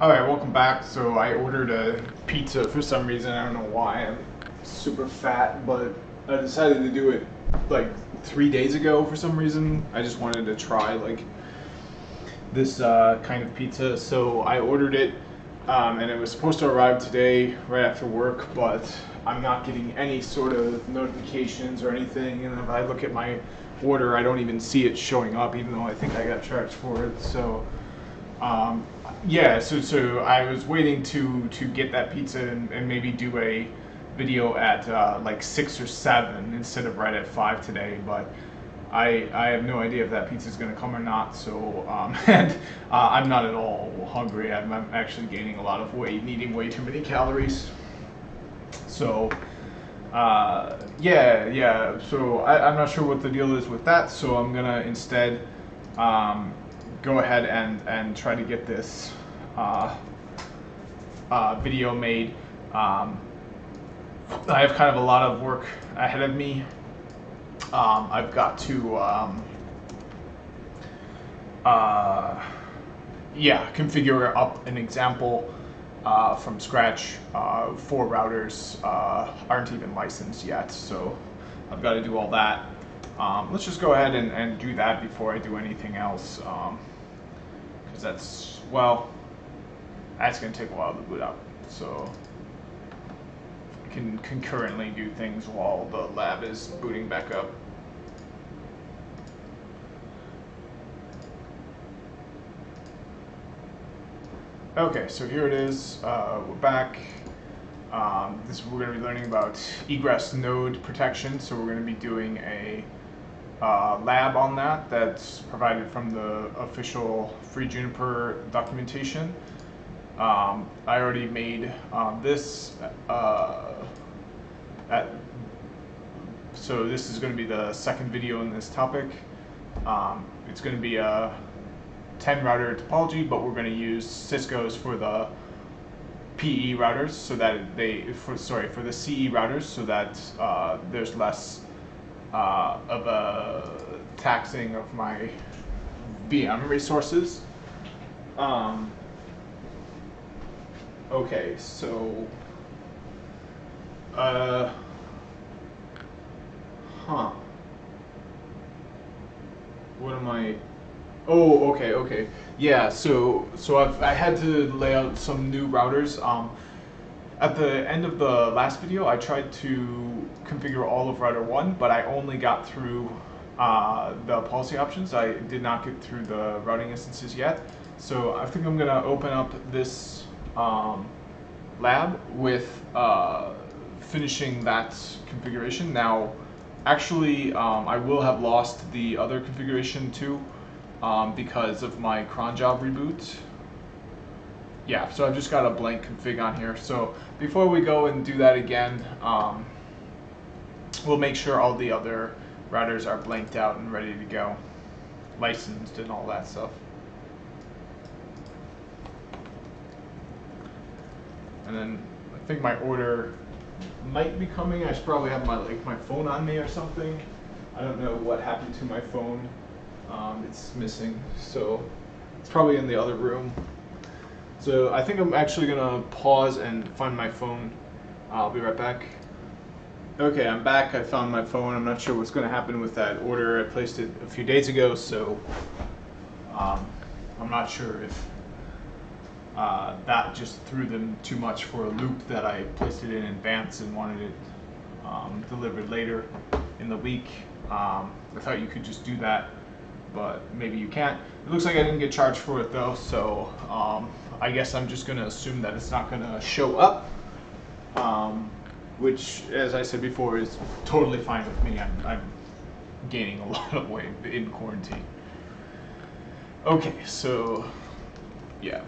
Alright, welcome back. So I ordered a pizza for some reason. I don't know why. I'm super fat, but I decided to do it like 3 days ago for some reason. I just wanted to try like this kind of pizza. So I ordered it, and it was supposed to arrive today right after work, but I'm not getting any sort of notifications or anything. And if I look at my order, I don't even see it showing up, even though I think I got charged for it. So yeah, so I was waiting to get that pizza and maybe do a video at like 6 or 7 instead of right at 5 today, but I have no idea if that pizza is going to come or not. So and I'm not at all hungry. I'm actually gaining a lot of weight, eating way too many calories. So yeah. So I'm not sure what the deal is with that. So I'm gonna instead go ahead and try to get this video made. I have kind of a lot of work ahead of me. I've got to configure up an example from scratch. 4 routers aren't even licensed yet, so I've got to do all that. Let's just go ahead and do that before I do anything else, because that's going to take a while to boot up. So I can concurrently do things while the lab is booting back up. Okay, so here it is. We're back. We're going to be learning about egress node protection. So we're going to be doing a lab on that that's provided from the official Free Juniper documentation. I already made this. So this is going to be the second video in this topic. It's going to be a 10 router topology, but we're going to use Cisco's for the PE routers, so that for the CE routers, so that there's less of a taxing of my VM resources. Okay, so what am I? Oh, okay. Yeah, so I had to lay out some new routers. At the end of the last video, I tried to configure all of router 1, but I only got through the policy options. I did not get through the routing instances yet. So I think I'm gonna open up this lab with finishing that configuration. Now, actually, I will have lost the other configuration too, because of my cron job reboot. Yeah, so I've just got a blank config on here. So before we go and do that again, we'll make sure all the other routers are blanked out and ready to go, licensed and all that stuff. And then I think my order might be coming. I should probably have my phone on me or something. I don't know what happened to my phone. It's missing, so it's probably in the other room. So I think I'm actually gonna pause and find my phone. I'll be right back. Okay, I'm back. I found my phone. I'm not sure what's gonna happen with that order. I placed it a few days ago, so I'm not sure if that just threw them too much for a loop, that I placed it in advance and wanted it delivered later in the week. I thought you could just do that, but maybe you can't. It looks like I didn't get charged for it though, so I guess I'm just gonna assume that it's not gonna show up, which, as I said before, is totally fine with me. I'm gaining a lot of weight in quarantine. Okay, so yeah.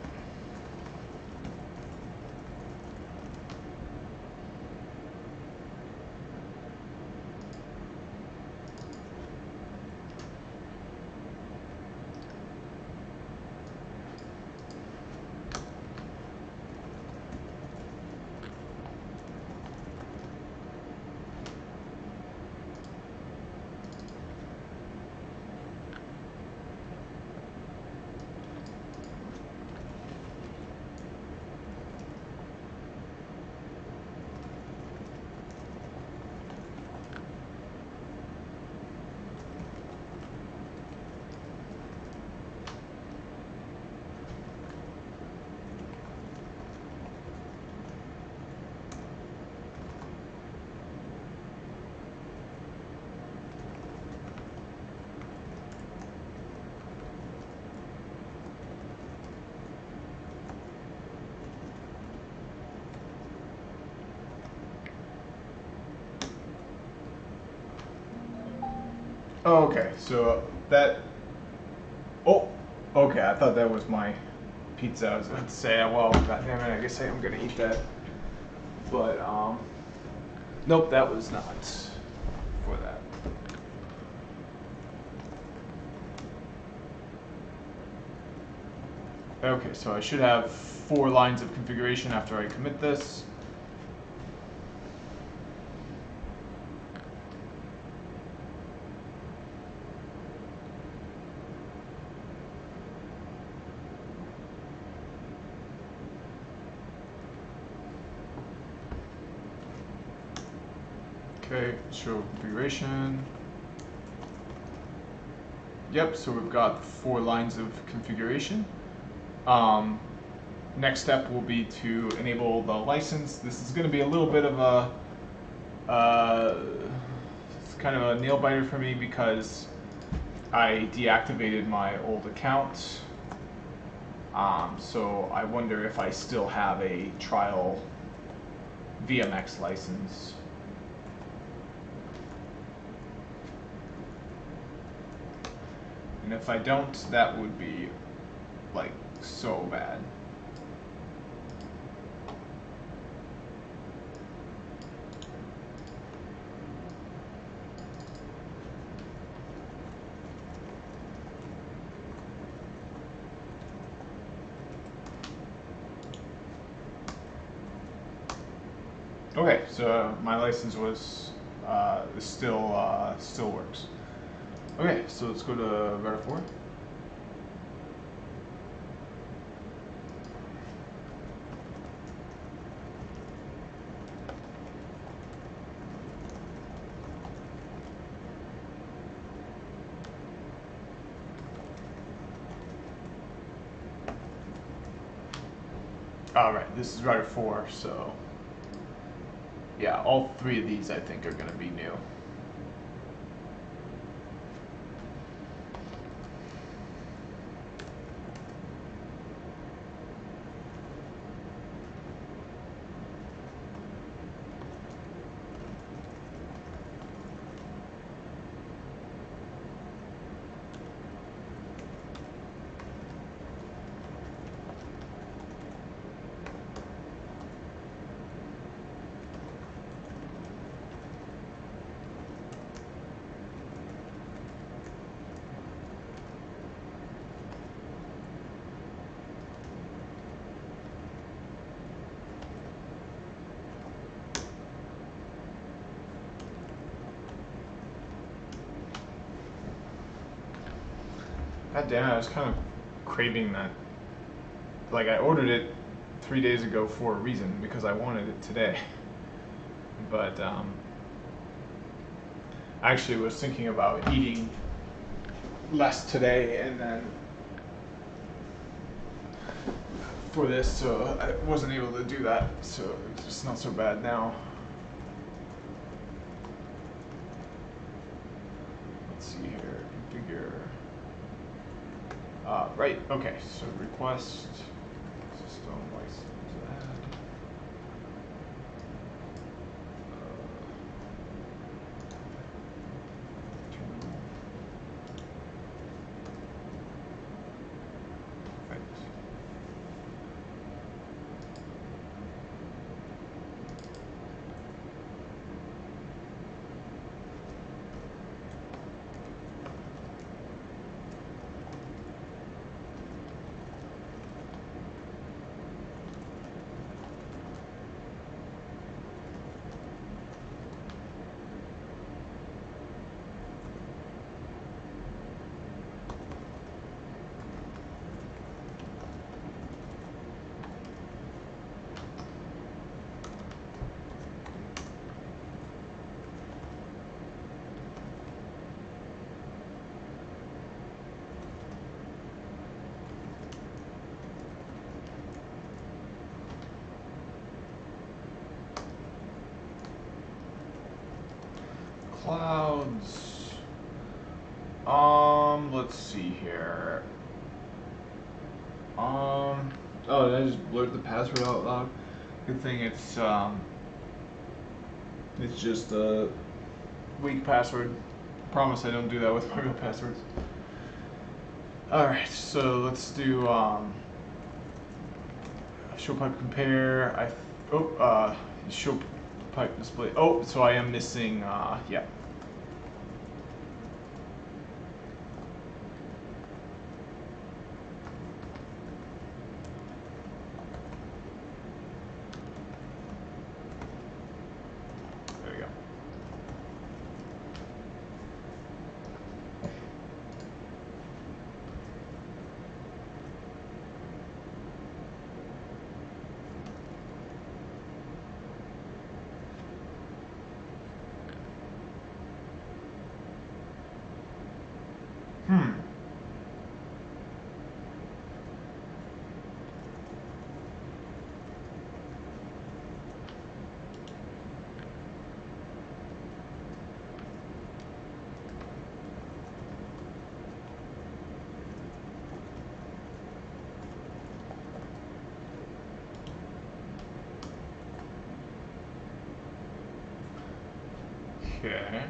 Oh, okay. So that. Oh, okay. I thought that was my pizza. I was about to say, well, goddamn it. I guess I'm gonna eat that. But nope, that was not for that. Okay, so I should have 4 lines of configuration after I commit this. Okay, show configuration. Yep, so we've got 4 lines of configuration. Next step will be to enable the license. This is going to be a little bit of it's kind of a nail biter for me because I deactivated my old account. So I wonder if I still have a trial VMX license. And if I don't, that would be like so bad. Okay, so my license was still works. Okay, so let's go to Router 4. All right, this is Router 4, so yeah, all 3 of these I think are going to be new. God damn it, I was kind of craving that. Like, I ordered it 3 days ago for a reason, because I wanted it today. But, I actually was thinking about eating less today and then for this, so I wasn't able to do that, so it's not so bad now. Let's see here, configure. Right, okay, so request system license add. Perfect. Clouds. Let's see here. Oh, did I just blurt the password out loud? Good thing it's just a weak password. Promise I don't do that with my real passwords. Alright, so let's do show pipe compare. Show pipe display. Oh, so I am missing, yeah. There we go. Okay.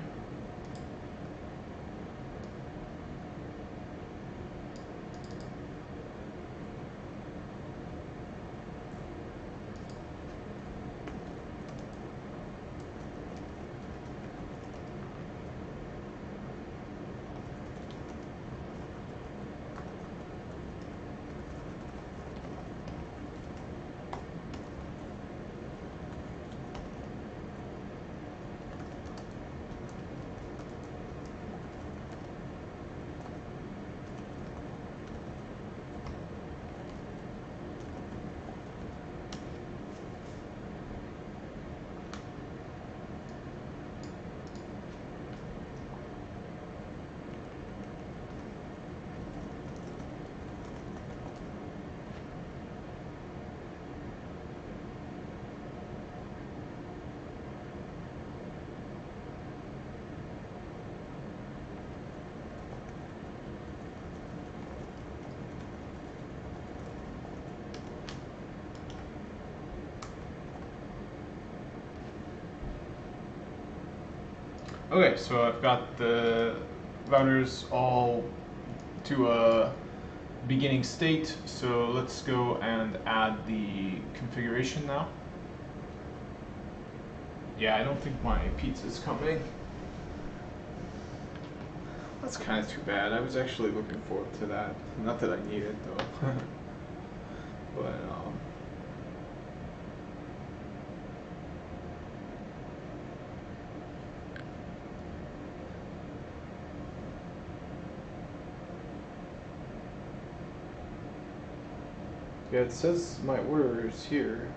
Okay, so I've got the routers all to a beginning state, so let's go and add the configuration now. Yeah, I don't think my pizza's coming. That's kind of too bad. I was actually looking forward to that. Not that I need it though. But yeah, it says my order is here.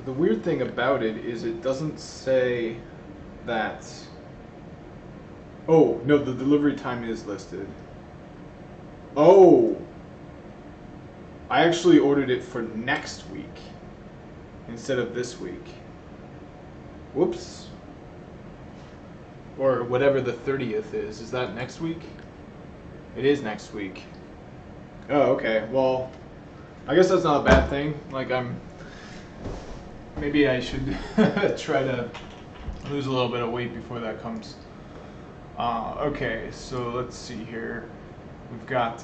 The weird thing about it is it doesn't say that. Oh, no, the delivery time is listed. Oh! I actually ordered it for next week instead of this week. Whoops. Or whatever the 30th is. Is that next week? It is next week. Oh, okay. Well, I guess that's not a bad thing. Like, maybe I should try to lose a little bit of weight before that comes. Okay, so let's see here. We've got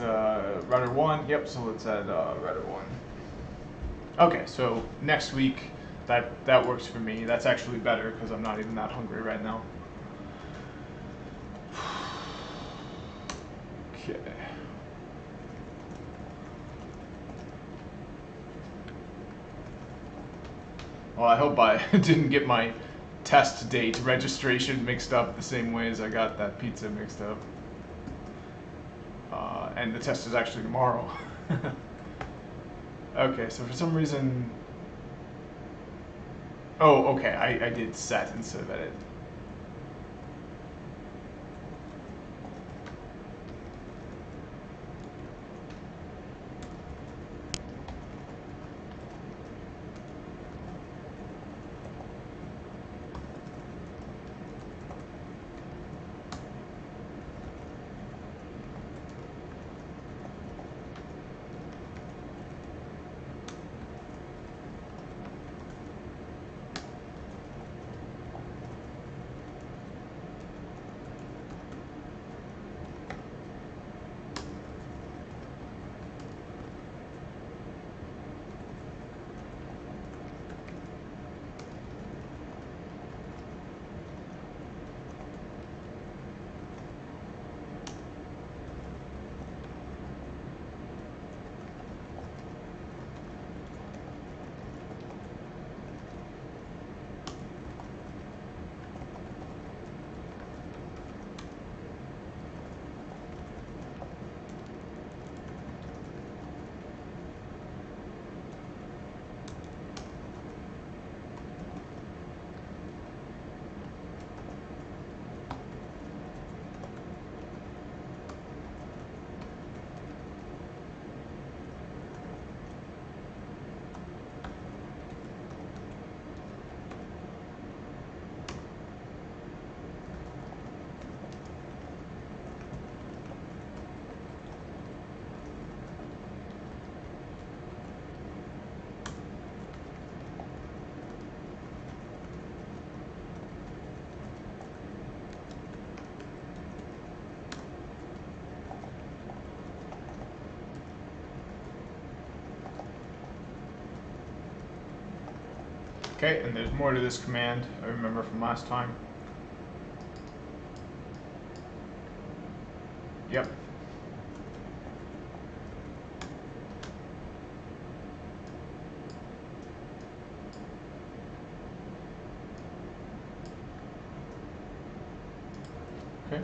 router 1. Yep, so let's add router 1. Okay, so next week, that works for me. That's actually better because I'm not even that hungry right now. Okay. Well, I hope I didn't get my test date registration mixed up the same way as I got that pizza mixed up. And the test is actually tomorrow. Okay, so for some reason... Oh, okay, I did set instead of edit. Okay, and there's more to this command, I remember from last time. Yep. Okay.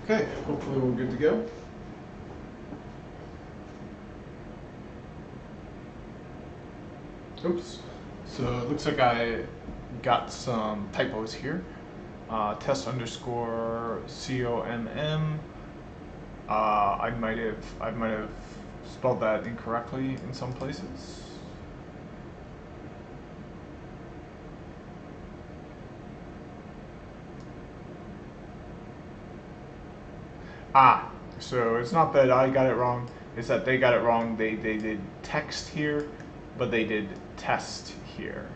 Okay, hopefully we're good to go. Oops. So it looks like I got some typos here. Test underscore COMM I might have spelled that incorrectly in some places. Ah, so it's not that I got it wrong, it's that they got it wrong. They did text here, but they did test here.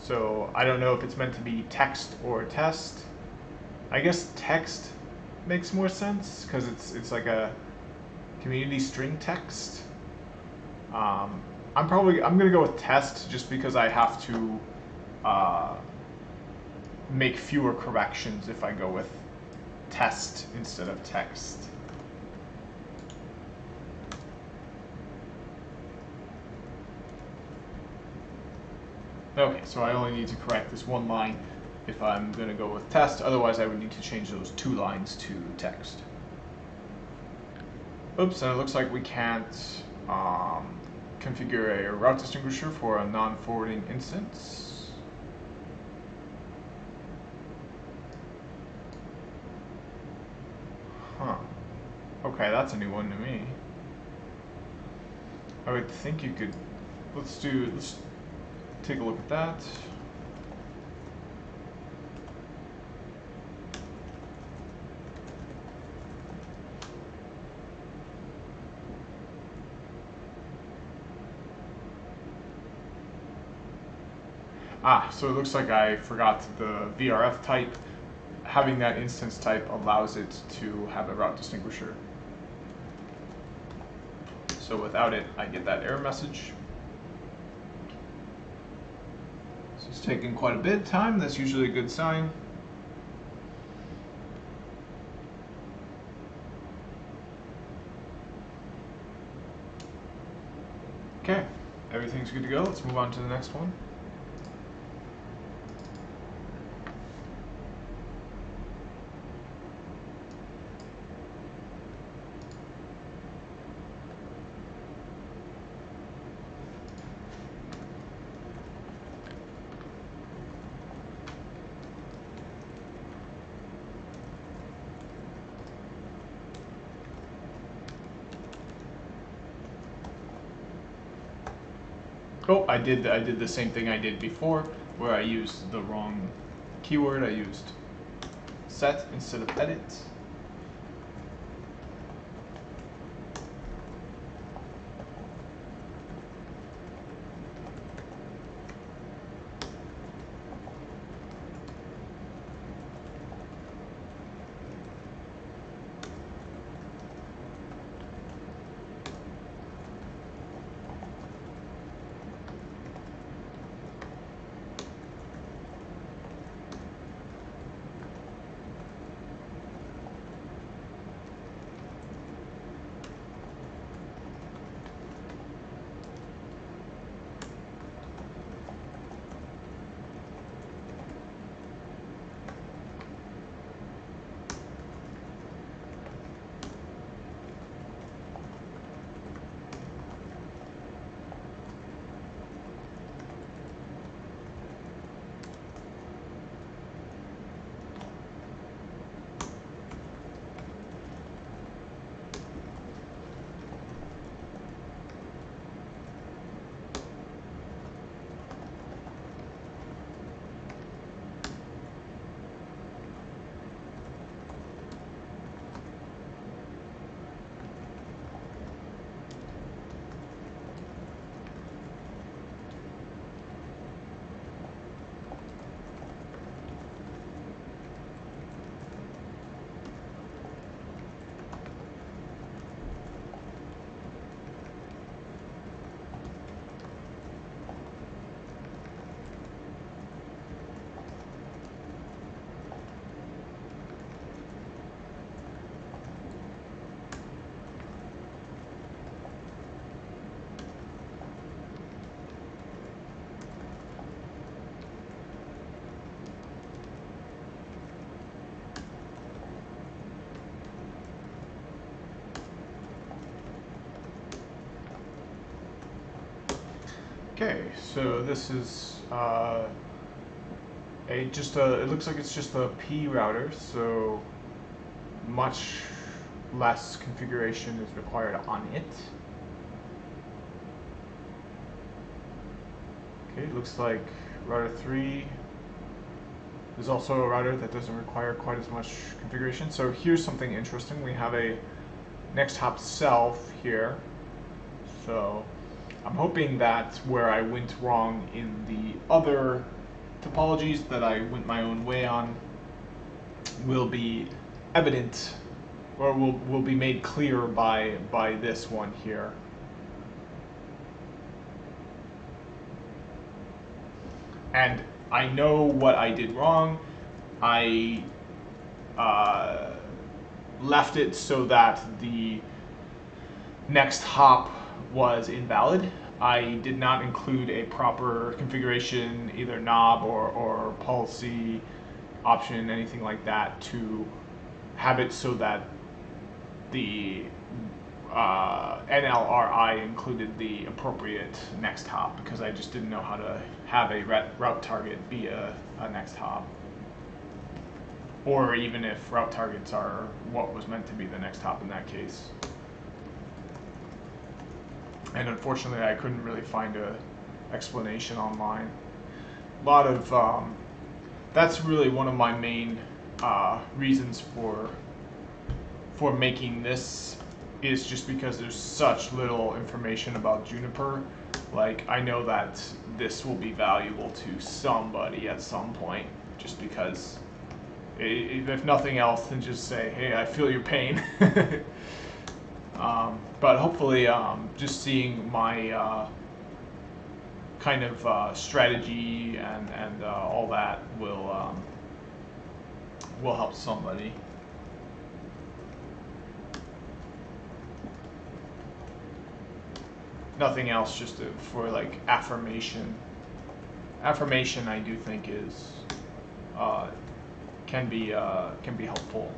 So I don't know if it's meant to be text or test. I guess text makes more sense because it's like a community string text. I'm gonna go with test just because I have to make fewer corrections if I go with test instead of text. Okay, so I only need to correct this one line if I'm going to go with test, otherwise I would need to change those 2 lines to text. Oops, and it looks like we can't configure a route distinguisher for a non-forwarding instance. Huh. Okay, that's a new one to me. I would think you could, let's take a look at that. Ah, so it looks like I forgot the VRF type. Having that instance type allows it to have a route distinguisher. So without it, I get that error message. So it's taking quite a bit of time. That's usually a good sign. Okay, everything's good to go. Let's move on to the next one. Oh, I did the same thing I did before, where I used the wrong keyword. I used set instead of edit. Okay, so this is it looks like it's just a P router, so much less configuration is required on it. Okay, looks like router 3 is also a router that doesn't require quite as much configuration. So here's something interesting. We have a next hop self here. So I'm hoping that where I went wrong in the other topologies that I went my own way on will be evident, or will be made clear by this one here. And I know what I did wrong. I left it so that the next hop was invalid. I did not include a proper configuration, either knob or policy option, anything like that, to have it so that the NLRI included the appropriate next hop, because I just didn't know how to have a route target be a next hop. Or even if route targets are what was meant to be the next hop in that case. And unfortunately, I couldn't really find a explanation online. A lot of that's really one of my main reasons for making this, is just because there's such little information about Juniper. Like, I know that this will be valuable to somebody at some point, just because, if nothing else, then just say, hey, I feel your pain. But hopefully, just seeing my kind of strategy and all that will help somebody. Nothing else, just for like affirmation. Affirmation, I do think is can be helpful.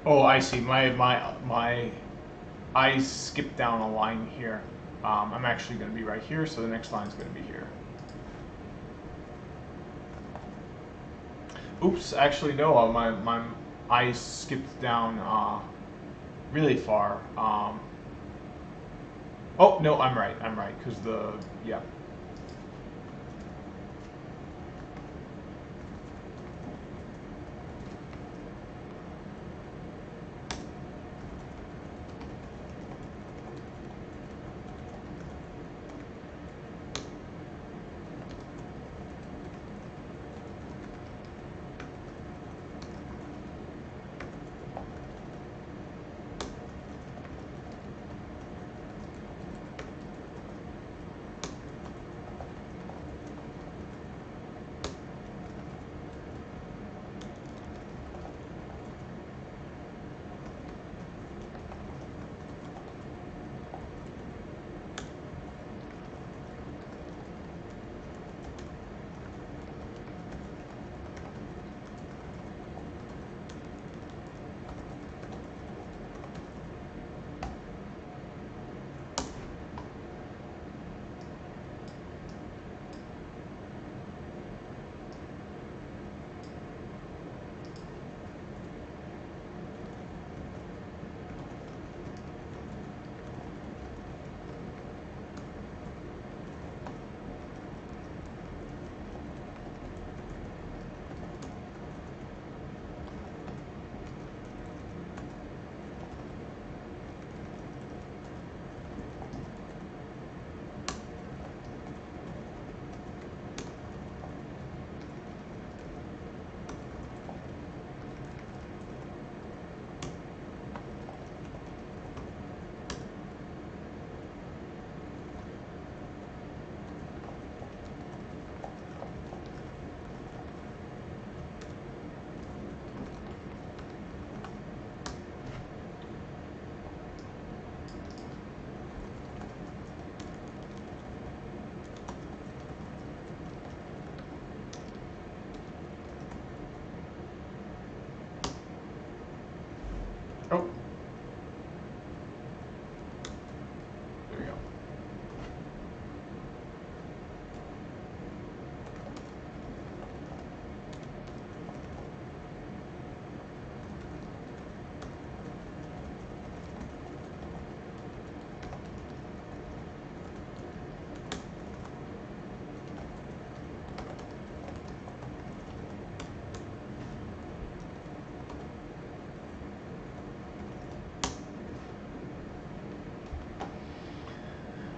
Oh, I see. I skipped down a line here. I'm actually going to be right here, so the next line is going to be here. Oops, actually no. I skipped down really far. Oh no, I'm right, because yeah.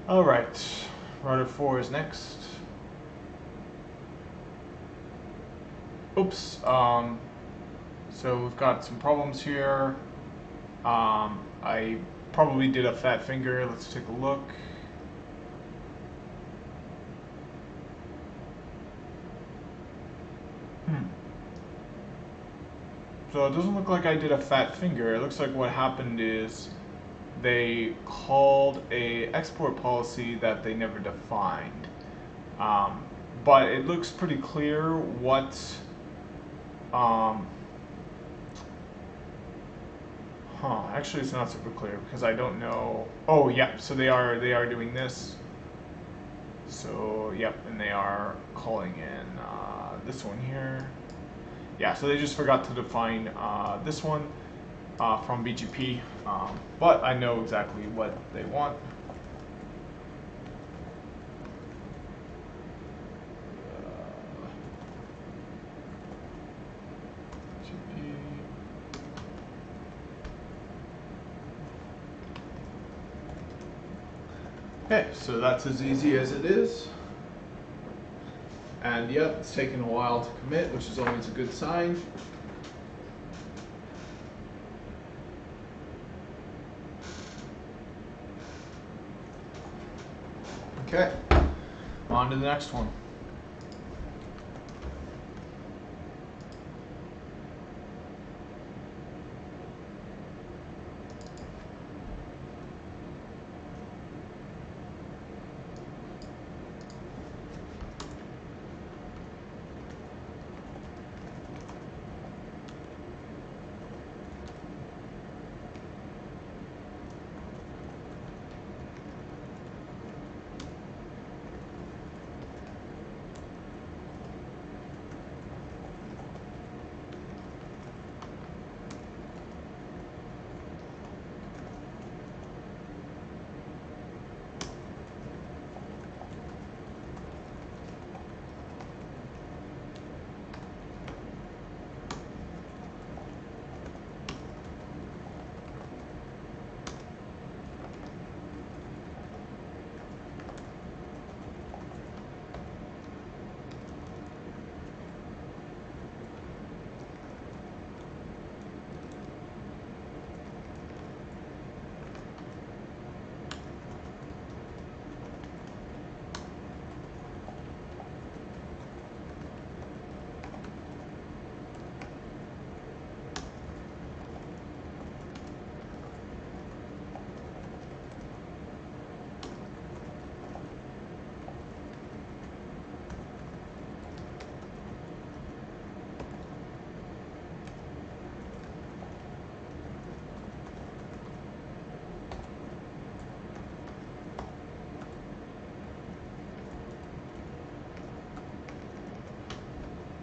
Alright, router 4 is next. Oops, so we've got some problems here. I probably did a fat finger. Let's take a look. So it doesn't look like I did a fat finger. It looks like what happened is they called a export policy that they never defined. But it looks pretty clear what actually it's not super clear because I don't know. Oh yeah, so they are doing this. So yep, and they are calling in this one here. Yeah, so they just forgot to define this one from BGP, but I know exactly what they want. Okay, so that's as easy as it is. And yep, it's taking a while to commit, which is always a good sign. Okay, on to the next one.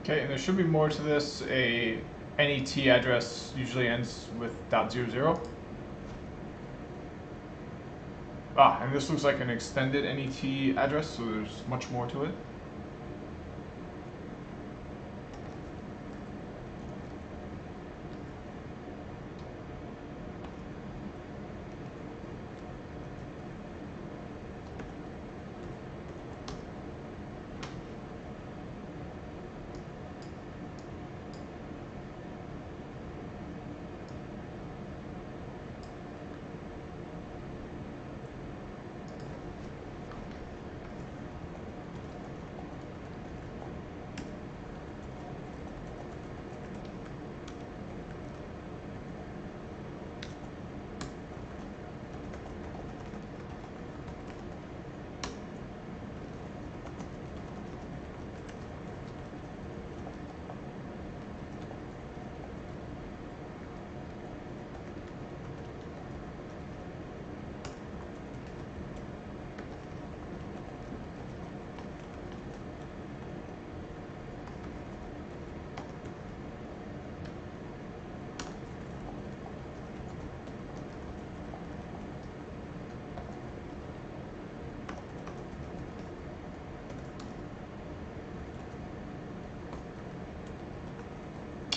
Okay, and there should be more to this. A NET address usually ends with .00. And this looks like an extended NET address, so there's much more to it.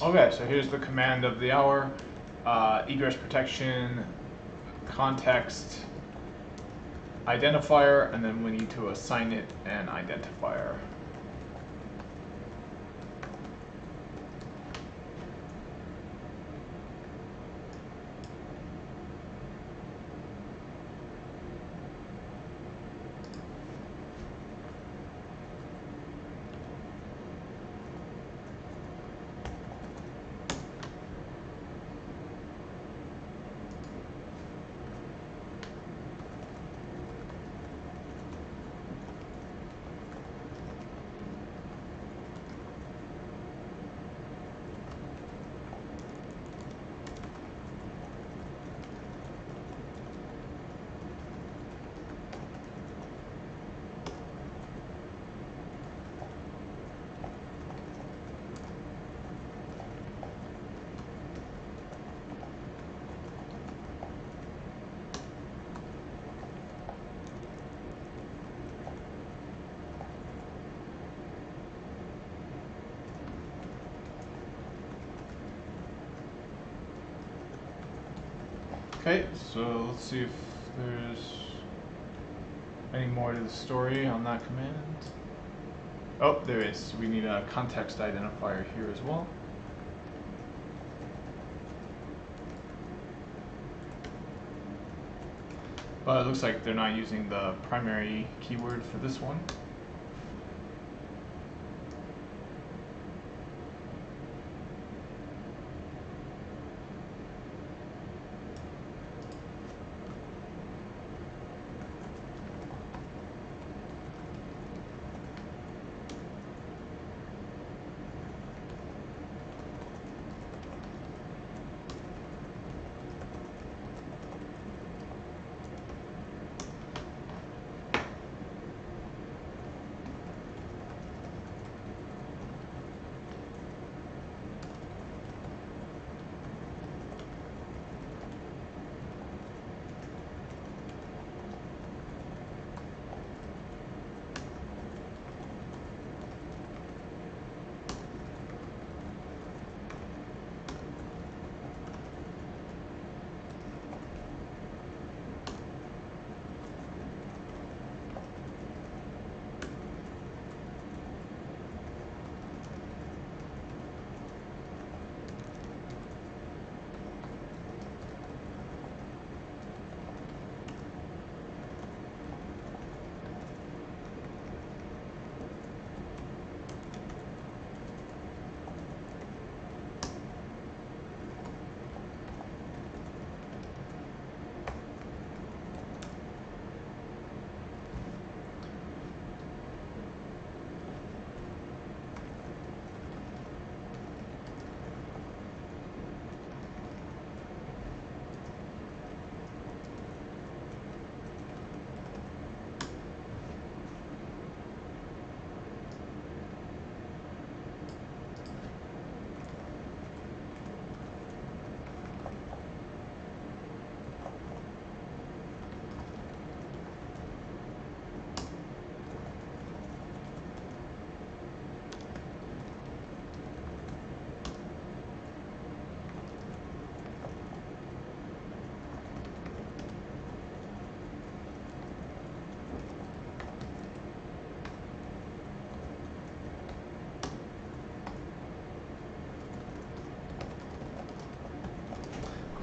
Okay, so here's the command of the hour. Egress protection, context, identifier, and then we need to assign it an identifier. Okay, so let's see if there's any more to the story on that command. Oh, there is. We need a context identifier here as well. But it looks like they're not using the primary keyword for this one.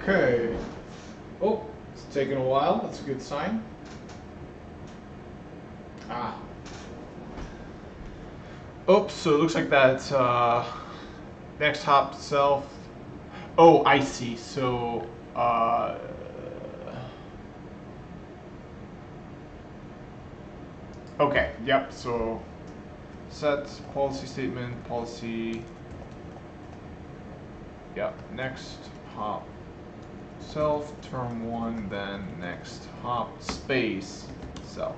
Okay. Oh, it's taking a while. That's a good sign. Ah. Oops, so it looks like that next hop self. Oh, I see. So, okay, yep. So, set policy statement, policy. Yep, next hop self, term one, then next hop space self.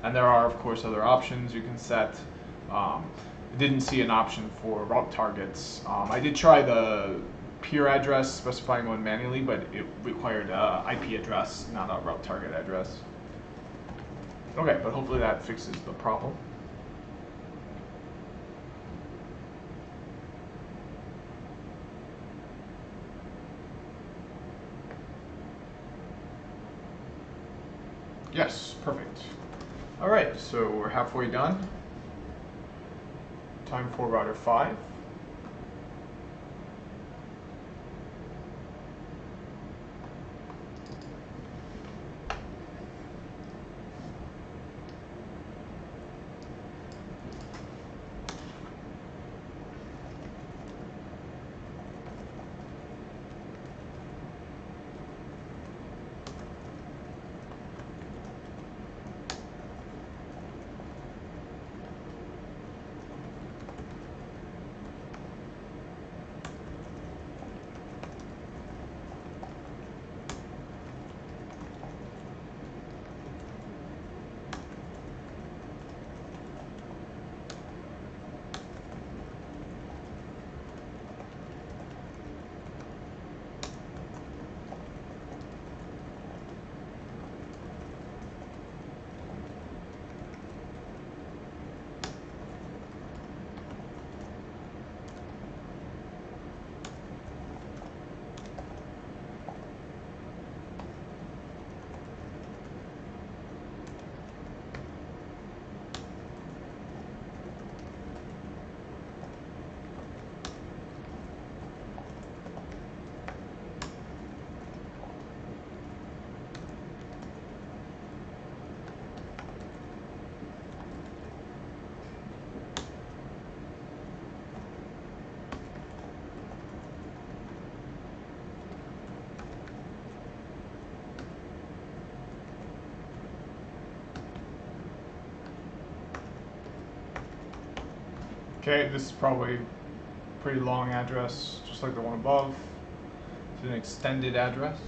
And there are, of course, other options you can set. I didn't see an option for route targets. I did try the peer address, specifying one manually, but it required IP address, not a route target address. Okay, but hopefully that fixes the problem. Yes, perfect. Alright, so we're halfway done. Time for router 5. Okay, this is probably a pretty long address, just like the one above. It's an extended address.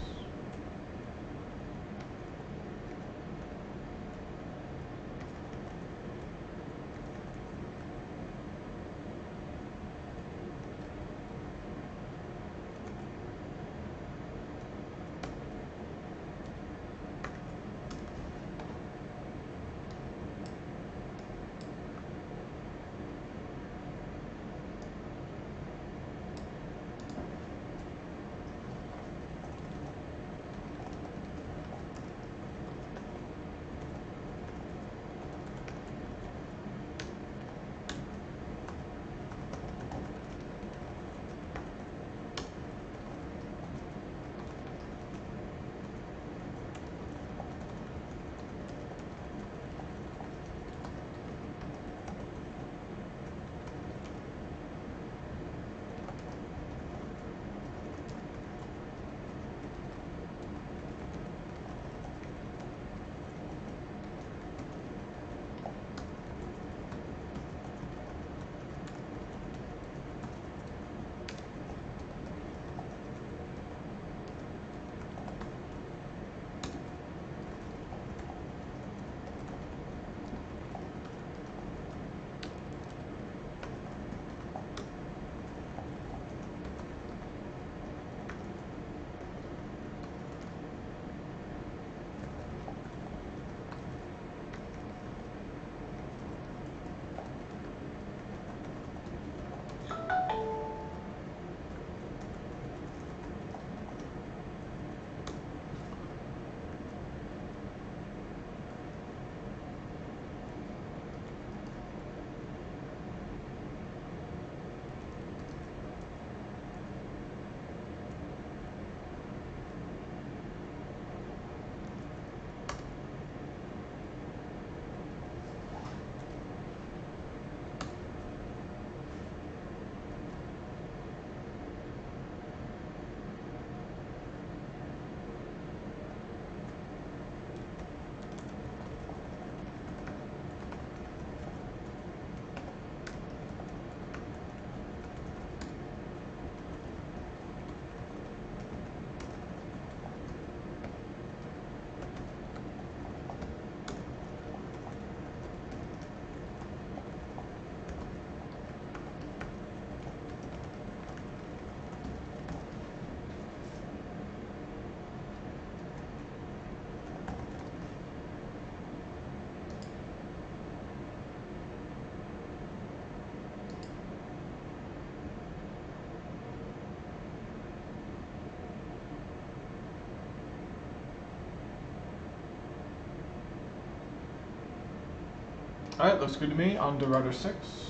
Alright, looks good to me. On to router 6.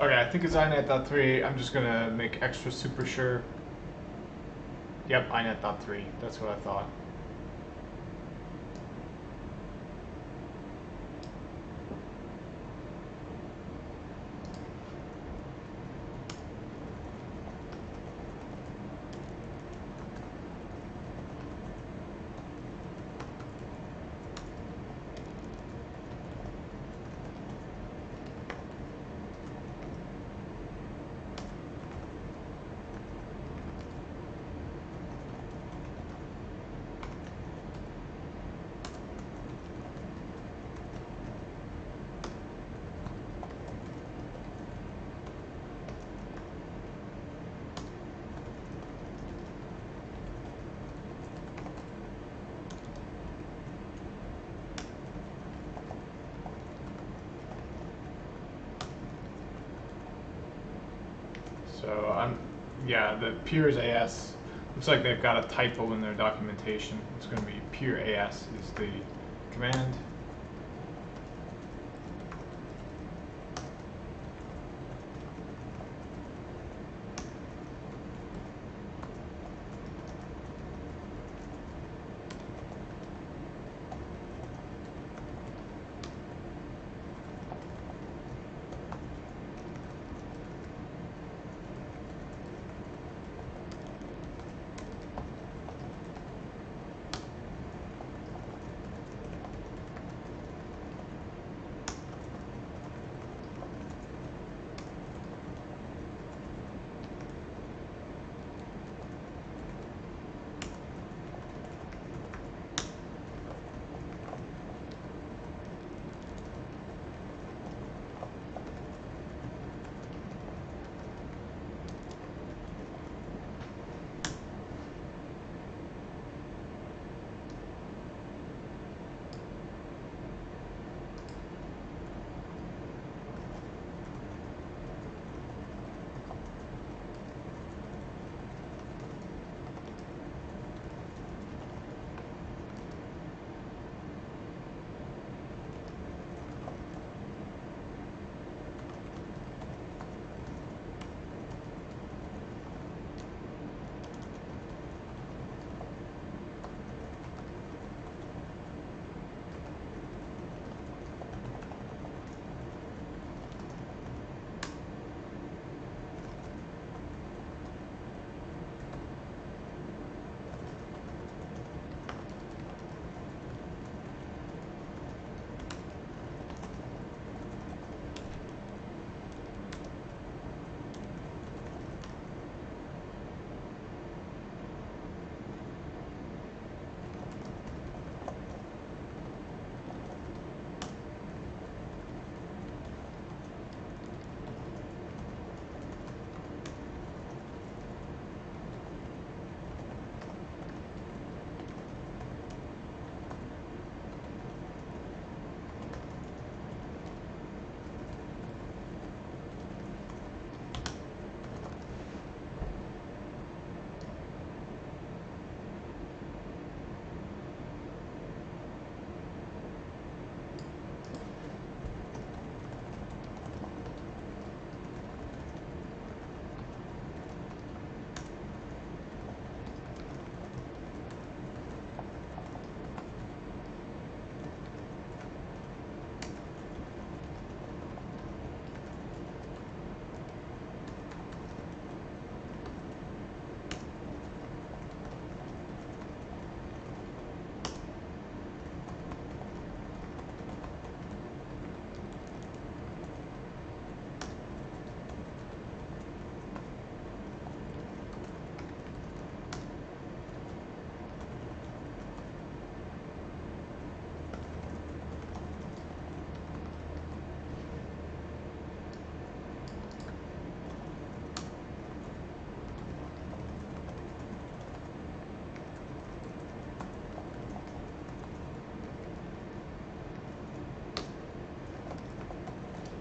Okay, I think it's inet.3. I'm just gonna make extra super sure. Yep, inet.3. That's what I thought. So yeah, the peers AS, looks like they've got a typo in their documentation. It's going to be peer AS is the command.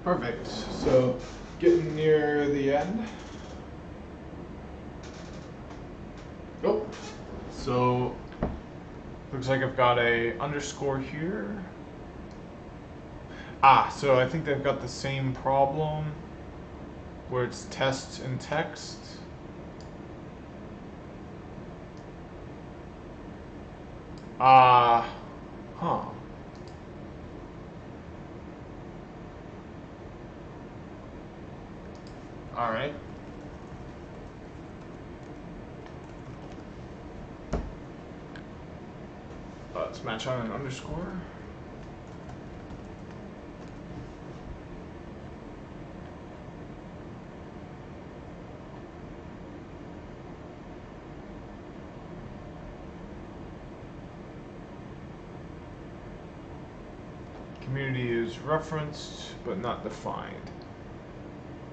Perfect. So getting near the end. Oh, so looks like I've got a underscore here. So I think they've got the same problem where it's test and text. Huh. All right. Let's match on an underscore. Community is referenced but not defined.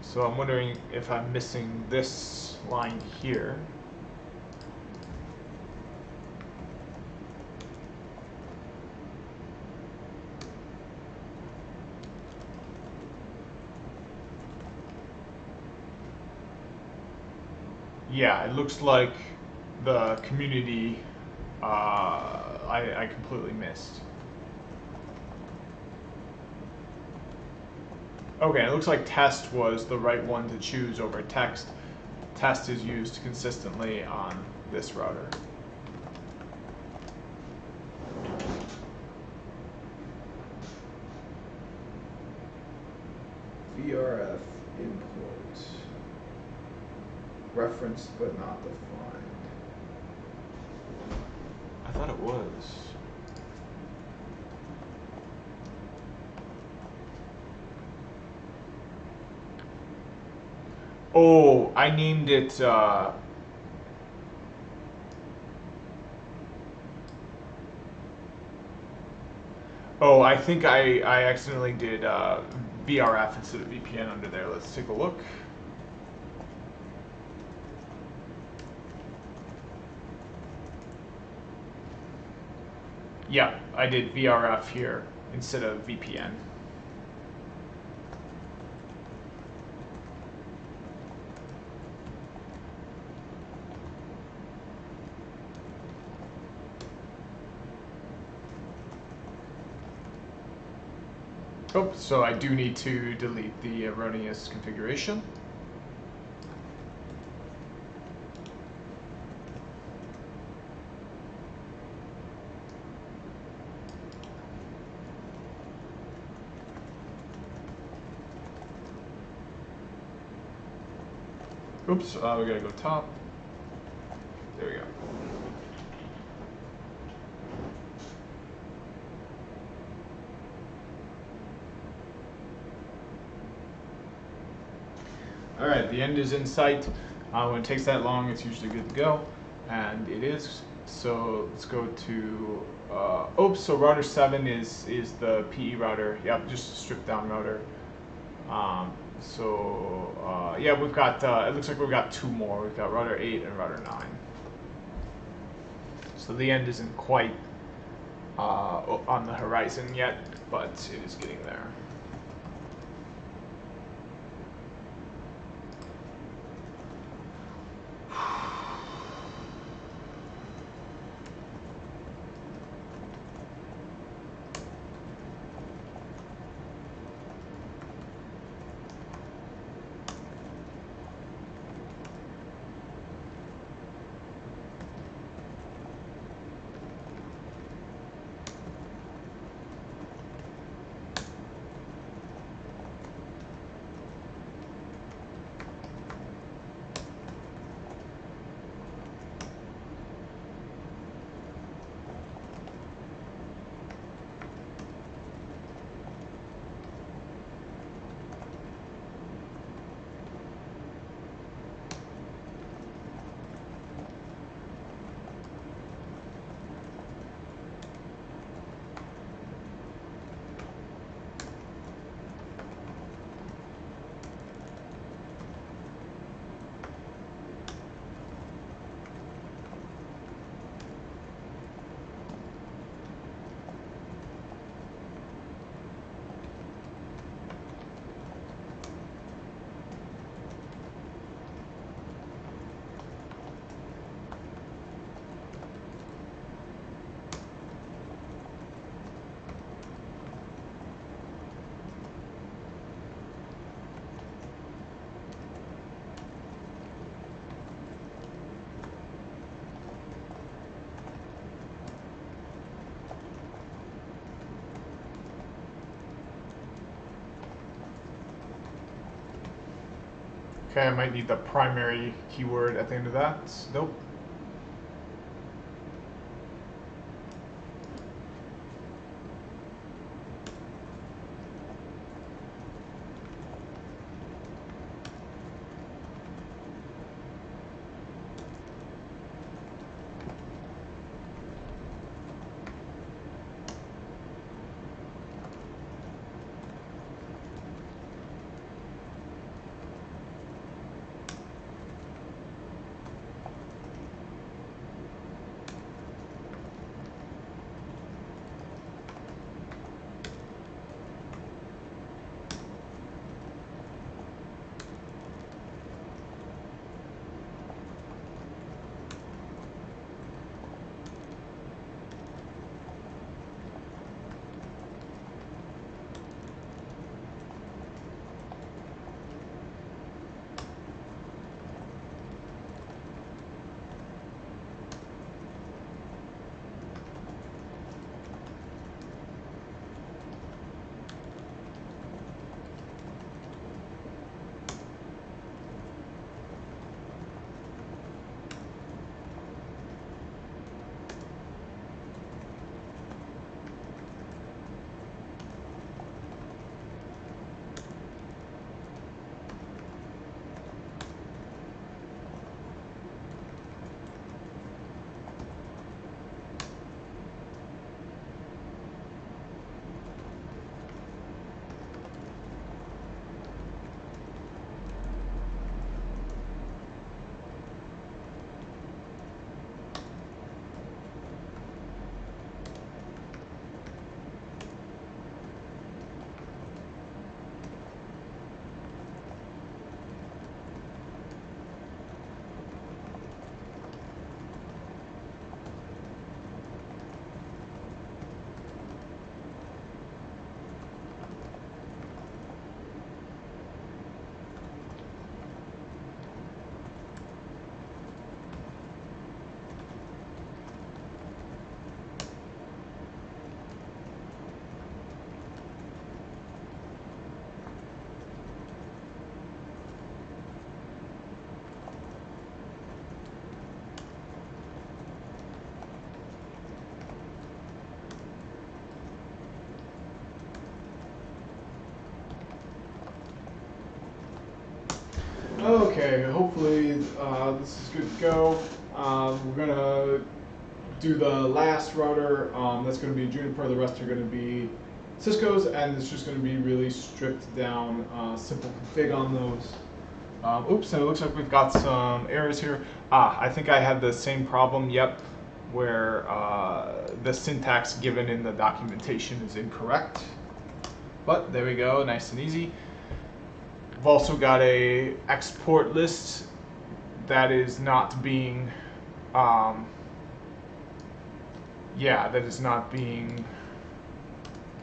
So I'm wondering if I'm missing this line here. Yeah, it looks like the community I completely missed. Okay, it looks like test was the right one to choose over text. Test is used consistently on this router. VRF import. Referenced but not defined. I thought it was. Oh, I named it, oh, I think I accidentally did VRF instead of VPN under there. Let's take a look. Yeah, I did VRF here instead of VPN. Oh, so I do need to delete the erroneous configuration. Oops, we gotta go top. There we go. All right, the end is in sight. When it takes that long, it's usually good to go, and it is. So let's go to, so router 7 is the PE router. Yep, just a stripped down router. Yeah, we've got, it looks like we've got 2 more. We've got router 8 and router 9. So the end isn't quite on the horizon yet, but it is getting there. Okay, I might need the primary keyword at the end of that. Nope. Okay, hopefully this is good to go. We're gonna do the last router. That's gonna be Juniper. The rest are gonna be Cisco's, and it's just gonna be really stripped down, simple config on those. Oops, and it looks like we've got some errors here. I think I had the same problem. Yep, where the syntax given in the documentation is incorrect. But there we go, nice and easy. I've also got a export list that is not being, that is not being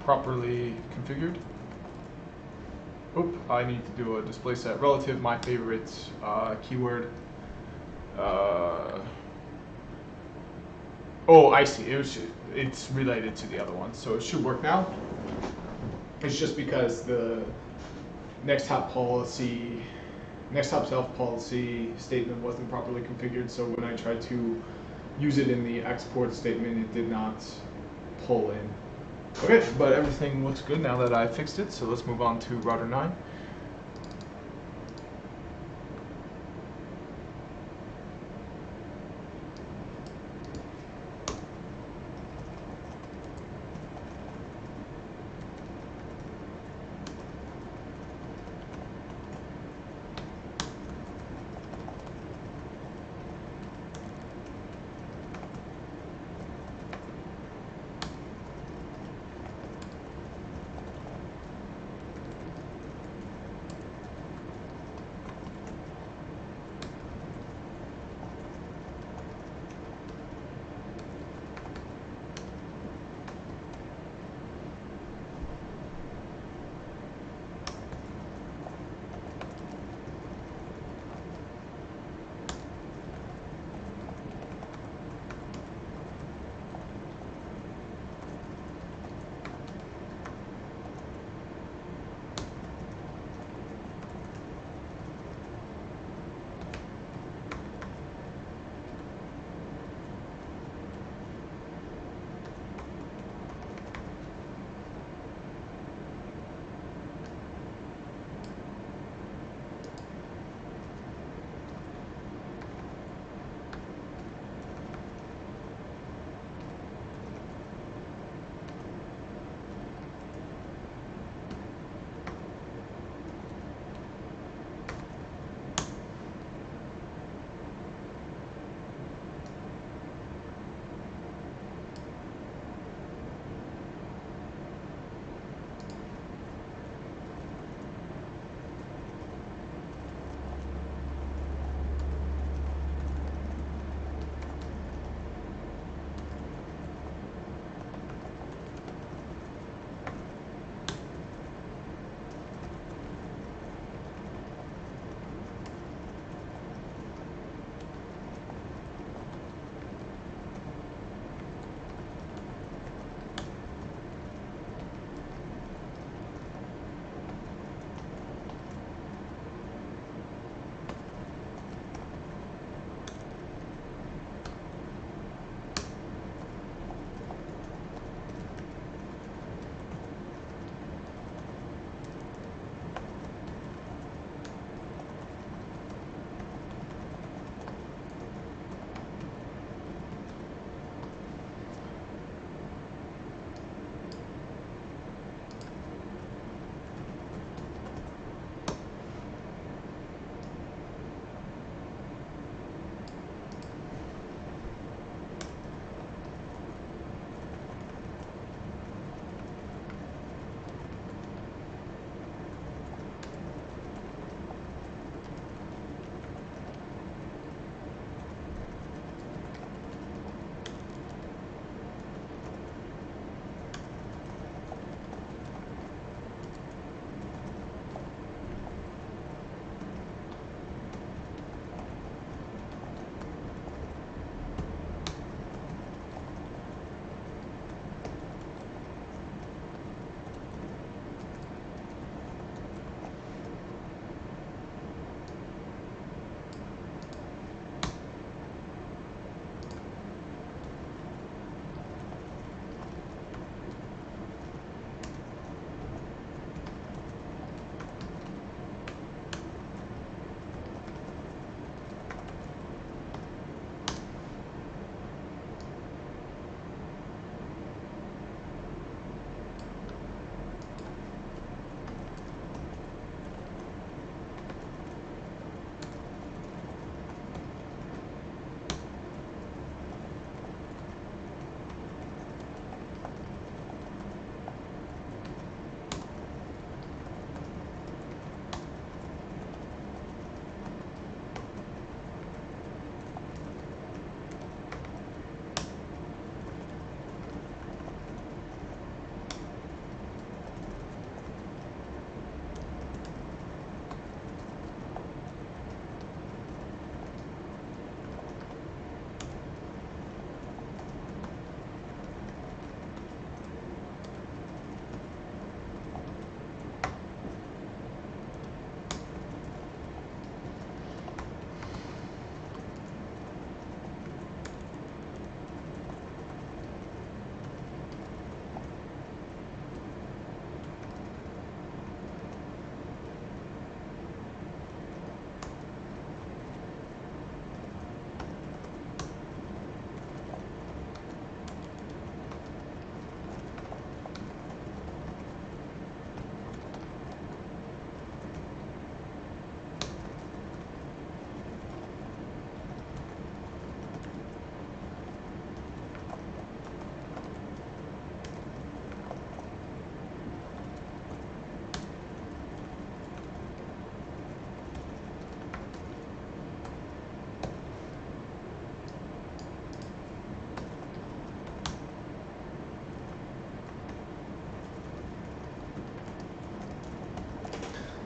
properly configured. Oop, I need to do a display set relative, my favorite keyword. Oh, I see, it's related to the other one, so it should work now. It's just because the next hop self policy statement wasn't properly configured, so when I tried to use it in the export statement, it did not pull in. Okay, but everything looks good now that I fixed it, so let's move on to router 9.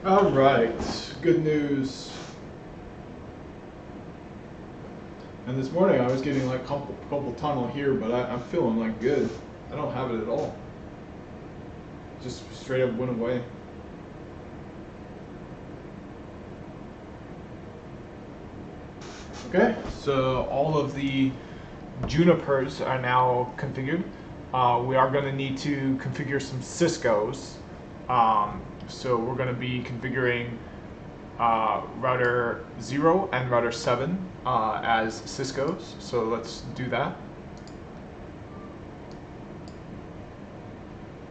All right, good news. And this morning I was getting like couple tunnel here, but I'm feeling like good. I don't have it at all. Just straight up went away. Okay, so all of the Junipers are now configured. We are going to need to configure some Ciscos. So we're going to be configuring router 0 and router 7 as Ciscos. So let's do that.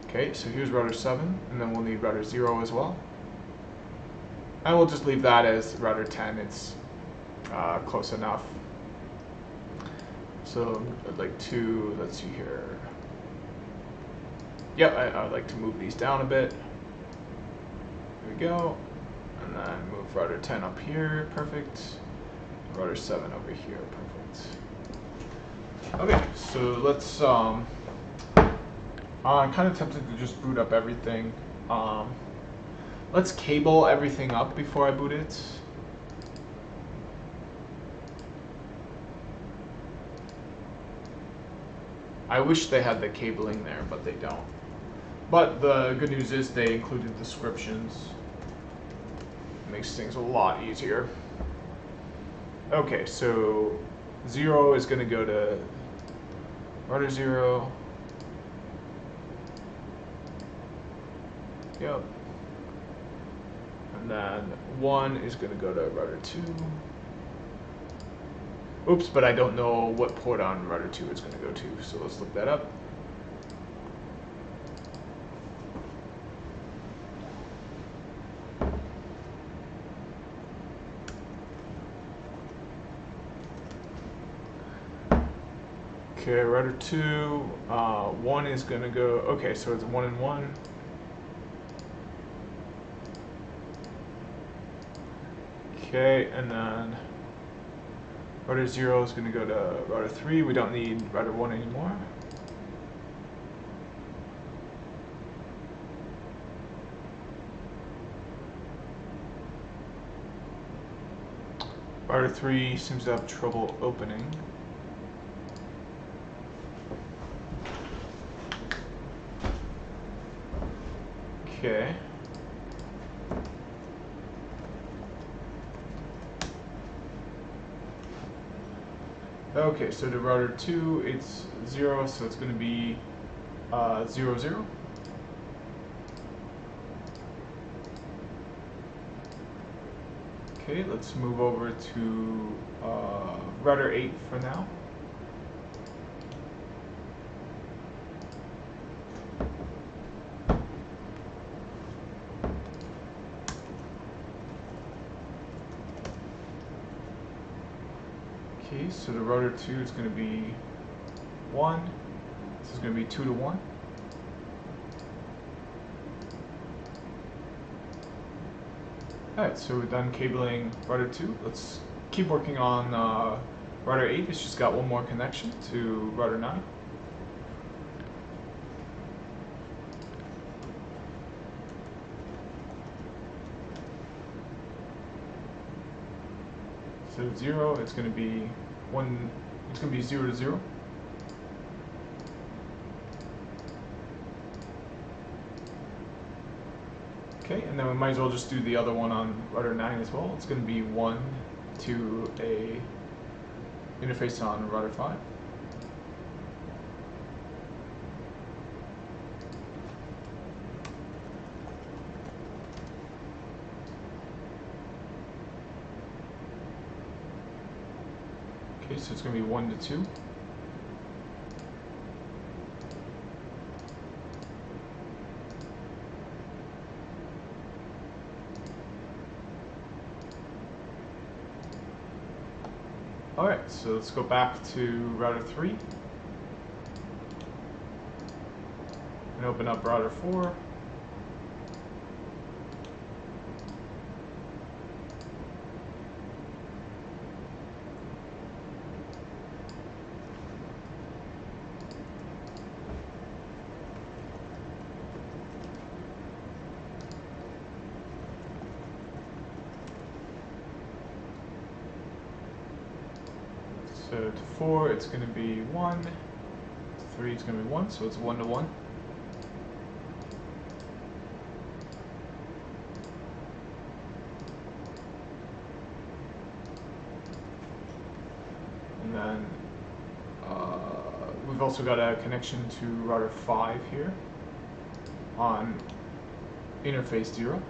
Okay, so here's router 7, and then we'll need router 0 as well. And we'll just leave that as router 10. It's close enough. So I'd like to, let's see here. Yep, I'd like to move these down a bit. There we go. And then move router 10 up here, perfect. Router 7 over here, perfect. Okay, so let's, I'm kind of tempted to just boot up everything. Let's cable everything up before I boot it. I wish they had the cabling there, but they don't. But the good news is they included descriptions. It makes things a lot easier. Okay, so 0 is going to go to router 0. Yep. And then 1 is going to go to router 2. Oops, but I don't know what port on router 2 it's going to go to, so let's look that up. Okay, router 2, 1 is going to go, okay, so it's 1 and 1. Okay, and then router 0 is going to go to router 3. We don't need router 1 anymore. Router 3 seems to have trouble opening. Okay. Okay, so to router 2, it's 0, so it's going to be 0, 0. Okay, let's move over to router 8 for now. Okay, so the router 2 is going to be 1. This is going to be 2 to 1. Alright, so we're done cabling router 2. Let's keep working on router 8. It's just got one more connection to router 9. So 0, it's going to be 1, it's going to be 0 to 0. Okay, and then we might as well just do the other one on router 9 as well. It's going to be 1 to a interface on router 5. Okay, so it's going to be 1 to 2. Alright, so let's go back to router 3 and open up router 4. So to 4, it's going to be 1. To 3, it's going to be 1, so it's 1 to 1. And then we've also got a connection to router 5 here on interface 0.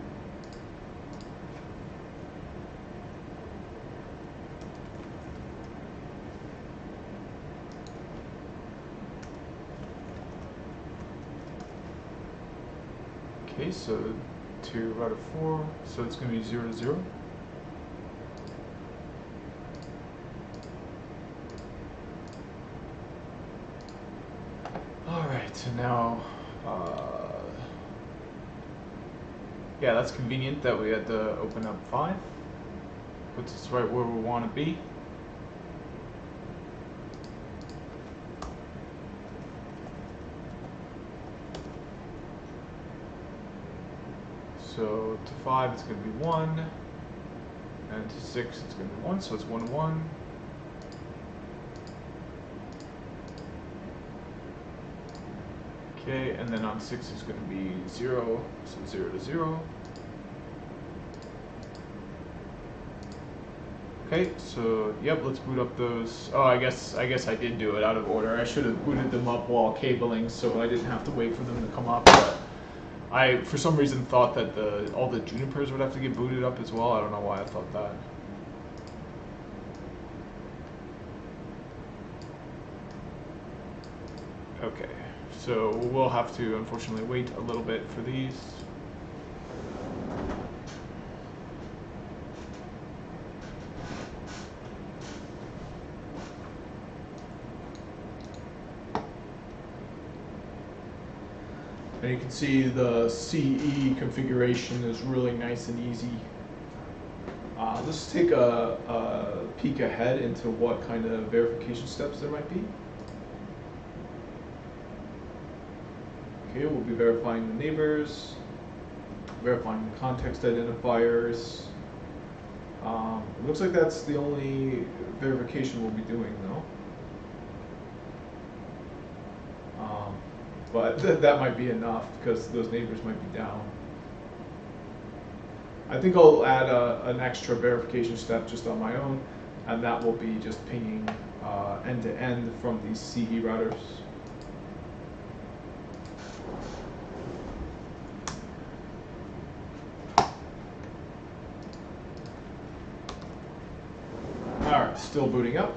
Okay, so to router 4, so it's going to be 0 to 0. Alright, so now, yeah, that's convenient that we had to open up 5. Puts us right where we want to be. So to 5 it's going to be 1, and to 6 it's going to be 1, so it's 1 to 1. Okay, and then on 6 it's going to be 0, so 0 to 0. Okay, so yep, let's boot up those. Oh, I guess I did do it out of order. I should have booted them up while cabling, so I didn't have to wait for them to come up. But I, for some reason, thought that all the Junipers would have to get booted up as well. I don't know why I thought that. Okay, so we'll have to unfortunately wait a little bit for these. And you can see the CE configuration is really nice and easy. Let's take a peek ahead into what kind of verification steps there might be. Okay, we'll be verifying the neighbors, verifying the context identifiers. It looks like that's the only verification we'll be doing though. But that might be enough because those neighbors might be down. I think I'll add an extra verification step just on my own, and that will be just pinging end to end from these CE routers. Alright, still booting up.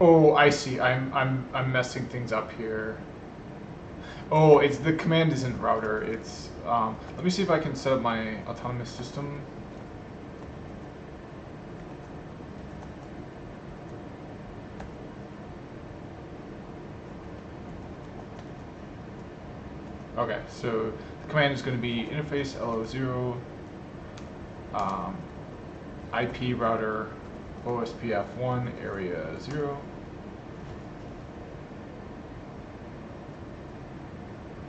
Oh, I see. I'm messing things up here. Oh, it's the command isn't router. It's let me see if I can set up my autonomous system. Okay, so the command is going to be interface LO0 IP router OSPF1 area 0.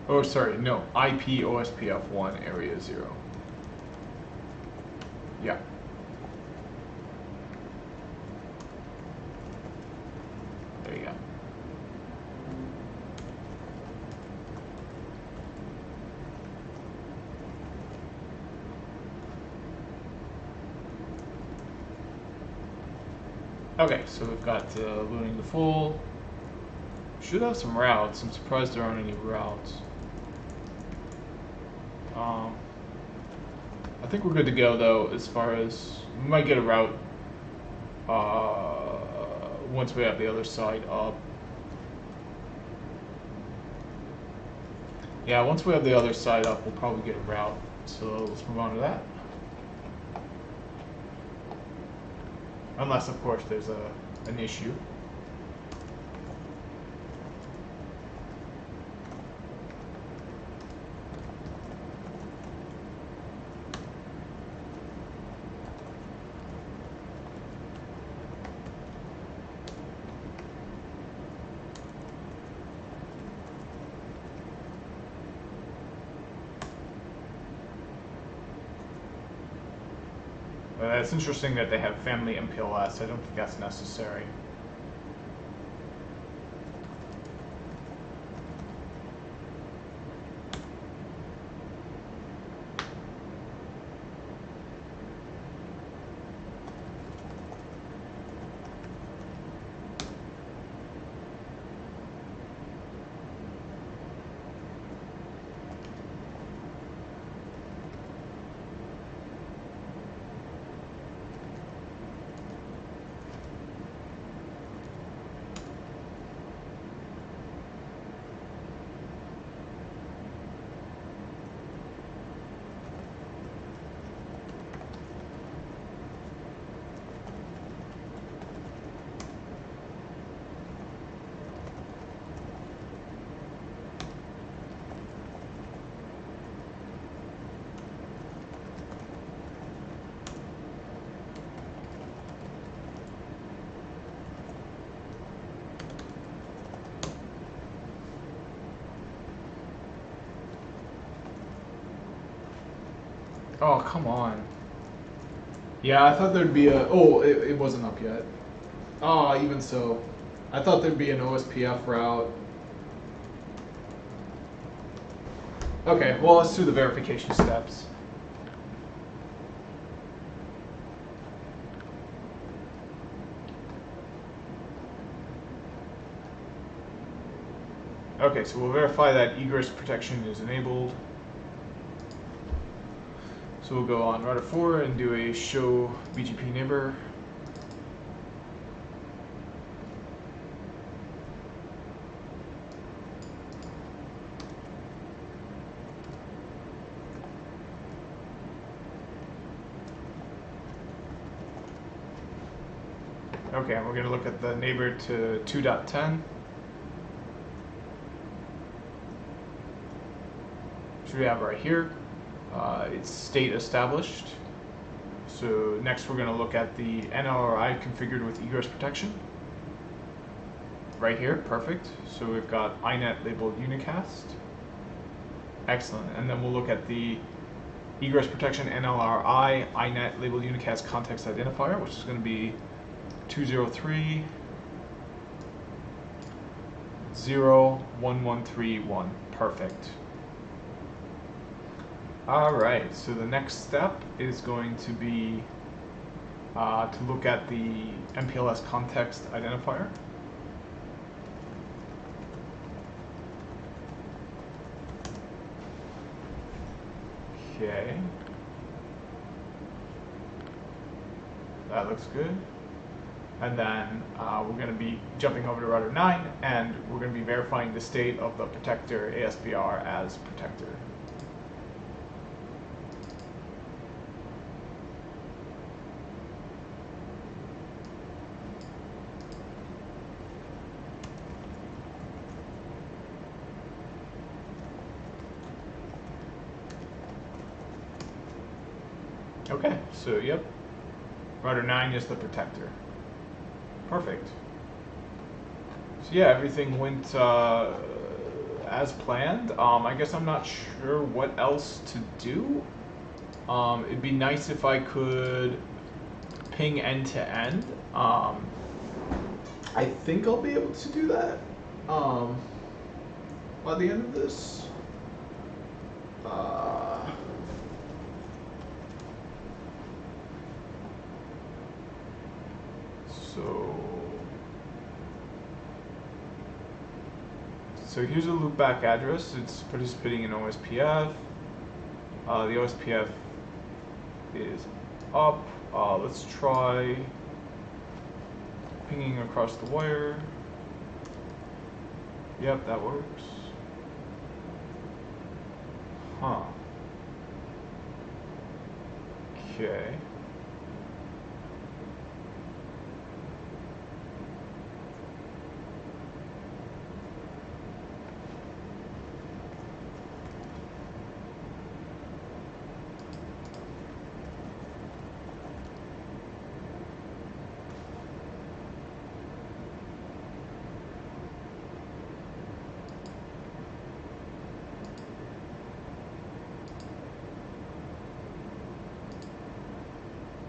Oh, sorry, no, IP OSPF1 area 0. Yeah. There you go. Okay, so we've got loading the full. Should have some routes. I'm surprised there aren't any routes. I think we're good to go though, as far as we might get a route once we have the other side up. Yeah, once we have the other side up, we'll probably get a route. So let's move on to that. Unless, of course, there's an issue. It's interesting that they have family MPLS. I don't think that's necessary. Oh, come on. Yeah, I thought there'd be a... Oh, it wasn't up yet. Ah, even so. I thought there'd be an OSPF route. Okay, well, let's do the verification steps. Okay, so we'll verify that egress protection is enabled. So we'll go on router 4 and do a show BGP neighbor. Okay, and we're going to look at the neighbor to 2.10. Which we have right here. It's state established. So next we're going to look at the NLRI configured with egress protection. Right here, perfect. So we've got iNet labeled unicast. Excellent. And then we'll look at the egress protection NLRI iNet labeled unicast context identifier, which is going to be 203.0.1131. Perfect. Alright, so the next step is going to be to look at the MPLS context identifier. Okay. That looks good. And then we're going to be jumping over to router 9, and we're going to be verifying the state of the protector ASPR as protector. Okay, so yep, router 9 is the protector. Perfect. So yeah, everything went as planned. I guess I'm not sure what else to do. It'd be nice if I could ping end to end. I think I'll be able to do that by the end of this. So here's a loopback address. It's participating in OSPF. The OSPF is up. Let's try pinging across the wire. Yep, that works. Huh. Okay.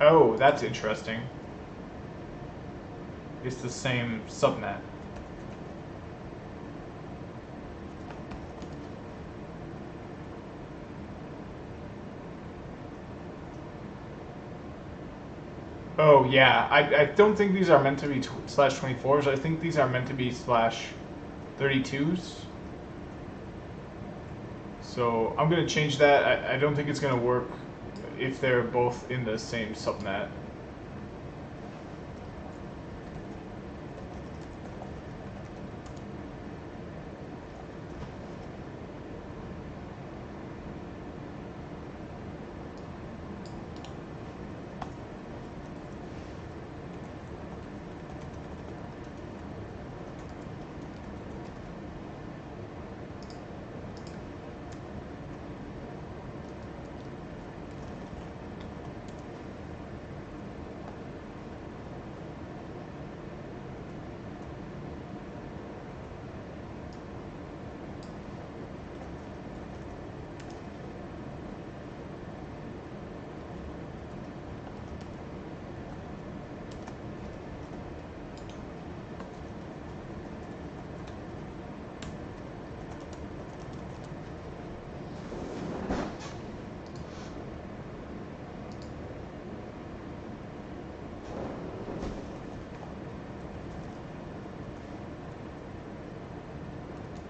Oh, that's interesting. It's the same subnet. Oh yeah, I don't think these are meant to be /24s. I think these are meant to be /32s. So I'm gonna change that. I don't think it's gonna work if they're both in the same subnet.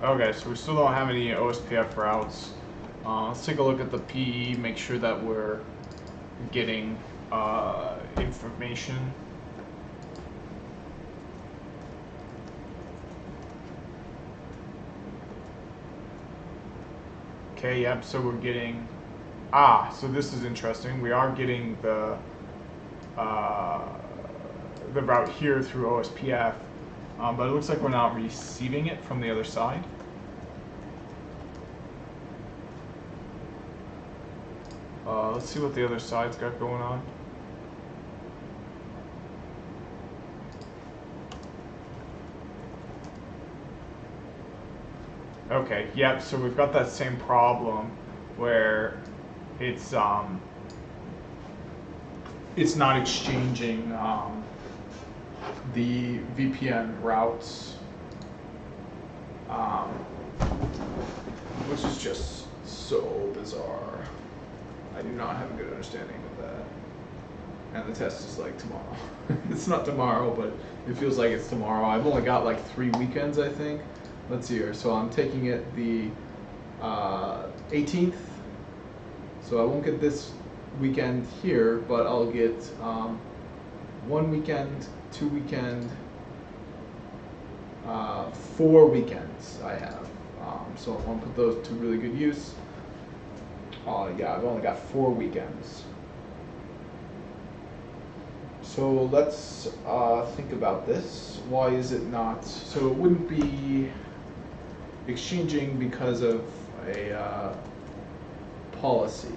Okay, so we still don't have any OSPF routes. Let's take a look at the PE, make sure that we're getting information. Okay, yep, so we're getting, so this is interesting. We are getting the route here through OSPF, but it looks like we're not receiving it from the other side. Let's see what the other side's got going on. Okay, yep, so we've got that same problem where it's not exchanging the VPN routes, which is just so bizarre. I do not have a good understanding of that. And the test is like tomorrow. It's not tomorrow, but it feels like it's tomorrow. I've only got like 3 weekends, I think. Let's see here. So I'm taking it the 18th. So I won't get this weekend here, but I'll get 1 weekend, 2 weekend, 4 weekends I have. So I want to put those to really good use. Yeah, I've only got 4 weekends. So let's think about this. Why is it not? So it wouldn't be exchanging because of a policy.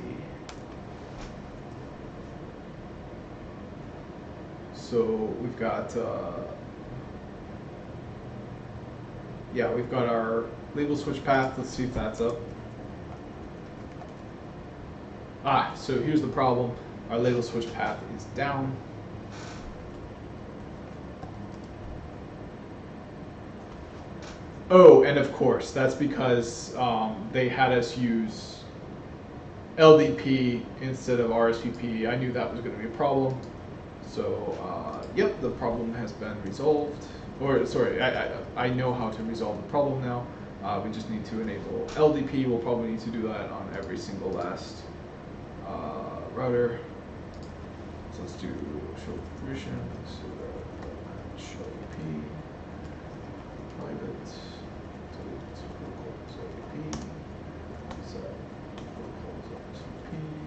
So we've got, yeah, we've got our label switch path. Let's see if that's up. So here's the problem. Our label switch path is down. Oh, and of course, that's because they had us use LDP instead of Rsvp. I knew that was going to be a problem. So, yep, the problem has been resolved. Or, sorry, I know how to resolve the problem now. We just need to enable LDP. We'll probably need to do that on every single last router. So let's do show permissions, show IP, private, delete protocols IP, set protocols RSVP,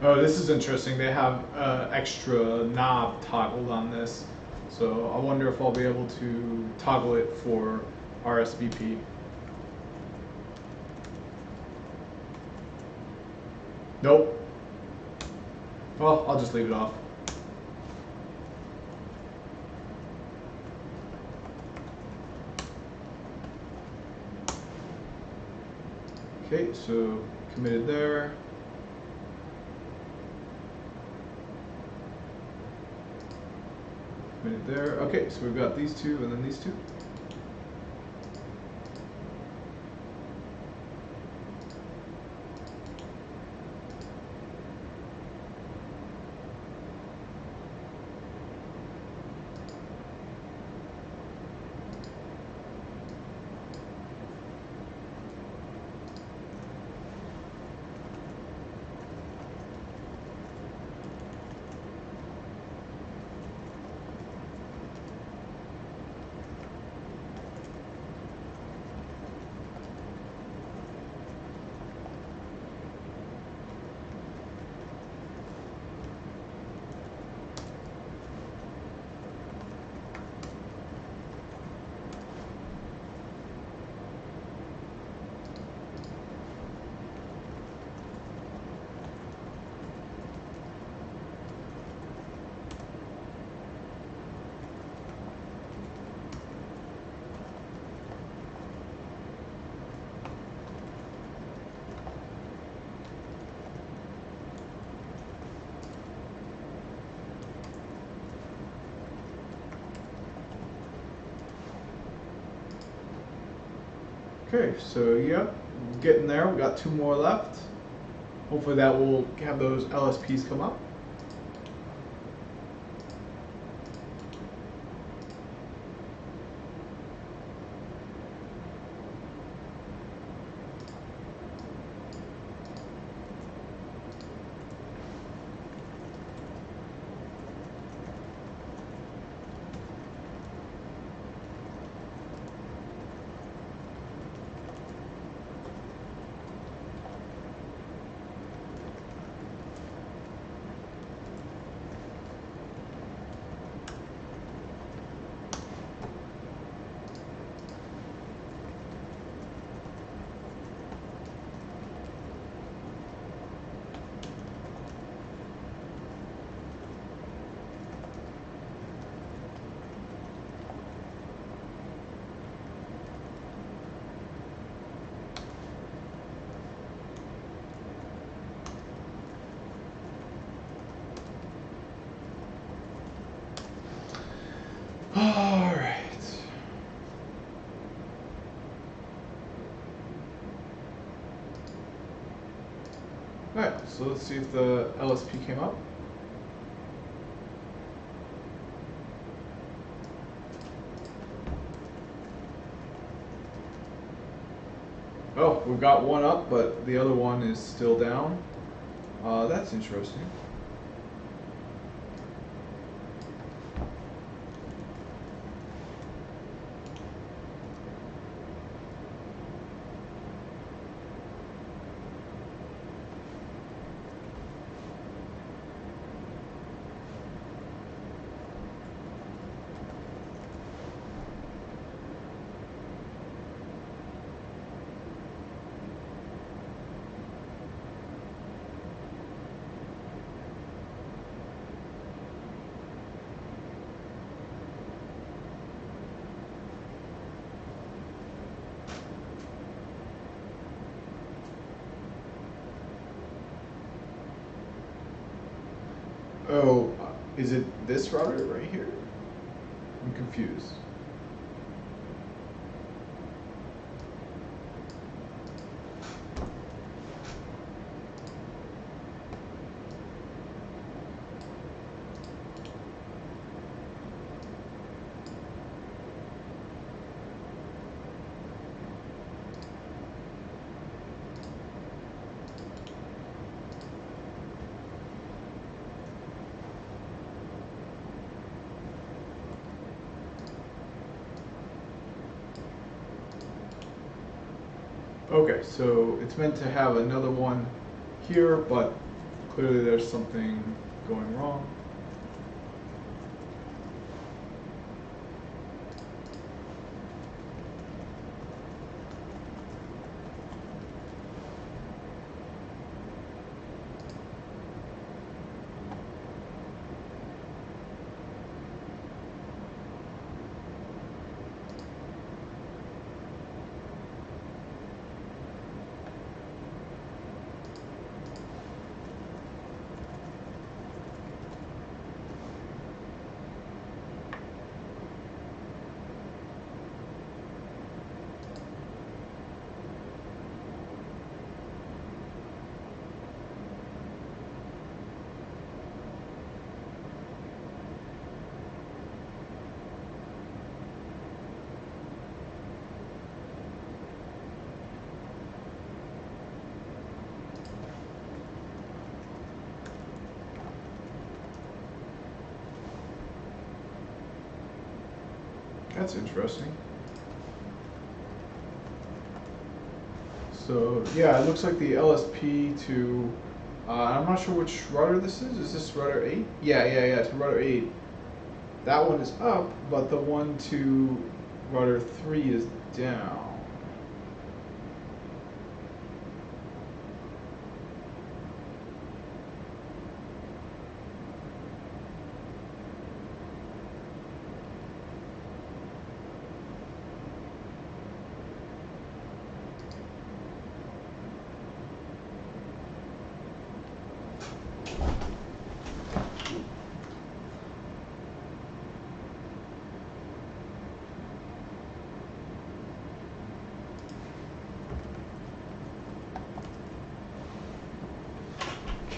Oh, this is interesting. They have extra knob toggled on this. So I wonder if I'll be able to toggle it for Rsvp. Nope. Well, I'll just leave it off. Okay, so committed there. Committed there. Okay, so we've got these two and then these two. Okay, so yeah, getting there. We got 2 more left. Hopefully that will have those LSPs come up. All right. All right, so let's see if the LSP came up. Oh, we've got one up, but the other one is still down. That's interesting. Oh, is it this router right here? I'm confused. Okay, so it's meant to have another one here, but clearly there's something going wrong. That's interesting. So yeah, it looks like the LSP to, I'm not sure which router this is. Is this router 8? Yeah, it's router 8. That one is up, but the one to router 3 is down.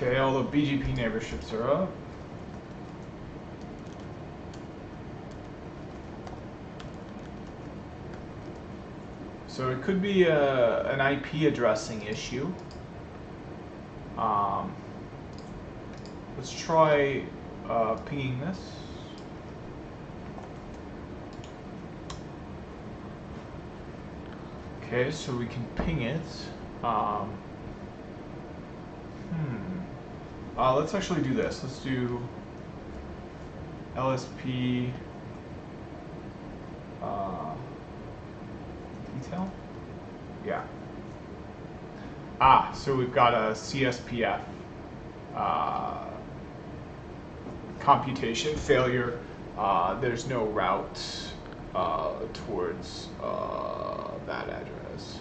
Okay, all the BGP neighborships are up. So it could be an IP addressing issue. Let's try pinging this. Okay, so we can ping it. Let's actually do this. Let's do LSP detail. Yeah. So we've got a CSPF computation failure. There's no route towards that address.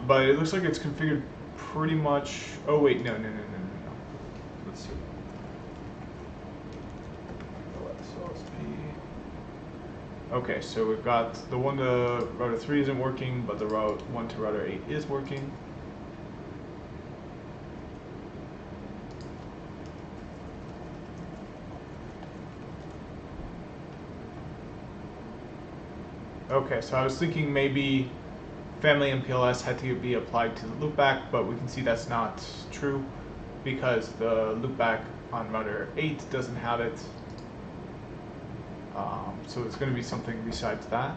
But it looks like it's configured pretty much. Oh wait, no. Let's see. Okay, so we've got the one to router 3 isn't working, but the route 1 to router 8 is working. Okay, so I was thinking maybe family MPLS had to be applied to the loopback, but we can see that's not true because the loopback on router 8 doesn't have it. So it's going to be something besides that.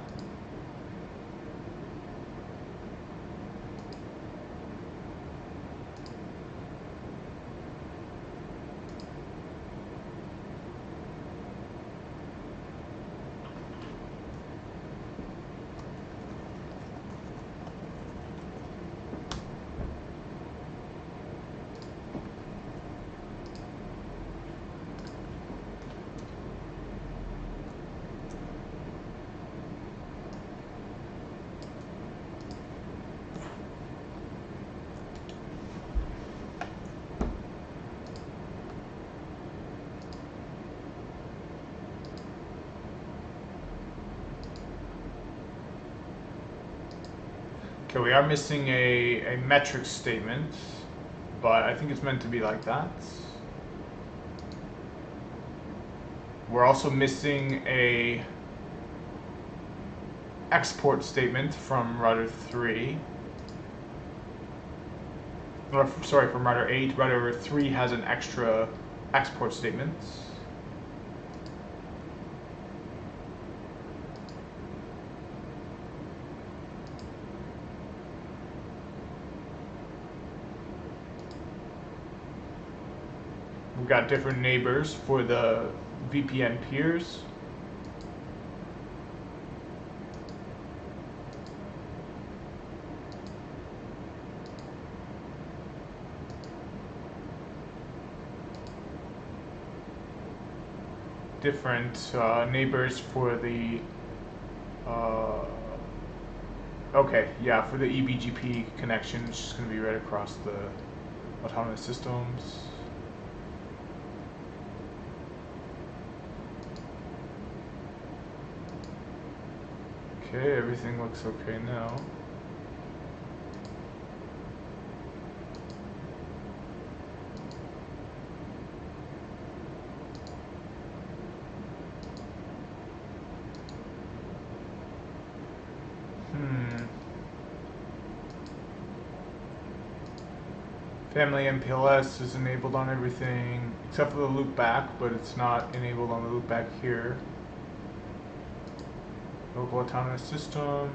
Okay, we are missing a metric statement, but I think it's meant to be like that. We're also missing a export statement from router 3. Or, sorry, from router 8. Router 3 has an extra export statement. We've got different neighbors for the VPN peers. Different neighbors for the okay, yeah, for the Ebgp connection, which is going to be right across the autonomous systems. Okay, everything looks okay now. Family MPLS is enabled on everything except for the loopback, but it's not enabled on the loopback here. Local autonomous system.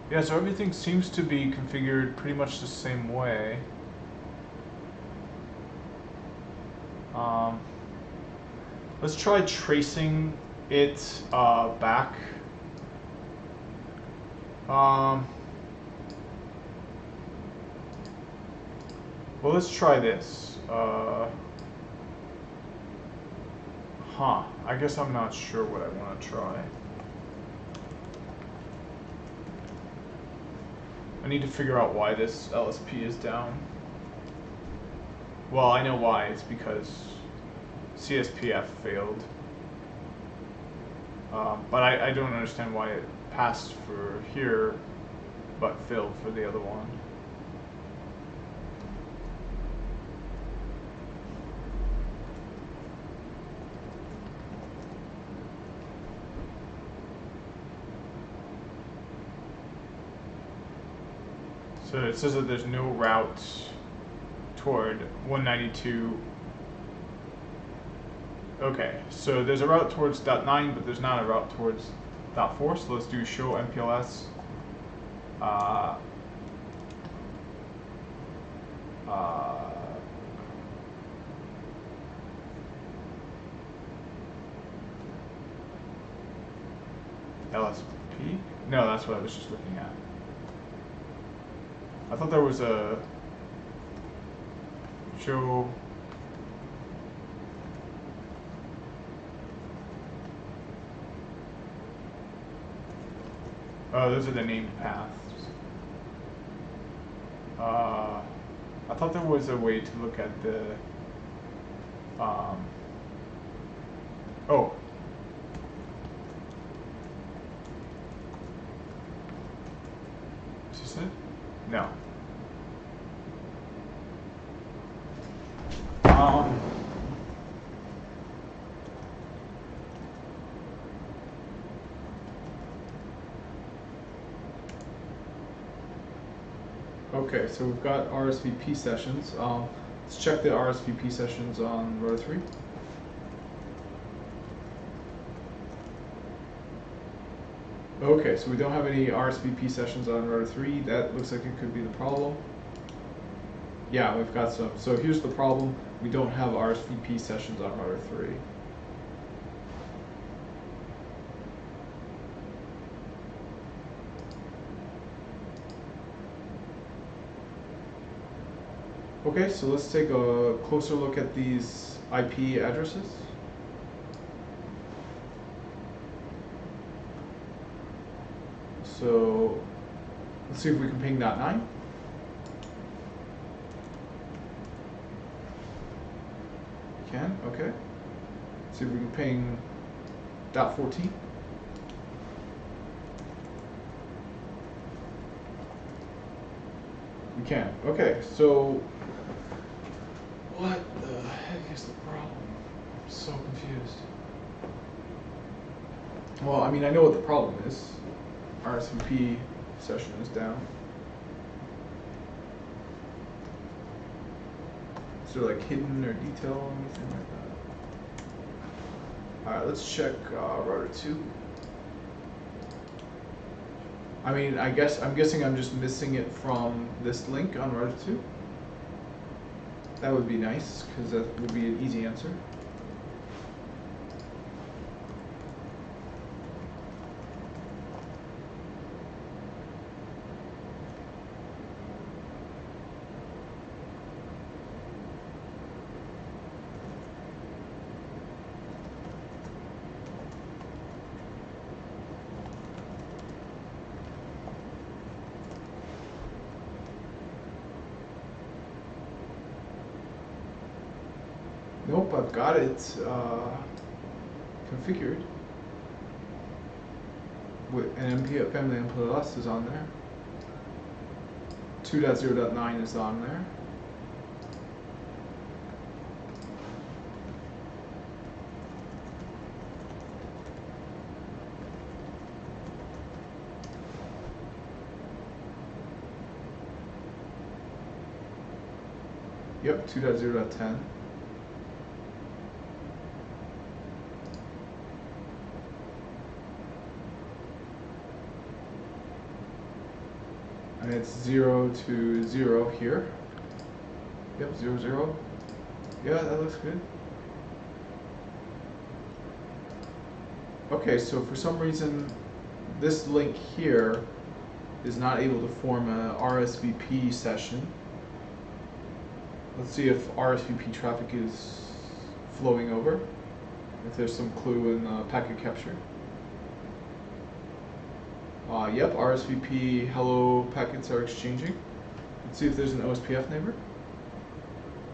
Yeah, so everything seems to be configured pretty much the same way. Let's try tracing it back. Well, let's try this. I guess I'm not sure what I want to try. I need to figure out why this LSP is down. Well, I know why. It's because CSPF failed. But I don't understand why it passed for here, but failed for the other one. So it says that there's no route toward 192. Okay, so there's a route towards .9, but there's not a route towards .4, so let's do show MPLS. LSP? No, that's what I was just looking at. I thought there was a show. Oh, those are the named paths. I thought there was a way to look at the. Oh. Is this it? No. Okay, so we've got Rsvp sessions. Let's check the Rsvp sessions on router 3. Okay, so we don't have any Rsvp sessions on router 3. That looks like it could be the problem. Yeah, we've got some. So here's the problem. We don't have Rsvp sessions on router 3. Okay, so let's take a closer look at these IP addresses. So let's see if we can ping .9. We can, okay. Let's see if we can ping .14. We can, okay, so what the heck is the problem? I'm so confused. Well, I mean, I know what the problem is. Rsvp session is down. Is there like hidden or detail or anything like that? Alright, let's check router 2. I mean, I'm guessing I'm just missing it from this link on router 2. That would be nice, because that would be an easy answer. Nope, I've got it configured. With an family MPLS is on there. 2.0.9 is on there. Yep, 2.0.10. And it's 0 to 0 here. Yep, 0, 0. Yeah, that looks good. Okay, so for some reason, this link here is not able to form a Rsvp session. Let's see if Rsvp traffic is flowing over, if there's some clue in packet capture. Yep, Rsvp hello packets are exchanging. Let's see if there's an Ospf neighbor.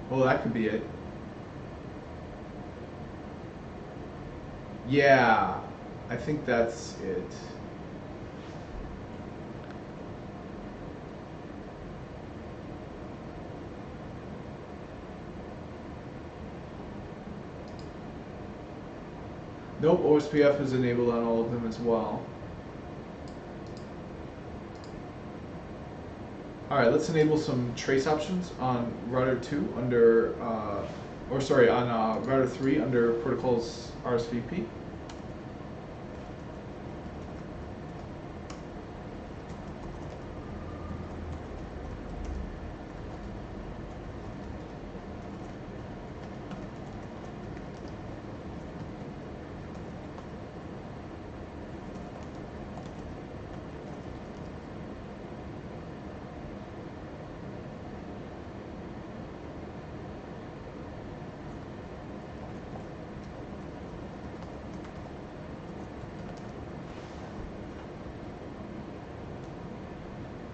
Well, that could be it. Yeah. I think that's it. Nope, Ospf is enabled on all of them as well. Alright, let's enable some trace options on router 2 under, on router 3 under protocols Rsvp.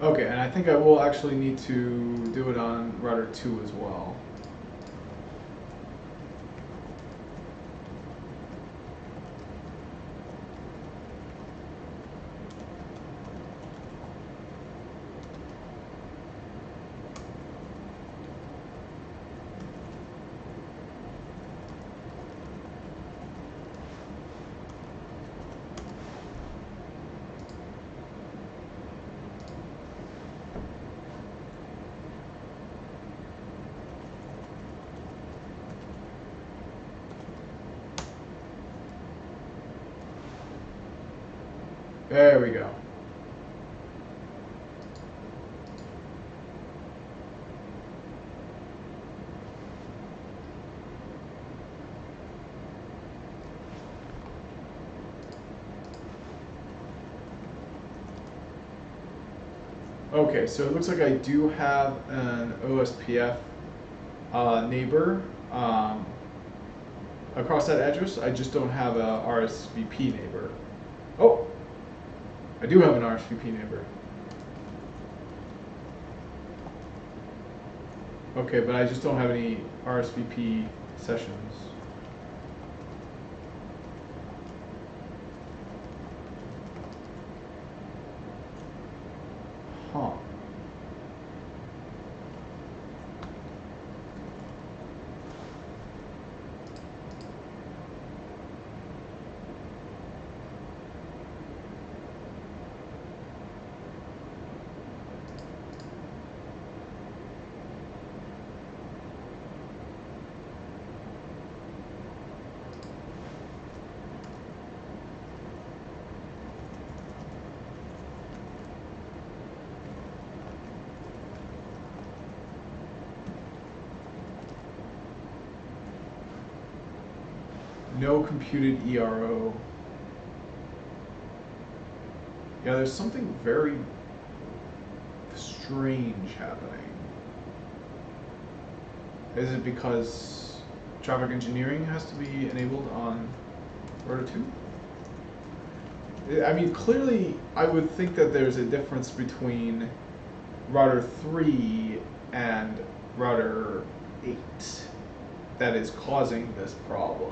Okay, and I think I will actually need to do it on router 2 as well. There we go. Okay, so it looks like I do have an Ospf neighbor across that address. I just don't have a Rsvp neighbor. Oh, I do have an Rsvp neighbor. Okay, but I just don't have any Rsvp sessions. Huh. No computed ERO. Yeah, there's something very strange happening. Is it because traffic engineering has to be enabled on router 2? I mean, clearly, I would think that there's a difference between router 3 and router 8 that is causing this problem.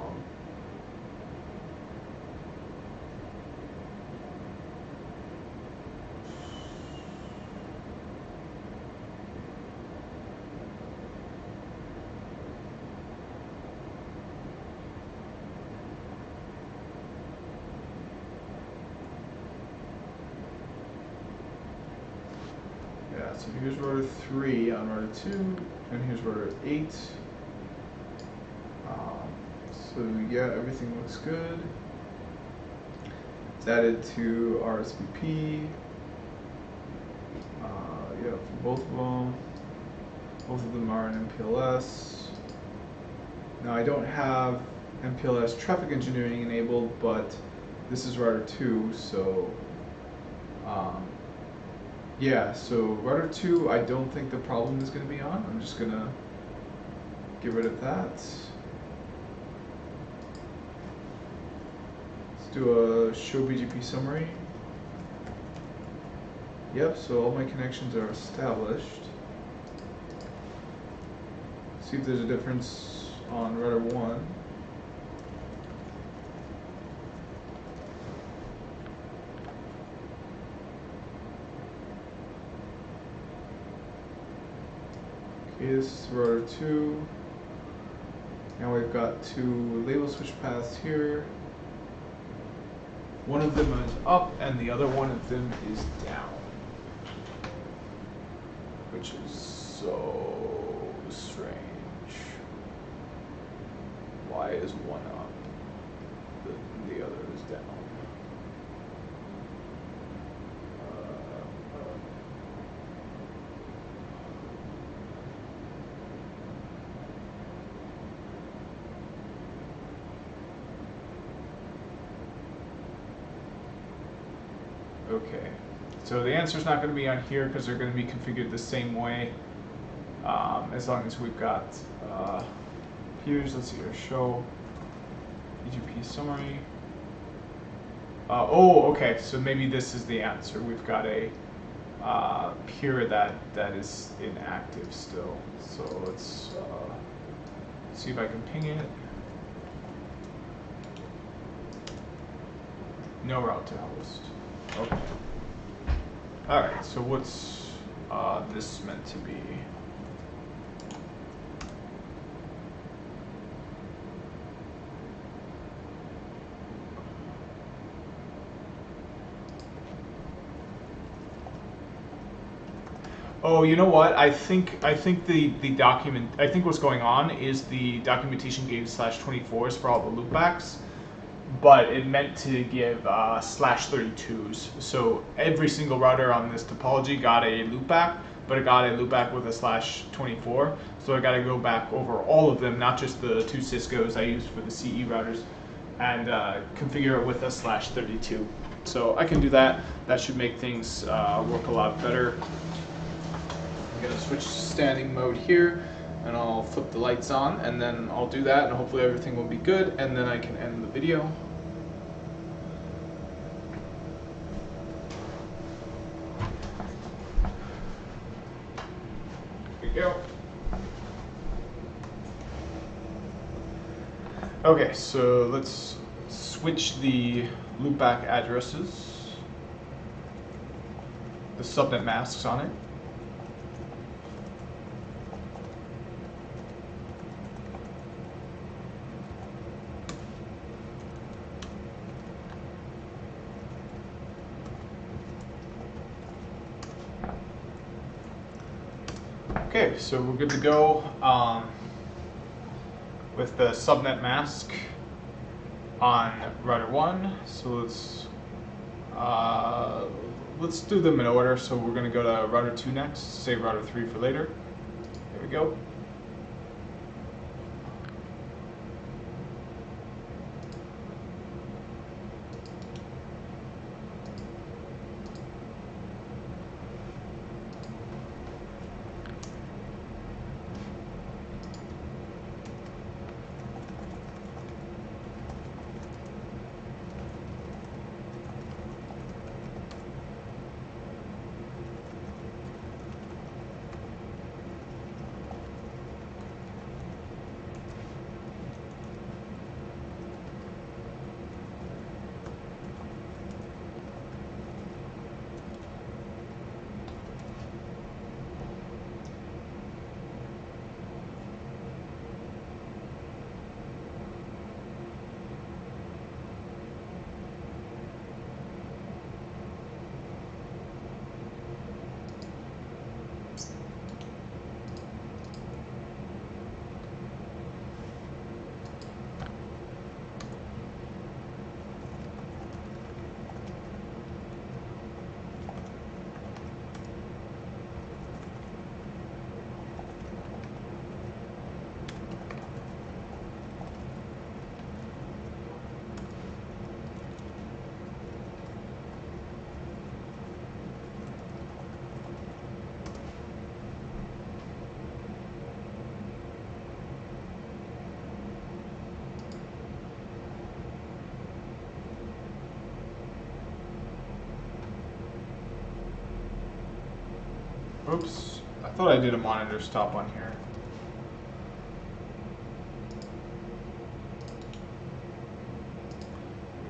So here's router 3 on router 2, and here's router 8. So yeah, everything looks good. It's added to Rsvp. Yeah, for both of them. Both of them are in MPLS. Now I don't have MPLS traffic engineering enabled, but this is router 2, so yeah, so router 2, I don't think the problem is going to be on. I'm just going to get rid of that. Let's do a show Bgp Summary. Yep, so all my connections are established. See if there's a difference on router 1. is router 2. Now we've got 2 label switch paths here. One of them is up and the other one of them is down, which is so strange. Why is one up and the other is down? Okay, so the answer is not going to be on here because they're going to be configured the same way, as long as we've got peers. Let's see here, show Bgp Summary. Oh, okay, so maybe this is the answer. We've got a peer that is inactive still. So let's see if I can ping it. No route to host. Okay. Alright, so what's this meant to be? Oh, you know what? I think the document, I think what's going on is the documentation gave /24s for all the loopbacks, but it meant to give /32s. So every single router on this topology got a loopback, but it got a loopback with a /24. So I got to go back over all of them, not just the 2 Ciscos I used for the CE routers, and configure it with a /32. So I can do that. That should make things work a lot better. I'm going to switch to standing mode here, and I'll flip the lights on, and then I'll do that, and hopefully everything will be good, and then I can end the video. Here we go. Okay, so let's switch the loopback addresses, the subnet masks on it. Okay, so we're good to go with the subnet mask on router 1. So let's do them in order. So we're going to go to router 2 next, save router 3 for later. There we go. Oops, I thought I did a monitor stop on here.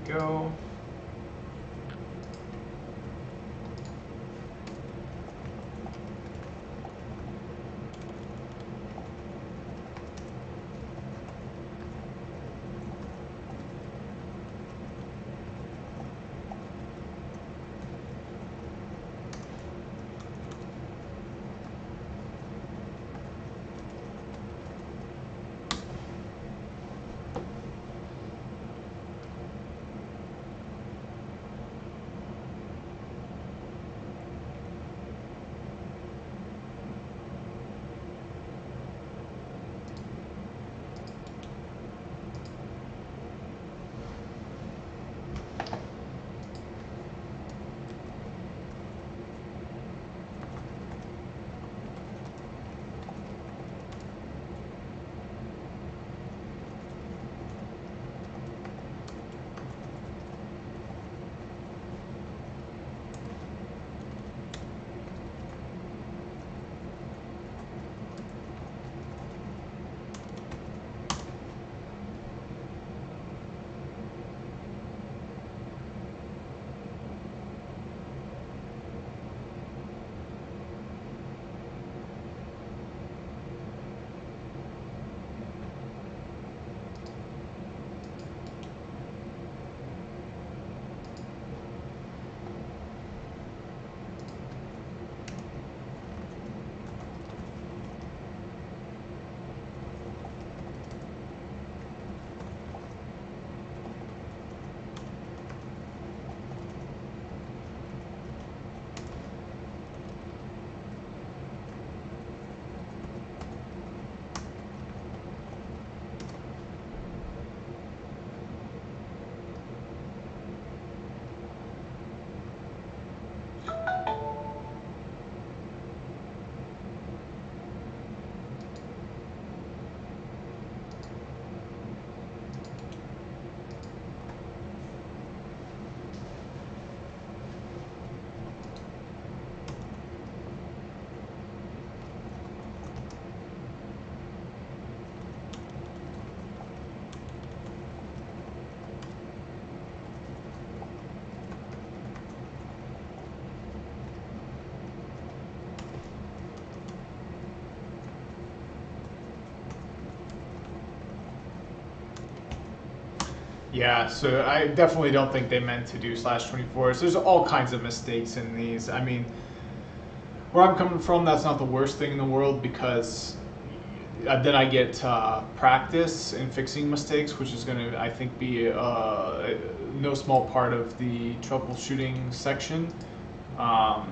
There we go. Yeah, so I definitely don't think they meant to do /24s. There's all kinds of mistakes in these. I mean, where I'm coming from, that's not the worst thing in the world, because then I get practice in fixing mistakes, which is going to, I think, be no small part of the troubleshooting section. But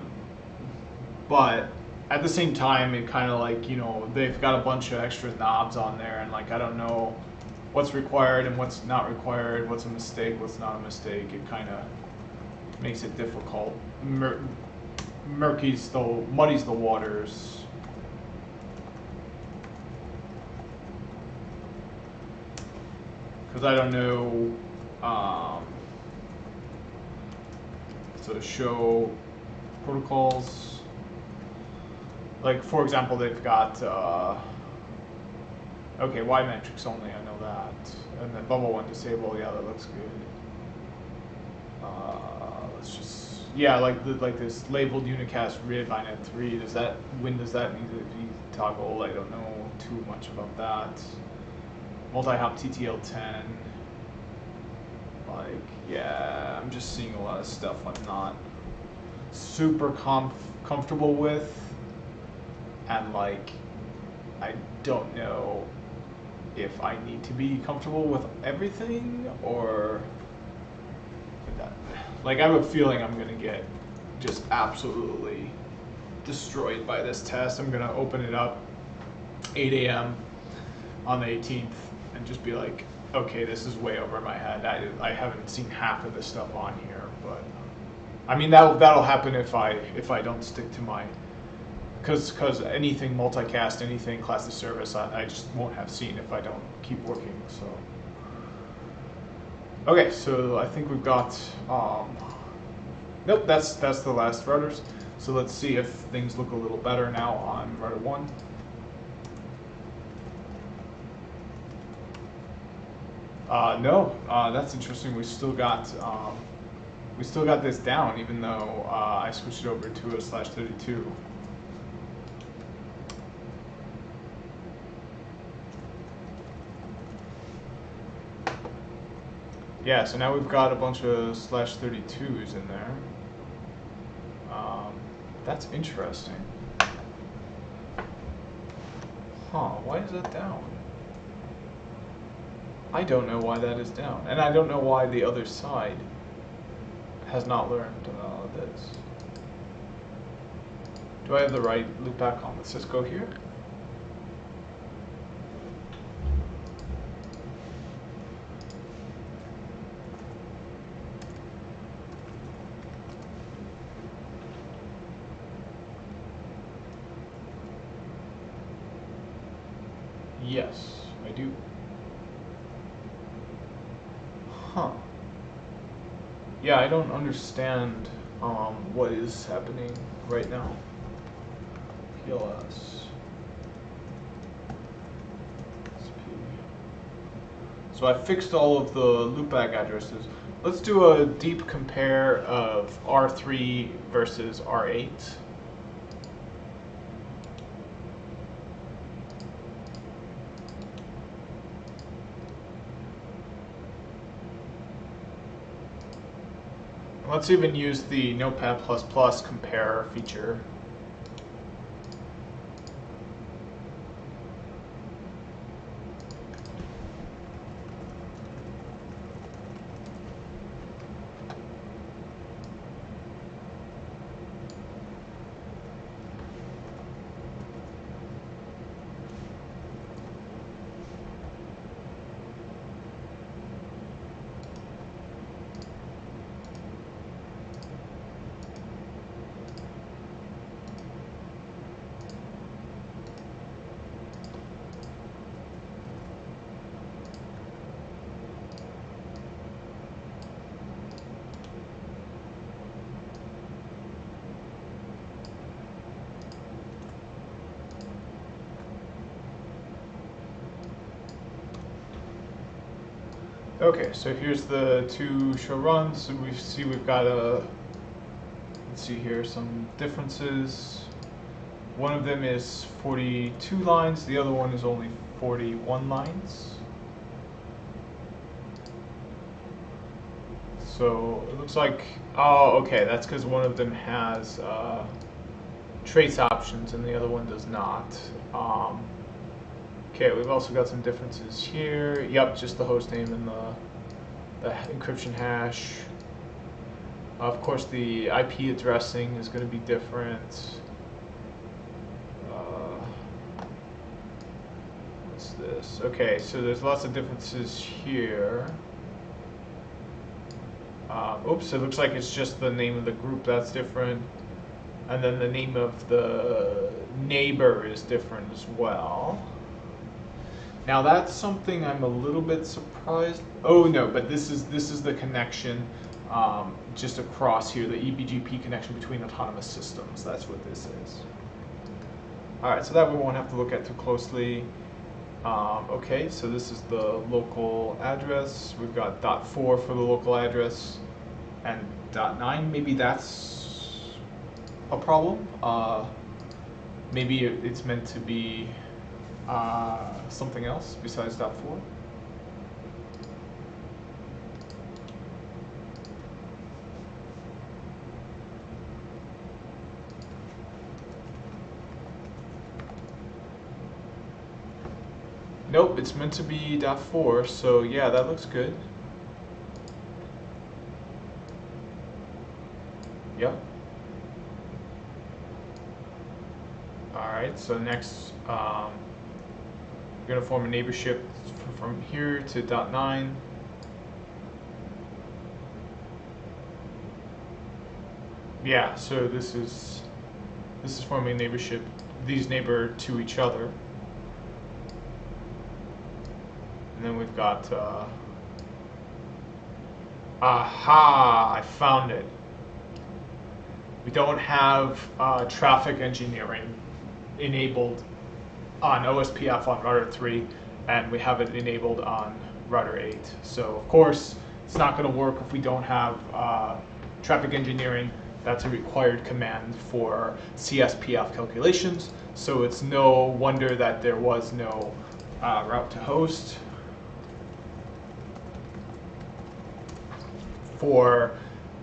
at the same time, it kind of like, you know, they've got a bunch of extra knobs on there, and like, I don't know what's required and what's not required, what's a mistake, what's not a mistake. It kind of makes it difficult, muddies the waters. Because I don't know, so show protocols, like for example, they've got, okay, Y metrics only, I know that. And then bubble one disable, yeah, that looks good. Let's just, yeah, like this labeled unicast readline at 3. When does that need to be toggled? I don't know too much about that. Multi-hop TTL10. Like, yeah, I'm just seeing a lot of stuff I'm not super comfortable with, and like, I don't know if I need to be comfortable with everything, or like, I have a feeling I'm gonna get just absolutely destroyed by this test. I'm gonna open it up 8 a.m. on the 18th and just be like, okay, this is way over my head. I haven't seen half of this stuff on here, but I mean, that'll happen if I don't stick to my, because anything multicast, anything class of service, I just won't have seen if I don't keep working. So okay, so I think we've got nope, that's the last routers. So let's see if things look a little better now on router 1. No, that's interesting. We still got this down, even though I switched it over to a /32. Yeah, so now we've got a bunch of /32s in there. That's interesting. Huh, why is that down? I don't know why that is down, and I don't know why the other side has not learned this. Do I have the right loopback on the Cisco here? Yes, I do. Huh. Yeah, I don't understand what is happening right now. MPLS. So I fixed all of the loopback addresses. Let's do a deep compare of R3 versus R8. Let's even use the Notepad++ compare feature. Okay, so here's the two show runs. So we've got let's see here, some differences. One of them is 42 lines, the other one is only 41 lines. So it looks like, oh, okay, that's because one of them has trace options and the other one does not. Okay, we've also got some differences here. Yep, just the host name and the encryption hash. Of course, the IP addressing is going to be different. What's this? Okay, so there's lots of differences here. Oops, it looks like it's just the name of the group that's different. And then the name of the neighbor is different as well. Now that's something I'm a little bit surprised. Oh no, but this is the connection just across here, the Ebgp connection between autonomous systems. That's what this is. All right, so that we won't have to look at too closely. Okay, so this is the local address. We've got .4 for the local address, and .9. Maybe that's a problem. Maybe it's meant to be something else besides .4. Nope, it's meant to be .4, so yeah, that looks good. Yep. Alright, so next, we're going to form a neighborship from here to .9. Yeah, so this is forming a neighborship. These neighbor to each other. And then we've got, aha, I found it. We don't have traffic engineering enabled on OSPF on router 3, and we have it enabled on router 8. So of course, it's not going to work if we don't have traffic engineering. That's a required command for CSPF calculations. So it's no wonder that there was no route to host for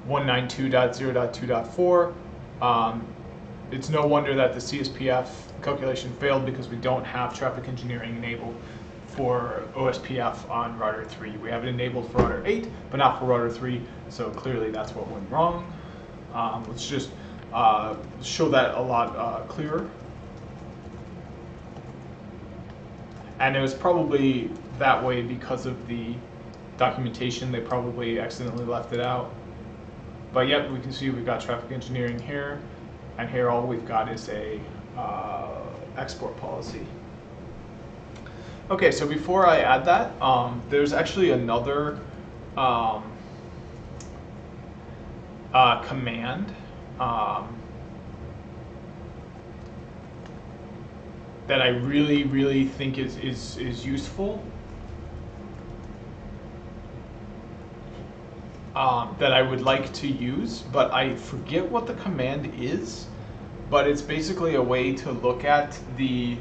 192.0.2.4. It's no wonder that the CSPF calculation failed because we don't have traffic engineering enabled for OSPF on router 3. We have it enabled for router 8, but not for router 3, so clearly that's what went wrong. Let's just show that a lot clearer. And it was probably that way because of the documentation. They probably accidentally left it out. But yep, we can see we've got traffic engineering here, and here all we've got is a export policy. Okay, so before I add that, there's actually another command that I really think is useful. That I would like to use, but I forget what the command is. But it's basically a way to look at the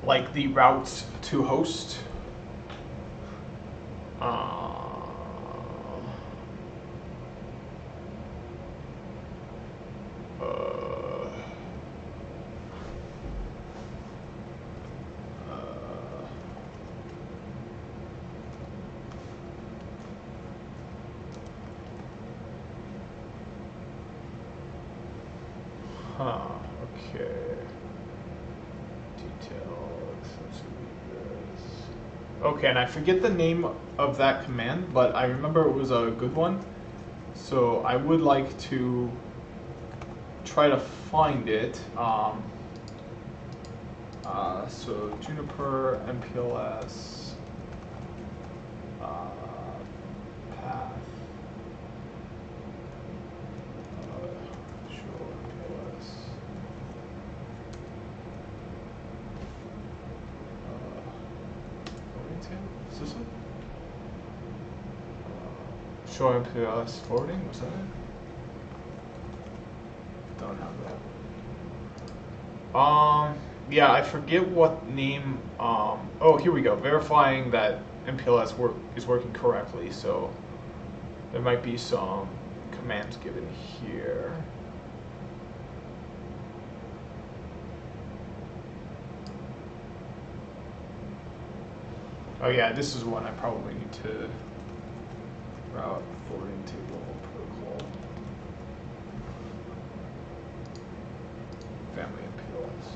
like the routes to host. Okay. Details. Okay, and I forget the name of that command, but I remember it was a good one. So I would like to try to find it. So Juniper MPLS path. Is this it? Show MPLS forwarding, was that it? Don't have that. Yeah, I forget what name, oh, here we go, verifying that MPLS is working correctly, so there might be some commands given here. Oh yeah, this is one I probably need to route forwarding table protocol. Family MPLS.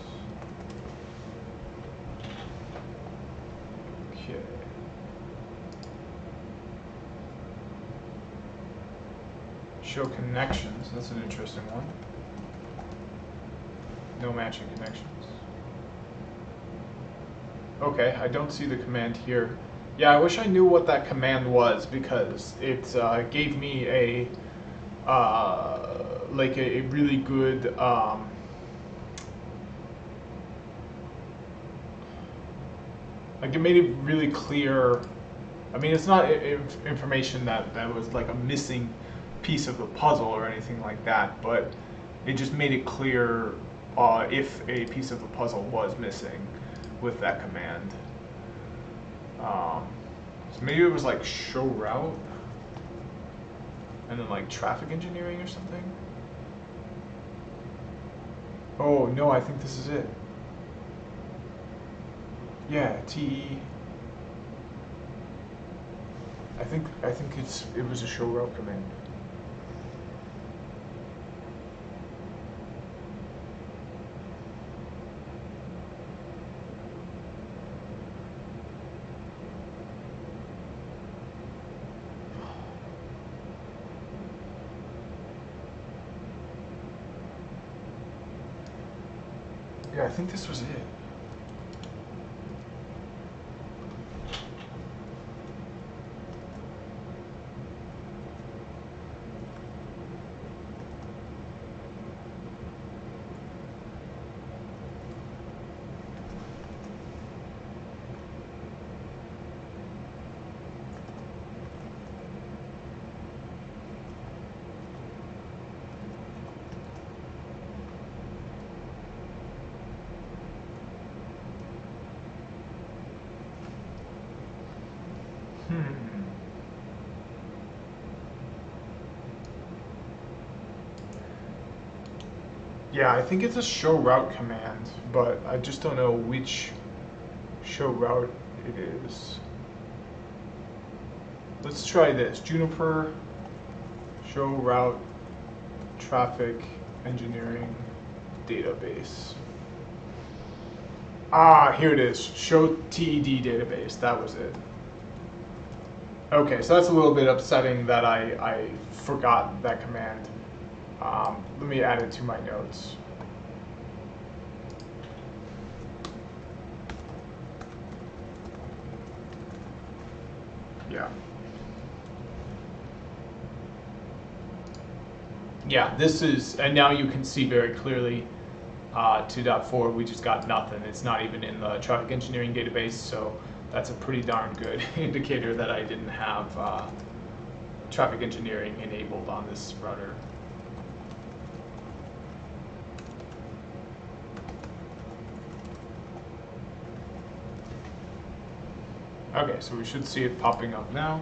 Okay. Show connections, that's an interesting one. No matching connections. Okay, I don't see the command here. Yeah, I wish I knew what that command was, because it gave me a like a really good like it made it really clear. I mean, it's not information that was like a missing piece of the puzzle or anything like that, but it just made it clear if a piece of the puzzle was missing with that command. So maybe it was like show route and then like traffic engineering or something. Oh no, I think this is it. Yeah, TE. I think it was a show route command. Yeah, I think this was it. Yeah, I think it's a show route command, but I just don't know which show route it is. Let's try this. Juniper show route traffic engineering database. Ah, here it is. Show TED database. That was it. Okay, so that's a little bit upsetting that I forgot that command. Let me add it to my notes. Yeah. Yeah, this is, and now you can see very clearly 2.4, we just got nothing. It's not even in the traffic engineering database, so that's a pretty darn good indicator that I didn't have traffic engineering enabled on this router. Okay, so we should see it popping up now.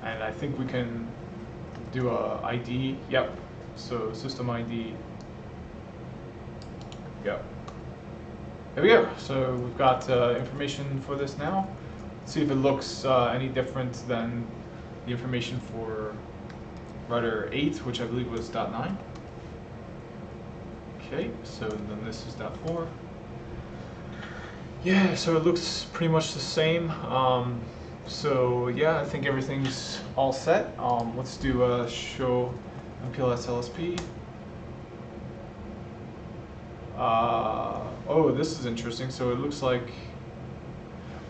And I think we can do a ID. Yep. So system ID. Yep. There we go. So we've got information for this now. Let's see if it looks any different than the information for router 8, which I believe was .9. Okay, so then this is .4. Yeah, so it looks pretty much the same. So yeah, I think everything's all set. Let's do a show MPLS LSP. Oh, this is interesting. So it looks like,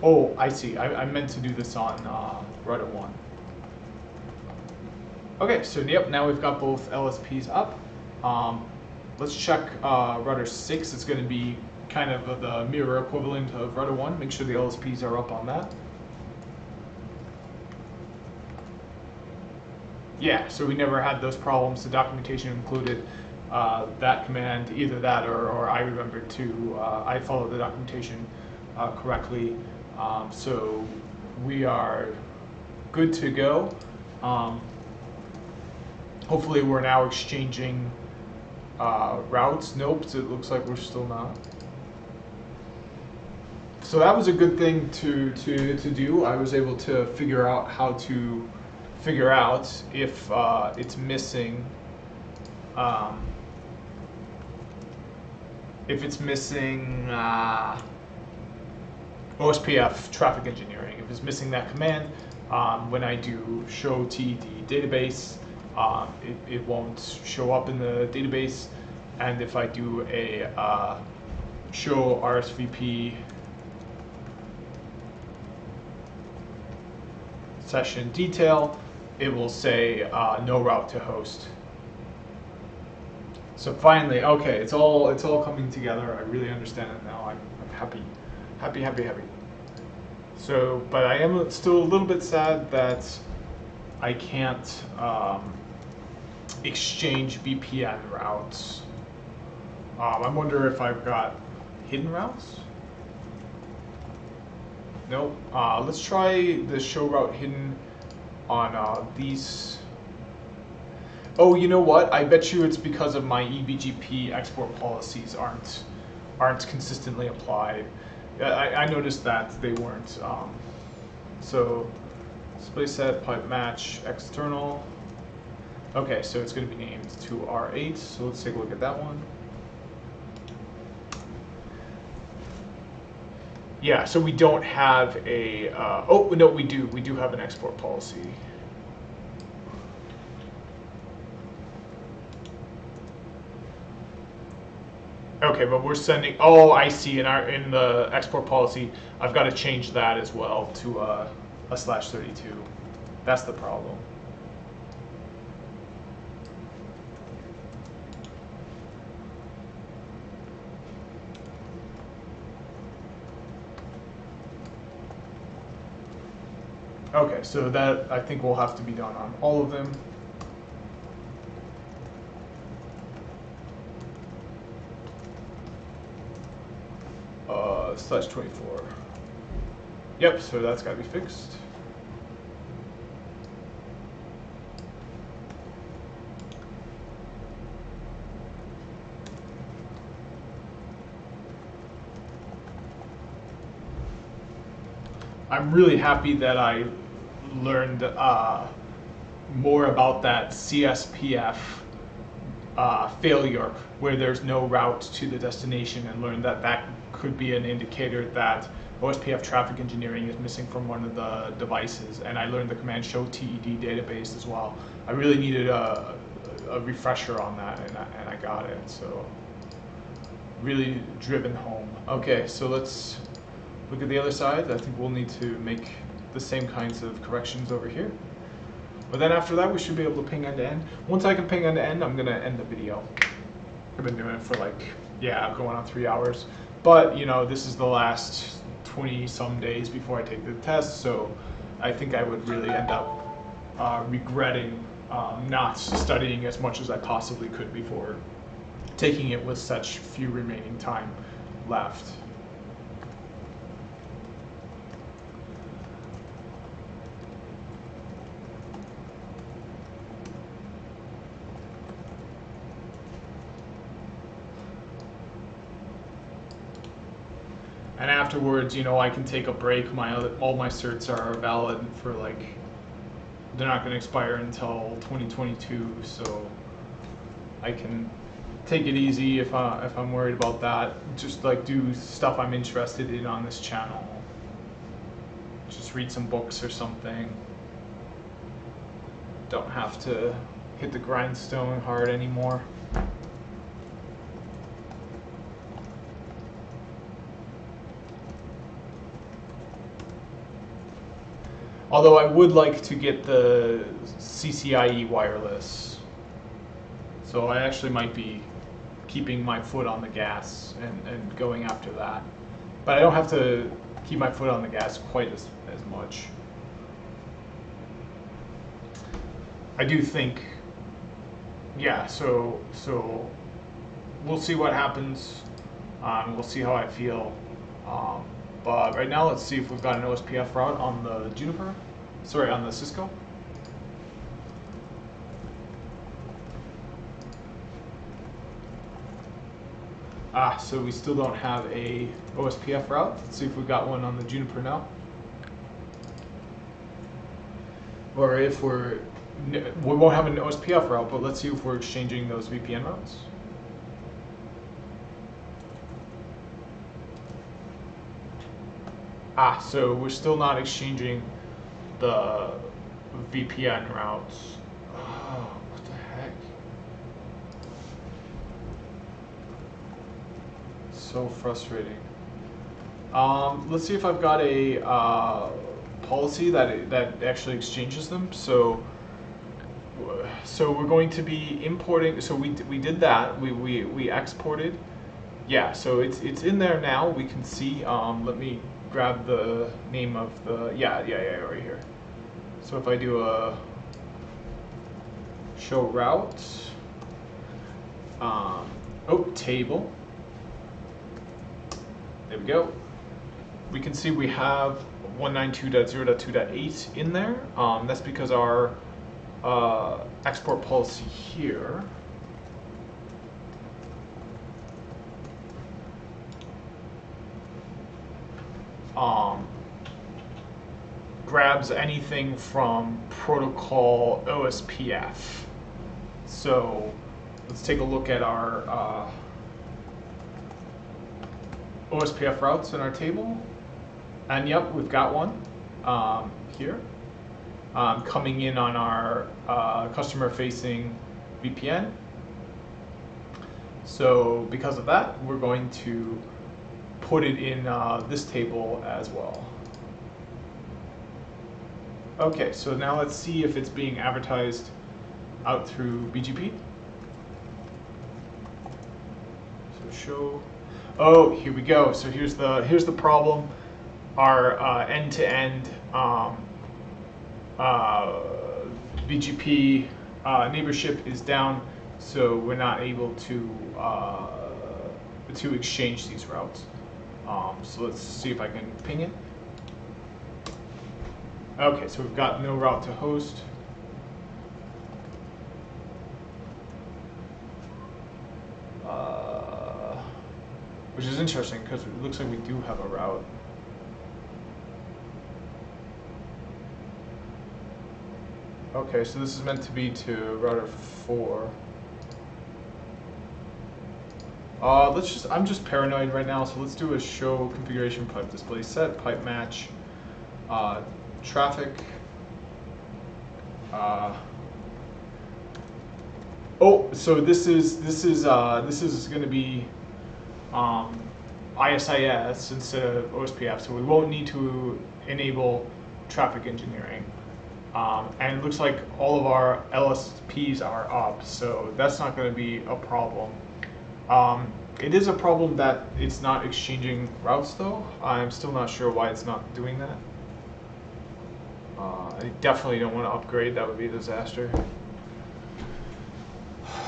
oh, I see. I meant to do this on router 1. Okay, so yep, now we've got both LSPs up. Let's check router 6. It's going to be kind of the mirror equivalent of router 1. Make sure the LSPs are up on that. Yeah, so we never had those problems. The documentation included that command, either that or I remembered to, I followed the documentation correctly So we are good to go. Hopefully we're now exchanging routes. Nope, it looks like we're still not. So that was a good thing to do. I was able to figure out how to figure out if it's missing OSPF traffic engineering. If it's missing that command, when I do show TED database, it won't show up in the database. And if I do a show Rsvp session detail, it will say no route to host. So finally, okay, it's all coming together. I really understand it now. I'm happy. So, but I am still a little bit sad that I can't exchange VPN routes. I wonder if I've got hidden routes. Nope. Let's try the show route hidden on these. Oh, you know what? I bet you it's because of my Ebgp export policies aren't consistently applied. I noticed that they weren't. So display set pipe match external. Okay, so it's going to be named to R8. So let's take a look at that one. Yeah, so we don't have a. Oh no, we do. We do have an export policy. Okay, but we're sending. Oh, I see. In the export policy, I've got to change that as well to a /32. That's the problem. Okay, so that I think will have to be done on all of them. /24. Yep, so that's got to be fixed. I'm really happy that I learned more about that CSPF failure where there's no route to the destination, and learned that that could be an indicator that OSPF traffic engineering is missing from one of the devices. And I learned the command show TED database as well. I really needed a refresher on that, and I got it. So really driven home. Okay, so let's look at the other side. I think we'll need to make the same kinds of corrections over here. But then after that, we should be able to ping end to end. Once I can ping end to end, I'm gonna end the video. I've been doing it for like, yeah, going on 3 hours. But you know, this is the last 20 some days before I take the test, so I think I would really end up regretting not studying as much as I possibly could before taking it with such few remaining time left. And afterwards, you know, I can take a break. All my certs are valid for like, they're not going to expire until 2022, so I can take it easy if I'm worried about that. Just like do stuff I'm interested in on this channel. Just read some books or something. Don't have to hit the grindstone hard anymore. Although I would like to get the CCIE wireless. So I actually might be keeping my foot on the gas and going after that. But I don't have to keep my foot on the gas quite as much. I do think, yeah, so we'll see what happens. We'll see how I feel. But right now, let's see if we've got an OSPF route on the Juniper. Sorry, on the Cisco. So we still don't have a OSPF route. Let's see if we've got one on the Juniper now. Or if we won't have an OSPF route, but let's see if we're exchanging those VPN routes. So we're still not exchanging the VPN routes. Oh, what the heck? So frustrating. Let's see if I've got a policy that actually exchanges them. So we're going to be importing. So we did that. We exported. Yeah. So it's in there now. We can see. Let me grab the name of the yeah right here. So if I do a show route, table. There we go. We can see we have 192.0.2.8 in there. That's because our export policy here grabs anything from protocol OSPF. So let's take a look at our OSPF routes in our table, and yep, we've got one here coming in on our customer-facing VPN. So because of that, we're going to put it in this table as well. Okay, so now let's see if it's being advertised out through BGP. So show. Oh, here we go. So here's the problem. Our end-to-end BGP neighborship is down, so we're not able to exchange these routes. So let's see if I can ping it. Okay, so we've got no route to host. Which is interesting because it looks like we do have a route. Okay, so this is meant to be to router 4. I'm just paranoid right now, so let's do a show configuration pipe display set, pipe match, traffic. So this is going to be ISIS instead of OSPF, so we won't need to enable traffic engineering. And it looks like all of our LSPs are up, so that's not going to be a problem. It is a problem that it's not exchanging routes, though. I'm still not sure why it's not doing that. I definitely don't want to upgrade. That would be a disaster.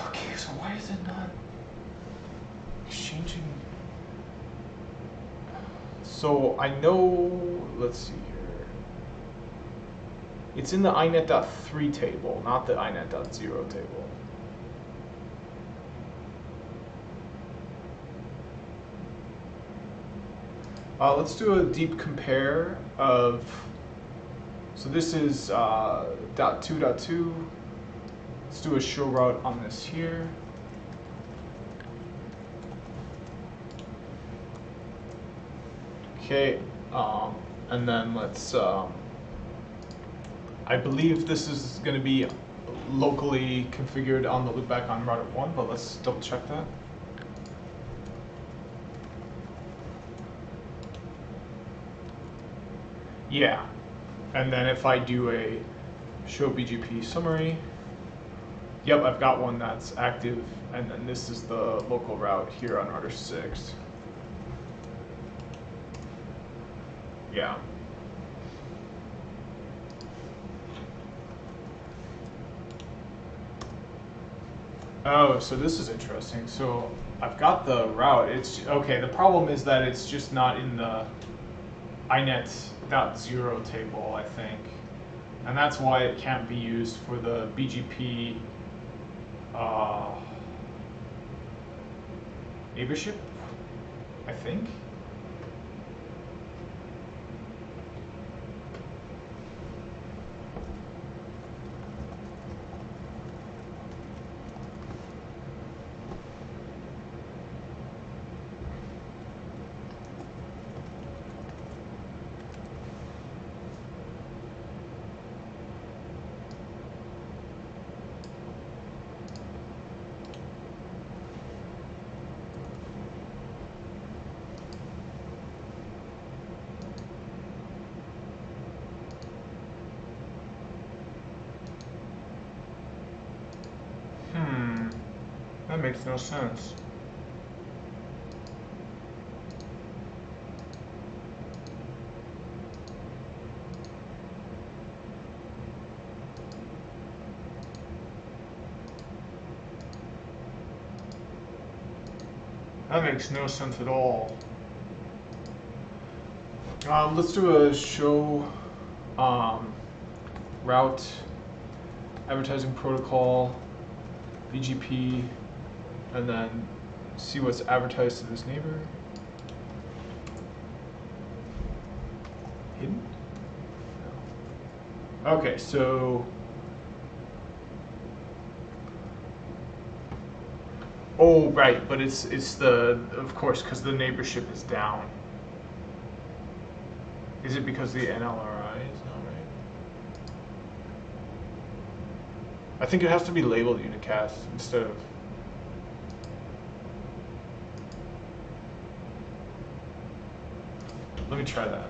Okay, so why is it not exchanging? So I know, let's see here. It's in the inet.3 table, not the inet.0 table. Let's do a deep compare of, so this is .2.2. Let's do a show route on this here. Okay, and then let's, I believe this is going to be locally configured on the loopback on router 1, but let's double check that. Yeah, and then if I do a show Bgp summary, yep, I've got one that's active, and then this is the local route here on router 6. Yeah. Oh, so this is interesting. So I've got the route. It's okay. The problem is that it's just not in the inet.0 table, I think. And that's why it can't be used for the BGP neighborship, I think. That makes no sense. That makes no sense at all. Let's do a show route advertising protocol BGP, and then see what's advertised to this neighbor. Hidden? No. Okay, so oh right, but it's the, of course, because the neighborship is down. Is it because the NLRI is not right? I think it has to be labeled unicast instead of. Let me try that.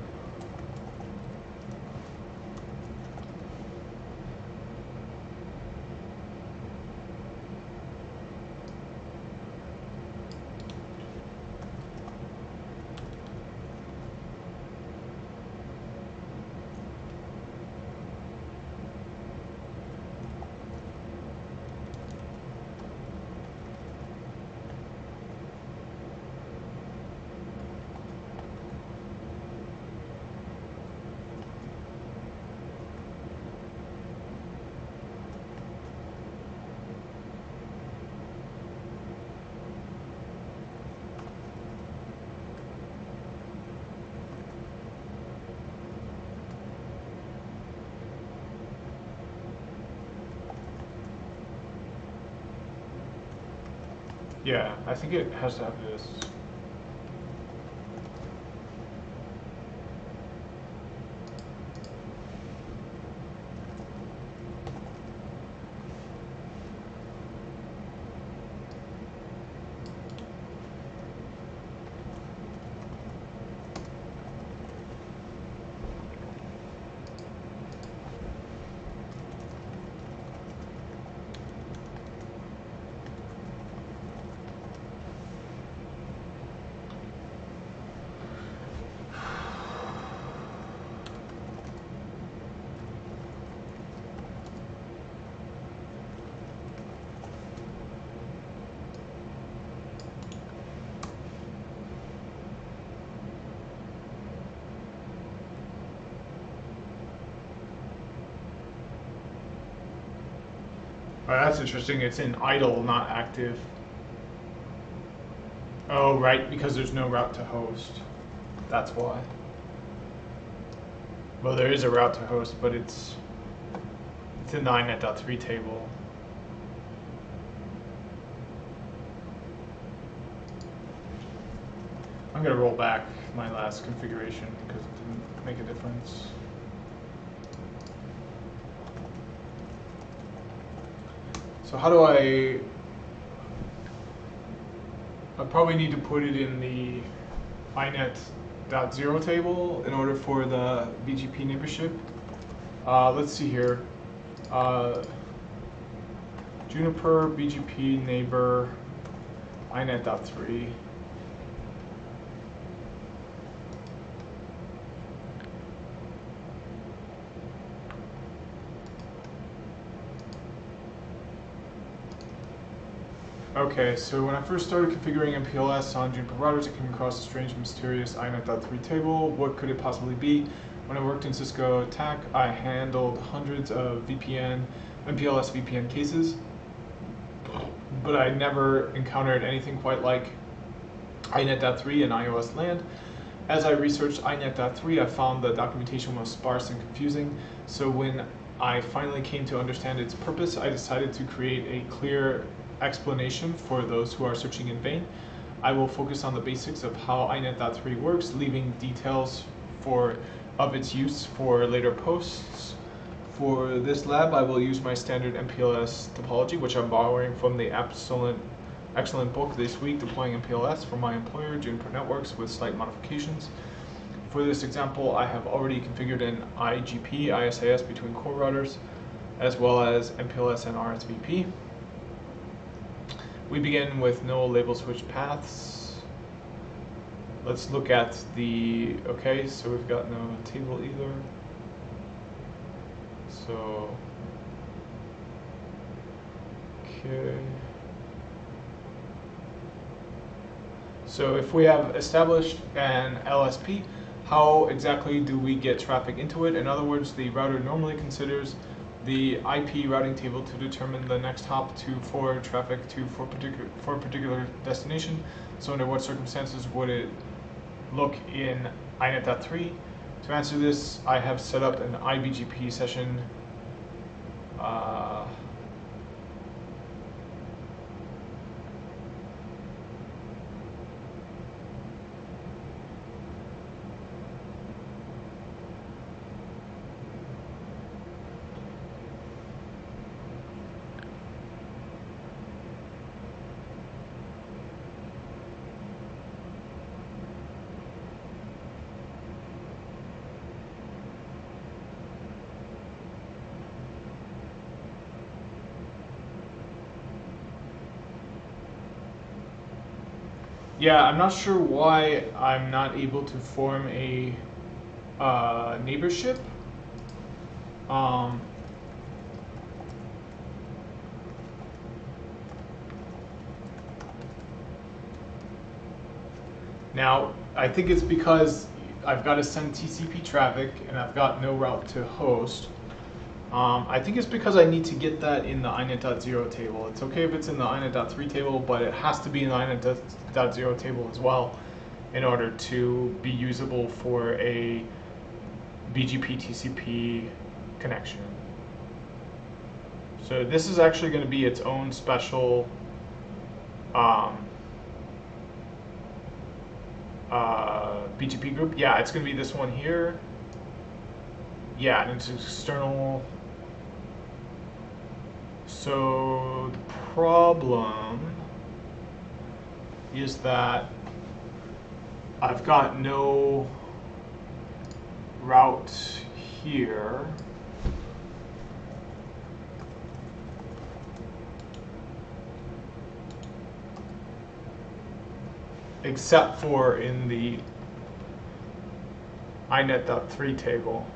Yeah, I think it has to have this. Oh, that's interesting. It's in idle, not active. Oh, right, because there's no route to host. That's why. Well, there is a route to host, but it's in the inet.3 table. I'm going to roll back my last configuration because it didn't make a difference. So how do I probably need to put it in the inet.0 table in order for the BGP neighborship. Let's see here. Juniper BGP neighbor inet.3. Okay, so when I first started configuring MPLS on Juniper routers, I came across a strange, mysterious INET.3 table. What could it possibly be? When I worked in Cisco TAC, I handled hundreds of MPLS VPN cases, but I never encountered anything quite like INET.3 in iOS land. As I researched INET.3, I found the documentation was sparse and confusing, so when I finally came to understand its purpose, I decided to create a clear explanation for those who are searching in vain. I will focus on the basics of how INET.3 works, leaving details of its use for later posts. For this lab, I will use my standard MPLS topology, which I'm borrowing from the excellent book this week, Deploying MPLS, from my employer, Juniper Networks, with slight modifications. For this example, I have already configured an IGP ISIS between core routers, as well as MPLS and Rsvp. We begin with no label switch paths. Let's look at the, okay, so we've got no table either. So, okay. So if we have established an LSP, how exactly do we get traffic into it? In other words, the router normally considers the IP routing table to determine the next hop for traffic for a particular destination. So under what circumstances would it look in INET.3? To answer this, I have set up an iBGP session Yeah, I'm not sure why I'm not able to form a neighborship. Now, I think it's because I've got to send TCP traffic and I've got no route to host. I think it's because I need to get that in the INET.0 table. It's okay if it's in the INET.3 table, but it has to be in the INET.0 table as well in order to be usable for a BGP TCP connection. So this is actually going to be its own special BGP group. Yeah, it's going to be this one here. Yeah, and it's external. So the problem is that I've got no route here. Except for in the INET.3 table.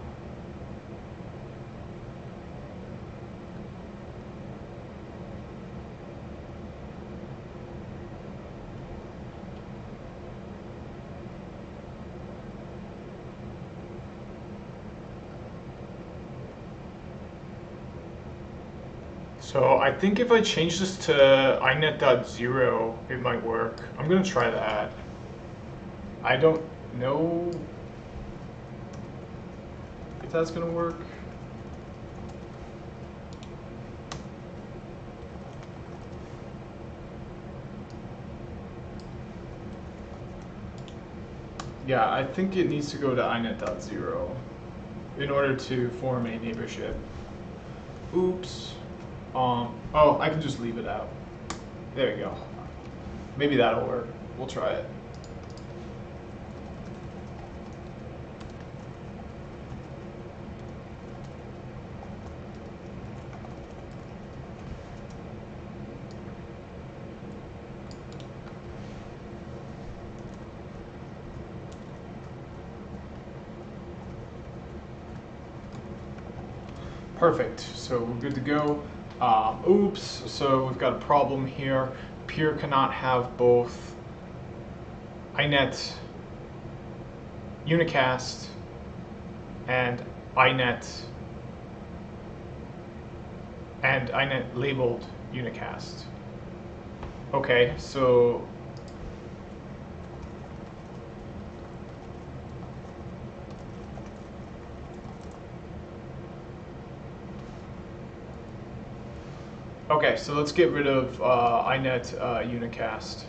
So I think if I change this to INET.0, it might work. I'm gonna try that. I don't know if that's gonna work. Yeah, I think it needs to go to INET.0 in order to form a neighborship. Oops. Oh, I can just leave it out. There you go. Maybe that'll work. We'll try it. Perfect, so we're good to go. Oops, so we've got a problem here. computer cannot have both iNet unicast and iNet labeled unicast. Okay, so let's get rid of iNet unicast.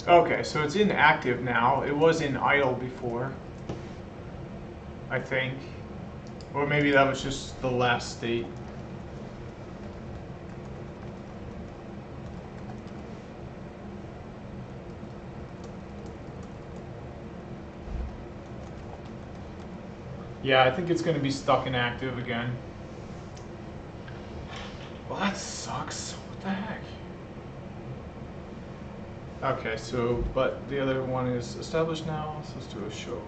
Okay, so it's inactive now. It was in idle before, I think. Or maybe that was just the last state. Yeah, I think it's going to be stuck inactive again. Well, that sucks. What the heck? Okay, so, but the other one is established now, so let's do a show.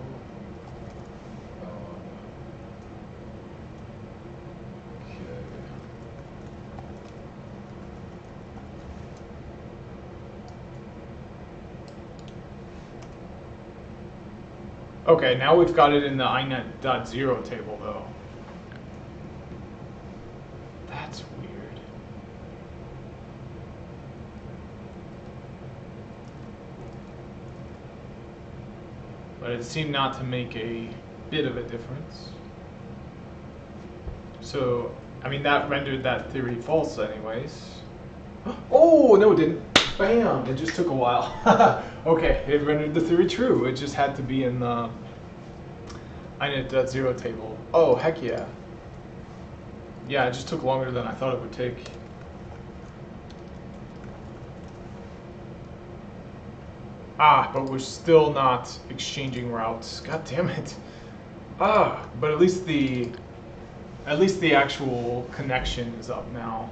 Okay, now we've got it in the inet.0 table though. That's weird. But it seemed not to make a bit of a difference. So, I mean, that rendered that theory false anyways. Oh, no it didn't. Bam! It just took a while. Okay, it rendered the theory true. It just had to be in the inet.0 table. Oh, heck yeah. Yeah, it just took longer than I thought it would take. Ah, but we're still not exchanging routes. God damn it. Ah, but at least the actual connection is up now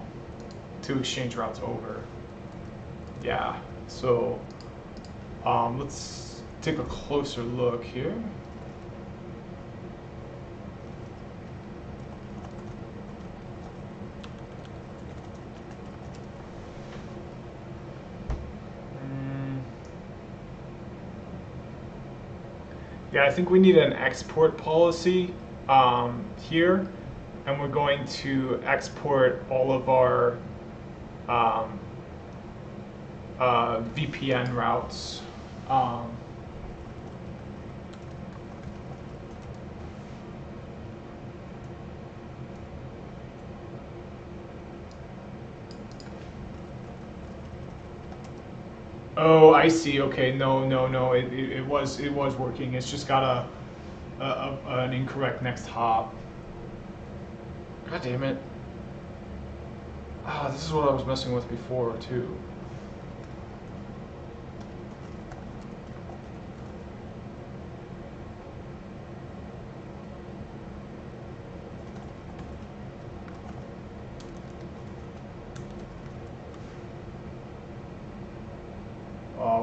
to exchange routes over. Yeah, so let's take a closer look here. Yeah, I think we need an export policy here, and we're going to export all of our VPN routes. Oh, I see. Okay, no. It was working. It's just got an incorrect next hop. God damn it. Ah, this is what I was messing with before too.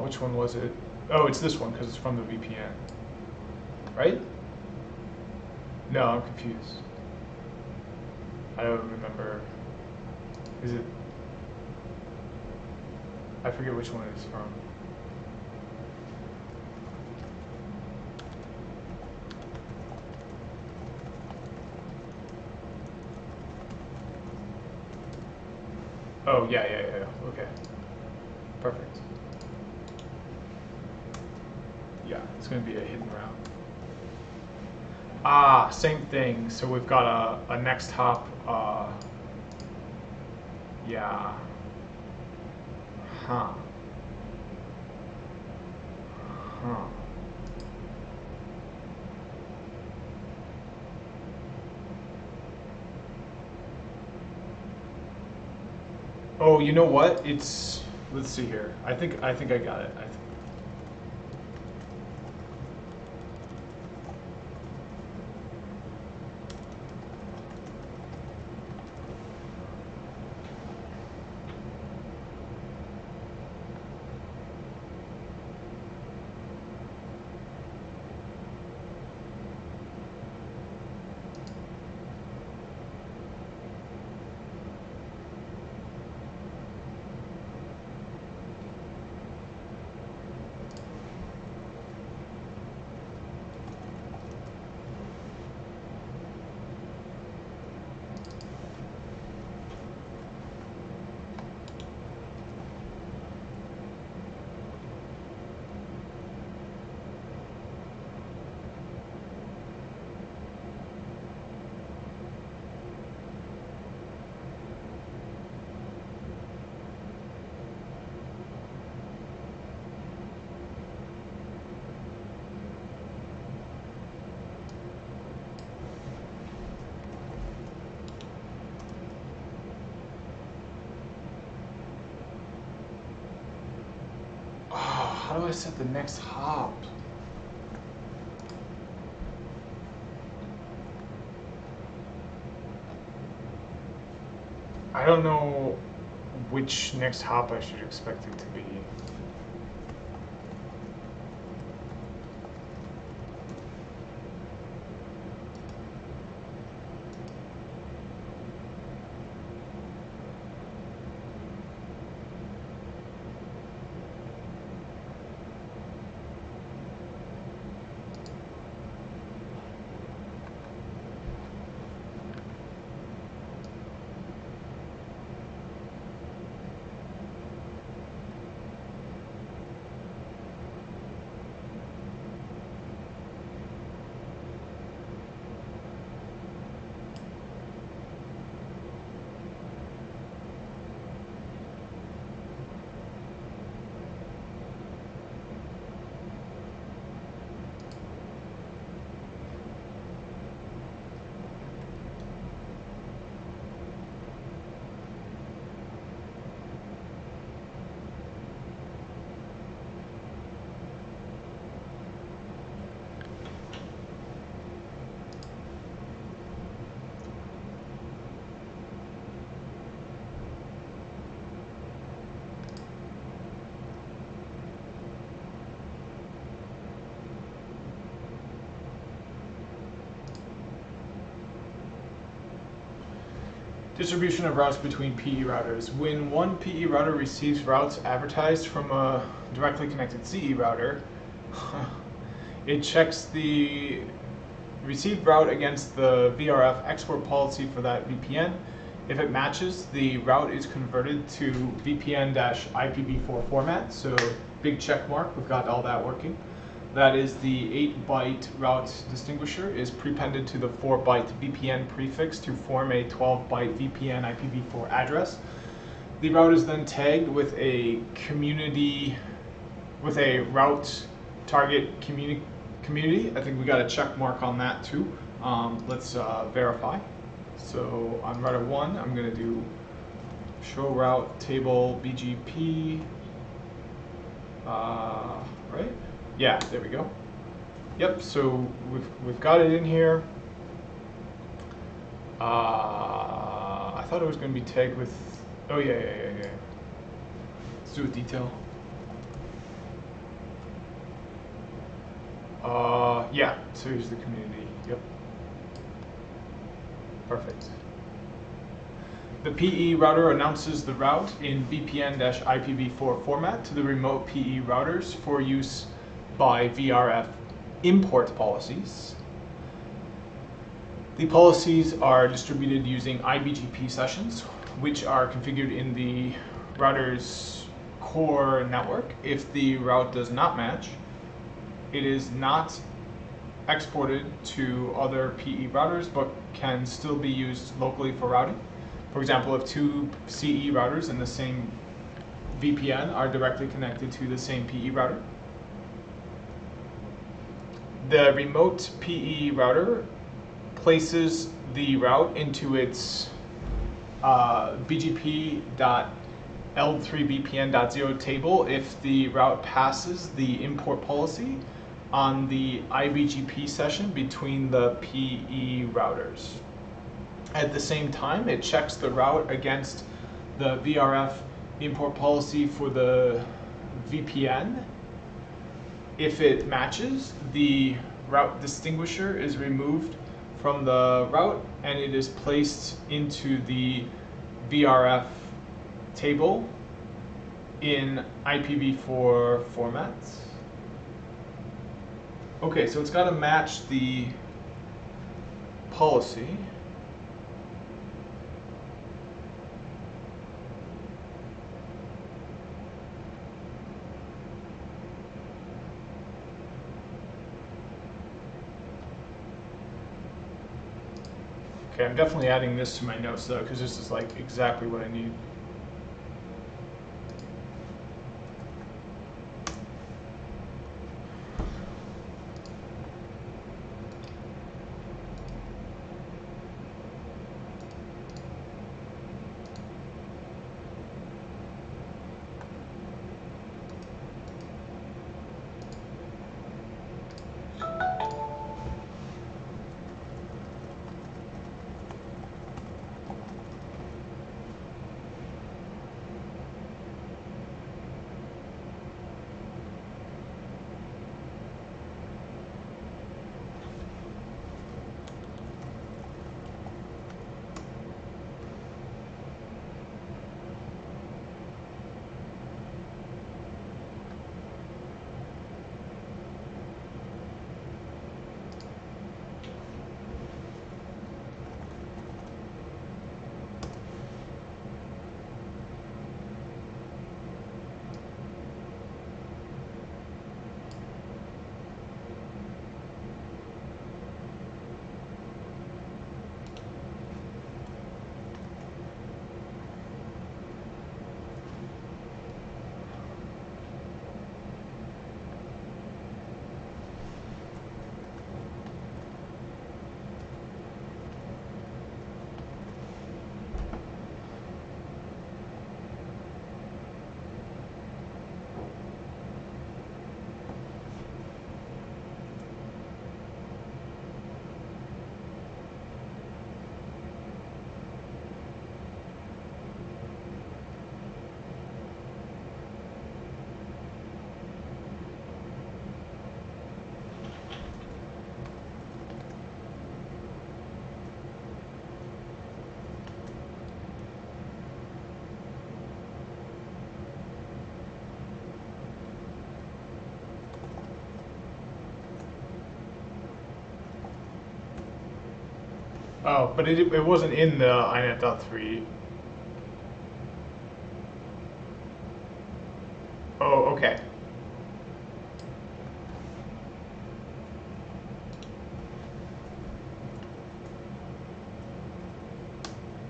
Which one was it? Oh, it's this one because it's from the VPN. Right? No, I'm confused. I don't remember. Is it? I forget which one it's from. Oh, yeah. Okay. Perfect. Yeah, it's going to be a hidden route. Ah, same thing. So we've got a next hop. Yeah. Huh. Oh, you know what? It's, let's see here. I think I got it. How do I set the next hop? I don't know which next hop I should expect it to be. Distribution of routes between PE routers. When one PE router receives routes advertised from a directly connected CE router, it checks the received route against the VRF export policy for that VPN. If it matches, the route is converted to VPN-IPv4 format, so big check mark, we've got all that working. That is the 8-byte route distinguisher is prepended to the 4-byte VPN prefix to form a 12-byte VPN IPv4 address. The route is then tagged with a route target community. I think we got a check mark on that too. Let's verify. So on router 1, I'm going to do show route table BGP. Right? Yeah, there we go. Yep, so we've got it in here. I thought it was going to be tagged with, oh yeah. Let's do a detail. Yeah, so here's the community, yep. Perfect. The PE router announces the route in VPN-IPv4 format to the remote PE routers for use by VRF import policies. The policies are distributed using IBGP sessions, which are configured in the router's core network. If the route does not match, it is not exported to other PE routers, but can still be used locally for routing. For example, if two CE routers in the same VPN are directly connected to the same PE router, the remote PE router places the route into its BGP.EXE L3VPN.0 table if the route passes the import policy on the IBGP session between the PE routers. At the same time, it checks the route against the VRF import policy for the VPN. If it matches, the route distinguisher is removed from the route and it is placed into the VRF table in IPv4 formats. Okay, so it's got to match the policy. Okay, I'm definitely adding this to my notes though, because this is like exactly what I need. Oh, but it wasn't in the inet.3. Oh, okay.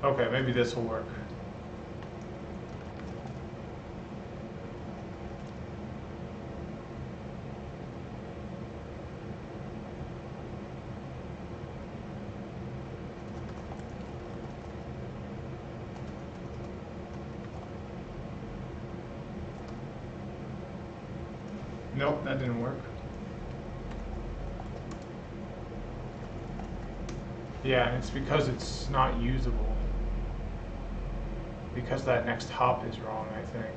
Okay, maybe this will work. Nope, that didn't work. Yeah, and it's because it's not usable. Because that next hop is wrong, I think.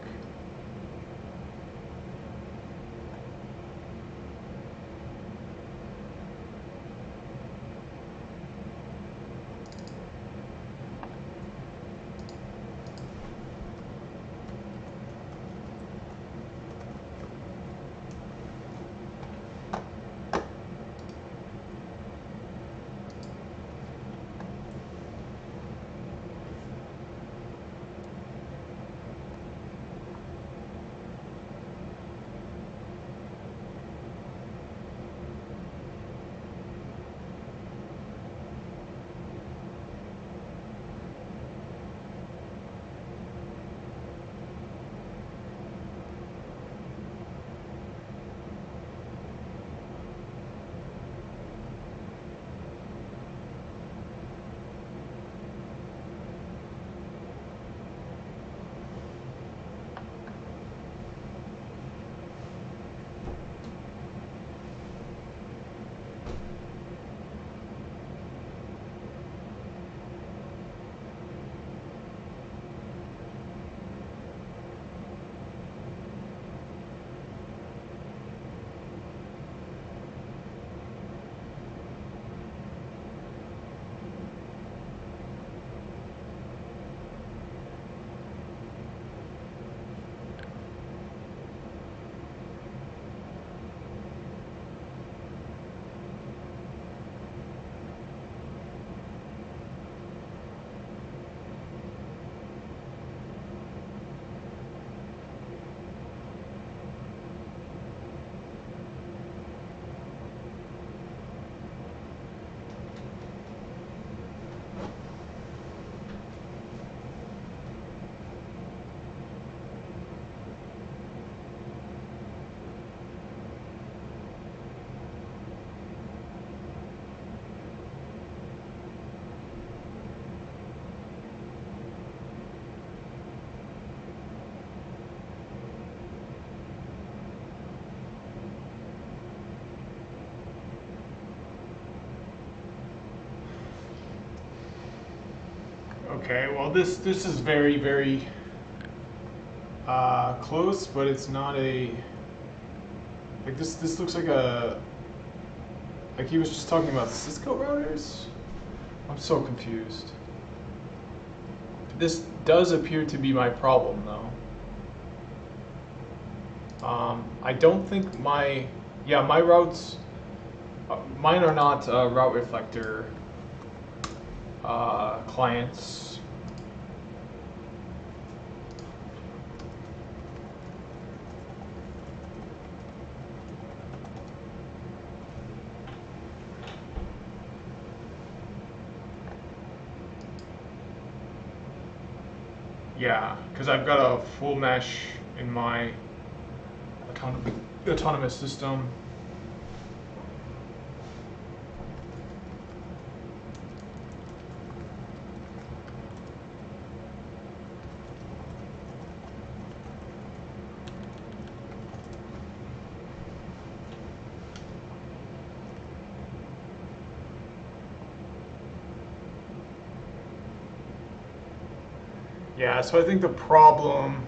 Okay, well this is very, very close, but it's not a, like this looks like a, like he was just talking about Cisco routers? I'm so confused. This does appear to be my problem though. I don't think my routes, mine are not route reflector clients. Yeah, because I've got a full mesh in my autonomous system. Yeah, so I think the problem,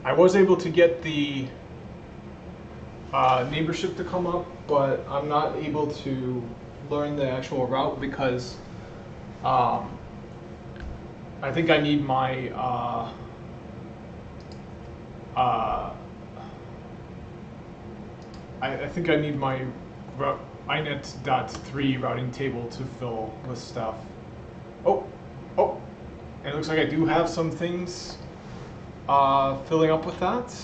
I was able to get the neighborship to come up, but I'm not able to learn the actual route because I think I need my I think I need my inet.3 routing table to fill with stuff. Oh, and it looks like I do have some things filling up with that.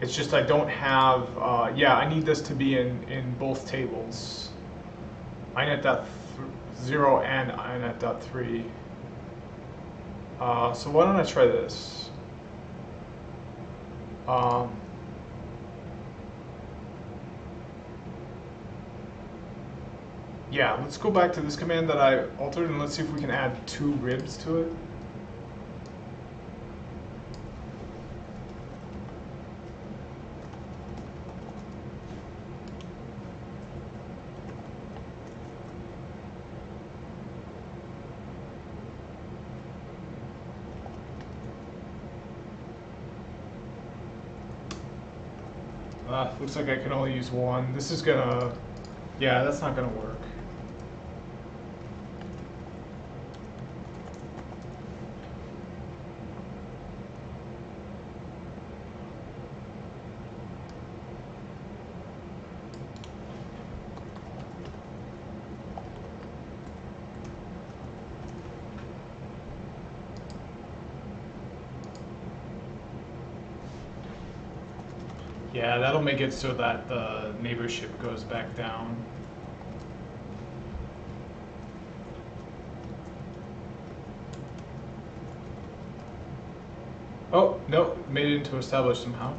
It's just I don't have, yeah, I need this to be in both tables. inet.0 and inet.3. So why don't I try this? Yeah, let's go back to this command that I altered and let's see if we can add 2 ribs to it. Looks like I can only use 1. This is gonna, yeah, that's not gonna work. Yeah, that'll make it so that the neighborship goes back down. Oh, no, made it into established somehow.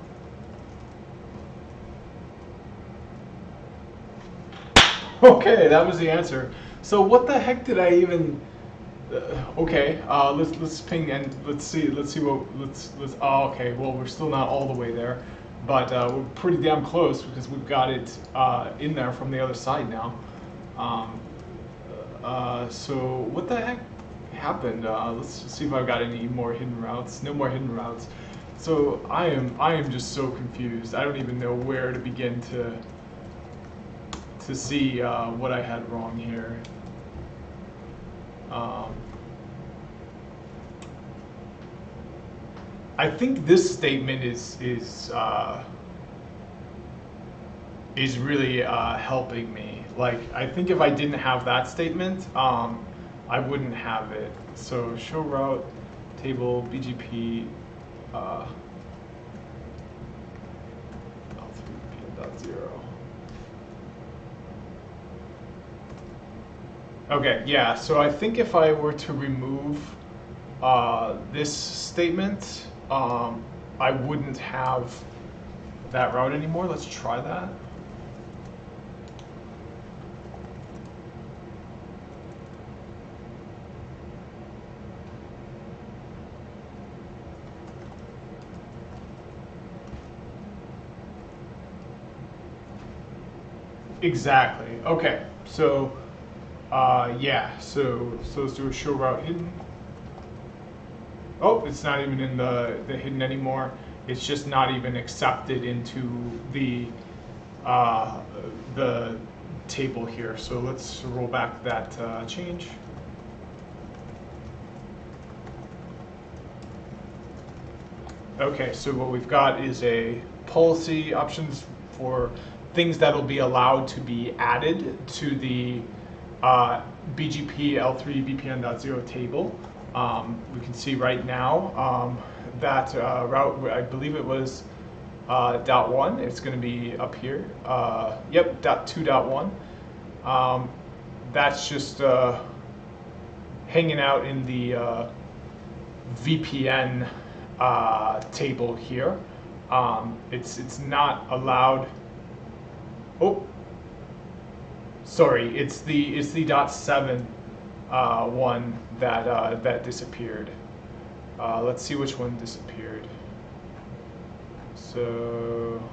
Okay, that was the answer. So what the heck did I even? Okay, let's ping and let's see what oh, okay, well we're still not all the way there, but we're pretty damn close because we've got it in there from the other side now. So what the heck happened? Let's see if I've got any more hidden routes. No more hidden routes. So I am just so confused. I don't even know where to begin to see what I had wrong here. I think this statement is really helping me. Like, I think if I didn't have that statement, I wouldn't have it. So show route table BGP L3P.0. Okay, yeah. So I think if I were to remove this statement, I wouldn't have that route anymore. Let's try that. Exactly. Okay. So Yeah, so let's do a show route hidden. Oh, it's not even in the hidden anymore. It's just not even accepted into the table here. So let's roll back that change. Okay, so what we've got is a policy options for things that'll be allowed to be added to the BGP L3 VPN.0 table. We can see right now that route, I believe it was .1. It's going to be up here. Yep, .2.1. That's just hanging out in the VPN table here. It's not allowed. Oh, sorry. It's the .7 one that disappeared. Let's see which one disappeared. So,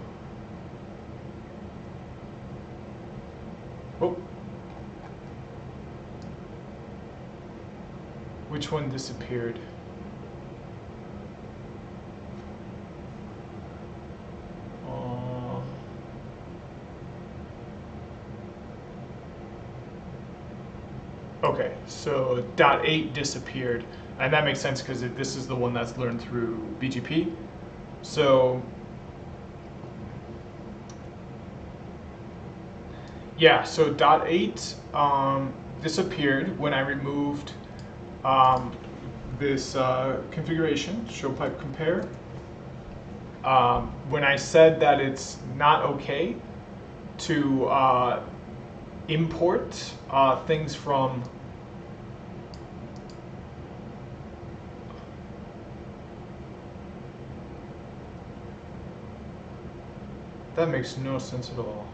oh, which one disappeared? Okay, so .8 disappeared, and that makes sense because this is the one that's learned through BGP. So, yeah, so .8 disappeared when I removed this configuration, show pipe compare. When I said that it's not okay to import things from that makes no sense at all.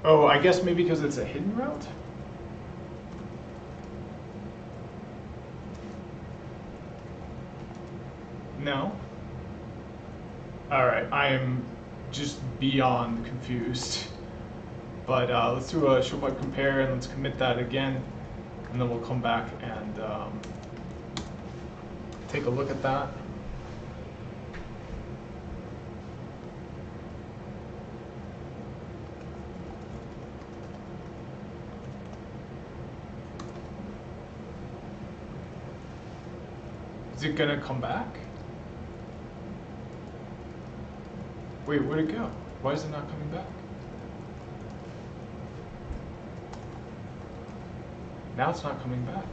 Oh, I guess maybe because it's a hidden route? No? Alright, I am just beyond confused. But let's do a show pipe compare and let's commit that again. And then we'll come back and take a look at that. Is it gonna come back? Wait, where'd it go? Why is it not coming back? Now it's not coming back.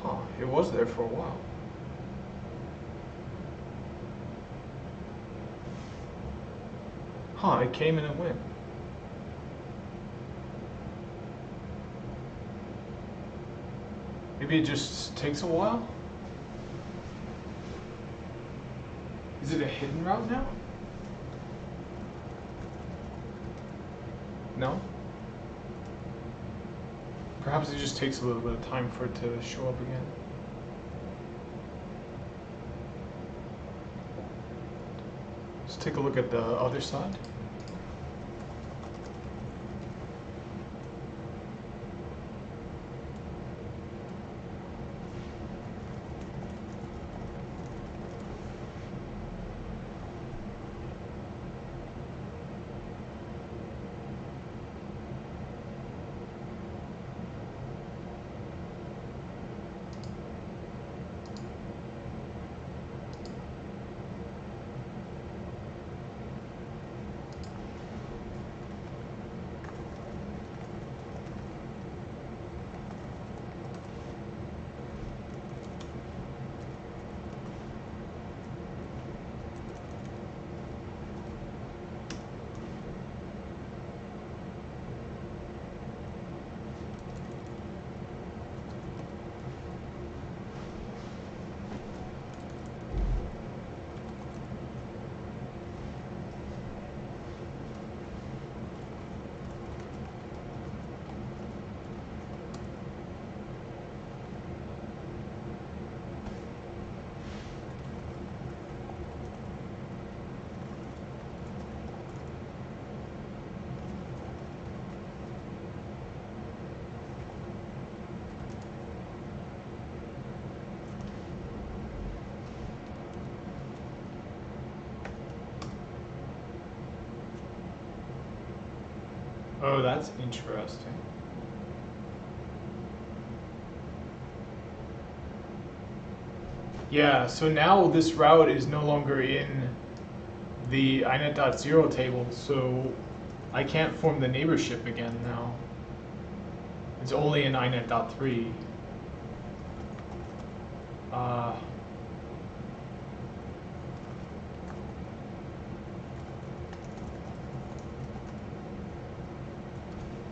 Huh, it was there for a while. Huh, it came and it went. Maybe it just takes a while? Is it a hidden route now? No? Perhaps it just takes a little bit of time for it to show up again. Let's take a look at the other side. Oh, that's interesting. Yeah, so now this route is no longer in the inet.0 table, so I can't form the neighborship again now. It's only in inet.3.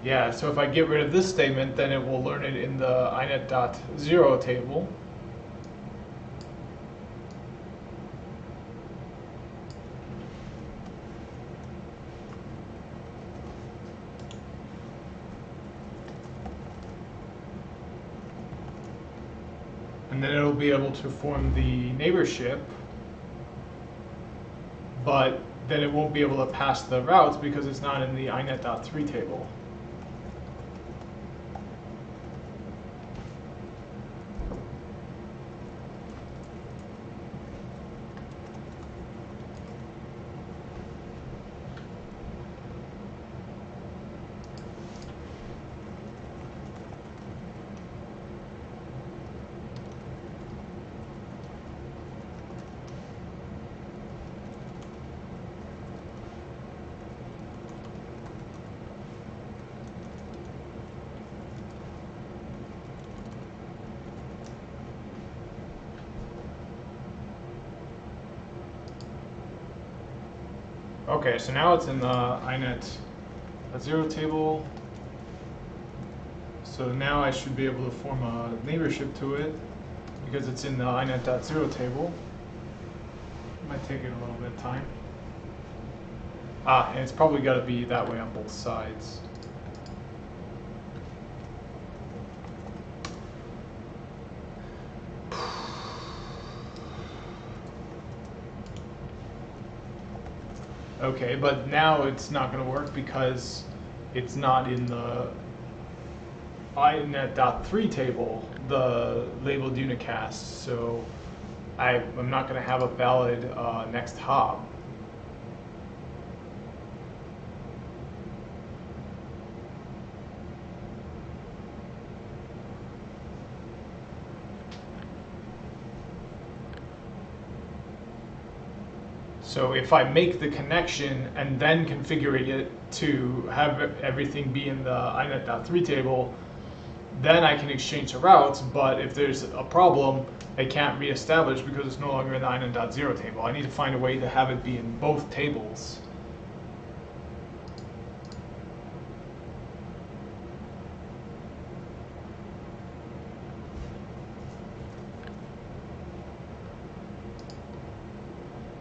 Yeah, so if I get rid of this statement, then it will learn it in the inet.0 table. And then it'll be able to form the neighborship, but then it won't be able to pass the routes because it's not in the inet.3 table. Okay, so now it's in the inet.0 table. So now I should be able to form a neighborship to it because it's in the inet.0 table. Might take it a little bit of time. And it's probably got to be that way on both sides. Okay, but now it's not going to work because it's not in the inet.3 table, the labeled unicast, so I'm not going to have a valid next hop. So if I make the connection and then configure it to have everything be in the inet.3 table, then I can exchange the routes, but if there's a problem, I can't reestablish because it's no longer in the inet.0 table. I need to find a way to have it be in both tables.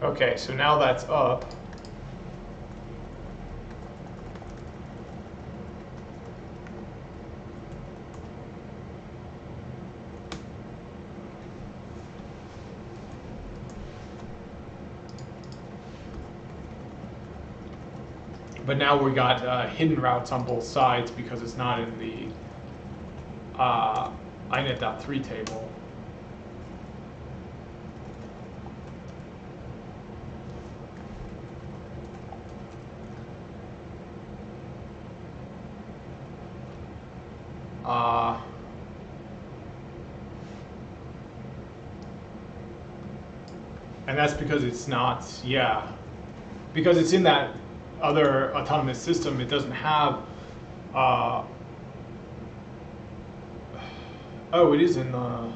Okay, so now that's up. But now we got hidden routes on both sides because it's not in the inet.3 table. And that's because it's not, yeah, because it's in that other autonomous system. It doesn't have, oh, it is in the,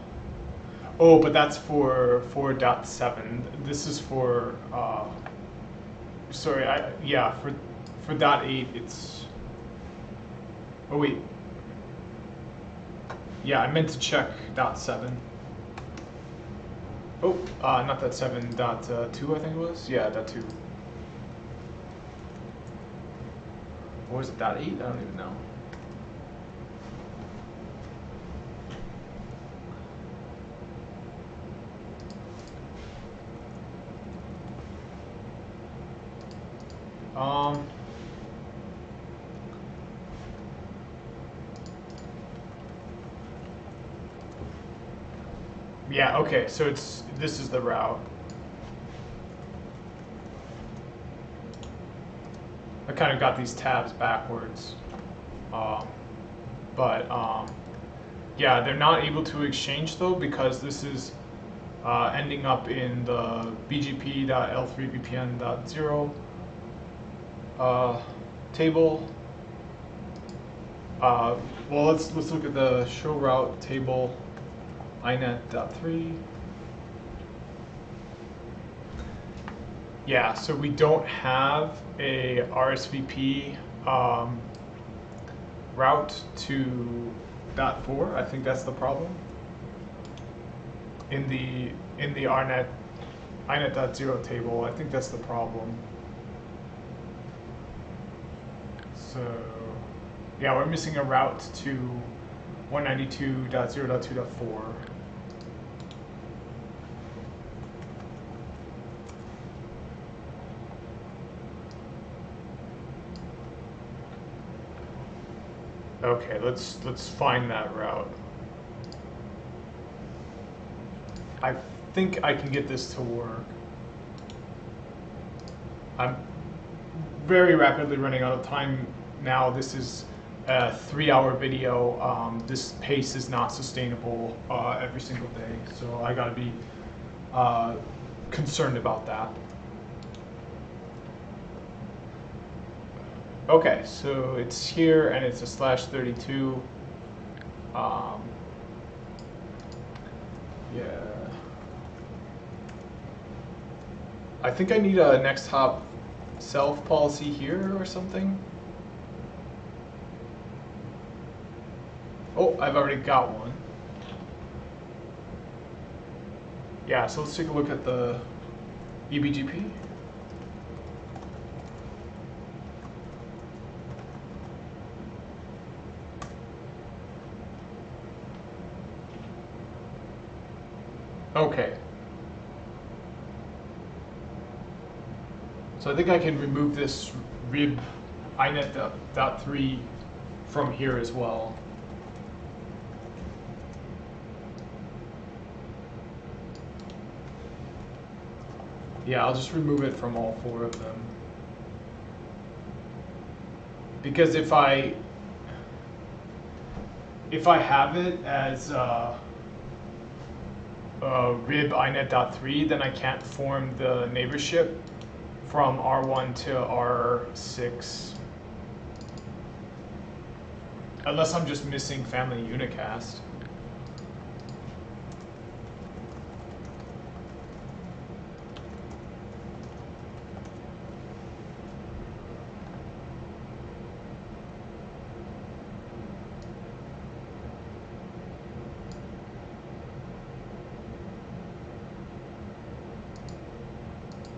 oh, but that's for 4.7. This is for, sorry, yeah, for .8 it's, oh wait, yeah, I meant to check .7. Oh, not .7, .2 I think it was, yeah, .2. Or was it .8? I don't even know. Yeah, okay, so this is the route. kind of got these tabs backwards. Yeah, they're not able to exchange though because this is ending up in the bgp.l3vpn.0 table. Well, let's look at the show route table, inet.3. Yeah, so we don't have a Rsvp route to .4. I think that's the problem. In the inet.0 table, I think that's the problem. So yeah, we're missing a route to 192.0.2.4. Okay, let's find that route. I think I can get this to work. I'm very rapidly running out of time now. This is a 3-hour video. This pace is not sustainable every single day, so I gotta be concerned about that. Okay, so it's here and it's a /32. Yeah. I think I need a next hop self policy here or something. Oh, I've already got one. Yeah, so let's take a look at the Ebgp. Okay. So I think I can remove this rib inet.3 from here as well. Yeah, I'll just remove it from all 4 of them. Because if I have it as rib inet.3, then I can't form the neighborship from R1 to R6. Unless I'm just missing family unicast.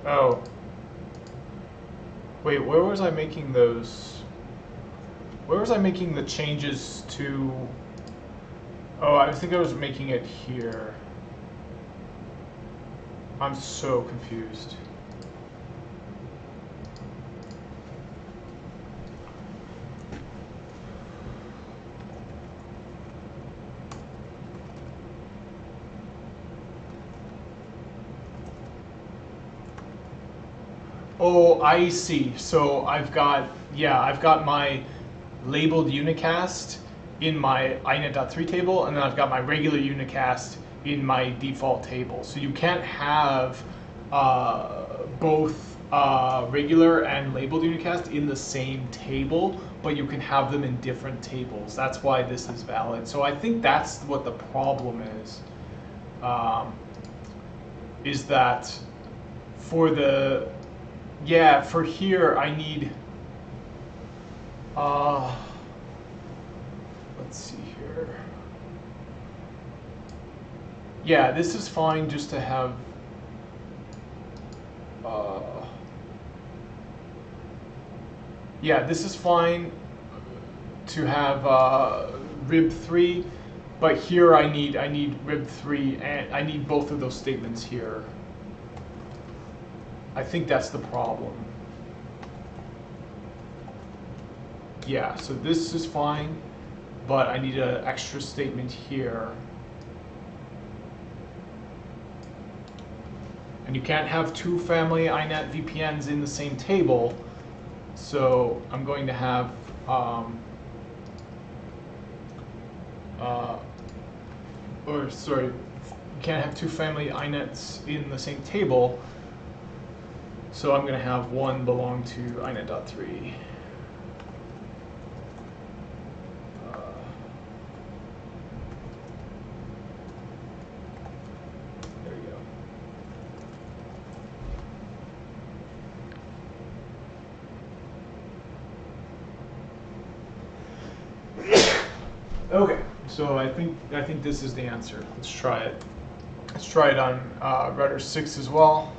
Oh. Wait, where was I making those? Where was I making the changes to? Oh, I think I was making it here. I'm so confused. Oh, I see. So I've got my labeled unicast in my inet.3 table, and then I've got my regular unicast in my default table. So you can't have both regular and labeled unicast in the same table, but you can have them in different tables. That's why this is valid. So I think that's what the problem is that for the for here I need let's see here. Yeah, this is fine just to have yeah, this is fine to have rib3, but here I need rib3 and I need both of those statements here. I think that's the problem. Yeah, so this is fine, but I need an extra statement here. And you can't have 2 family inet VPNs in the same table, So I'm going to have or sorry, you can't have two family inets in the same table. So I'm going to have one belong to inet.3. There we go. Okay, so I think this is the answer. Let's try it. Let's try it on router 6 as well.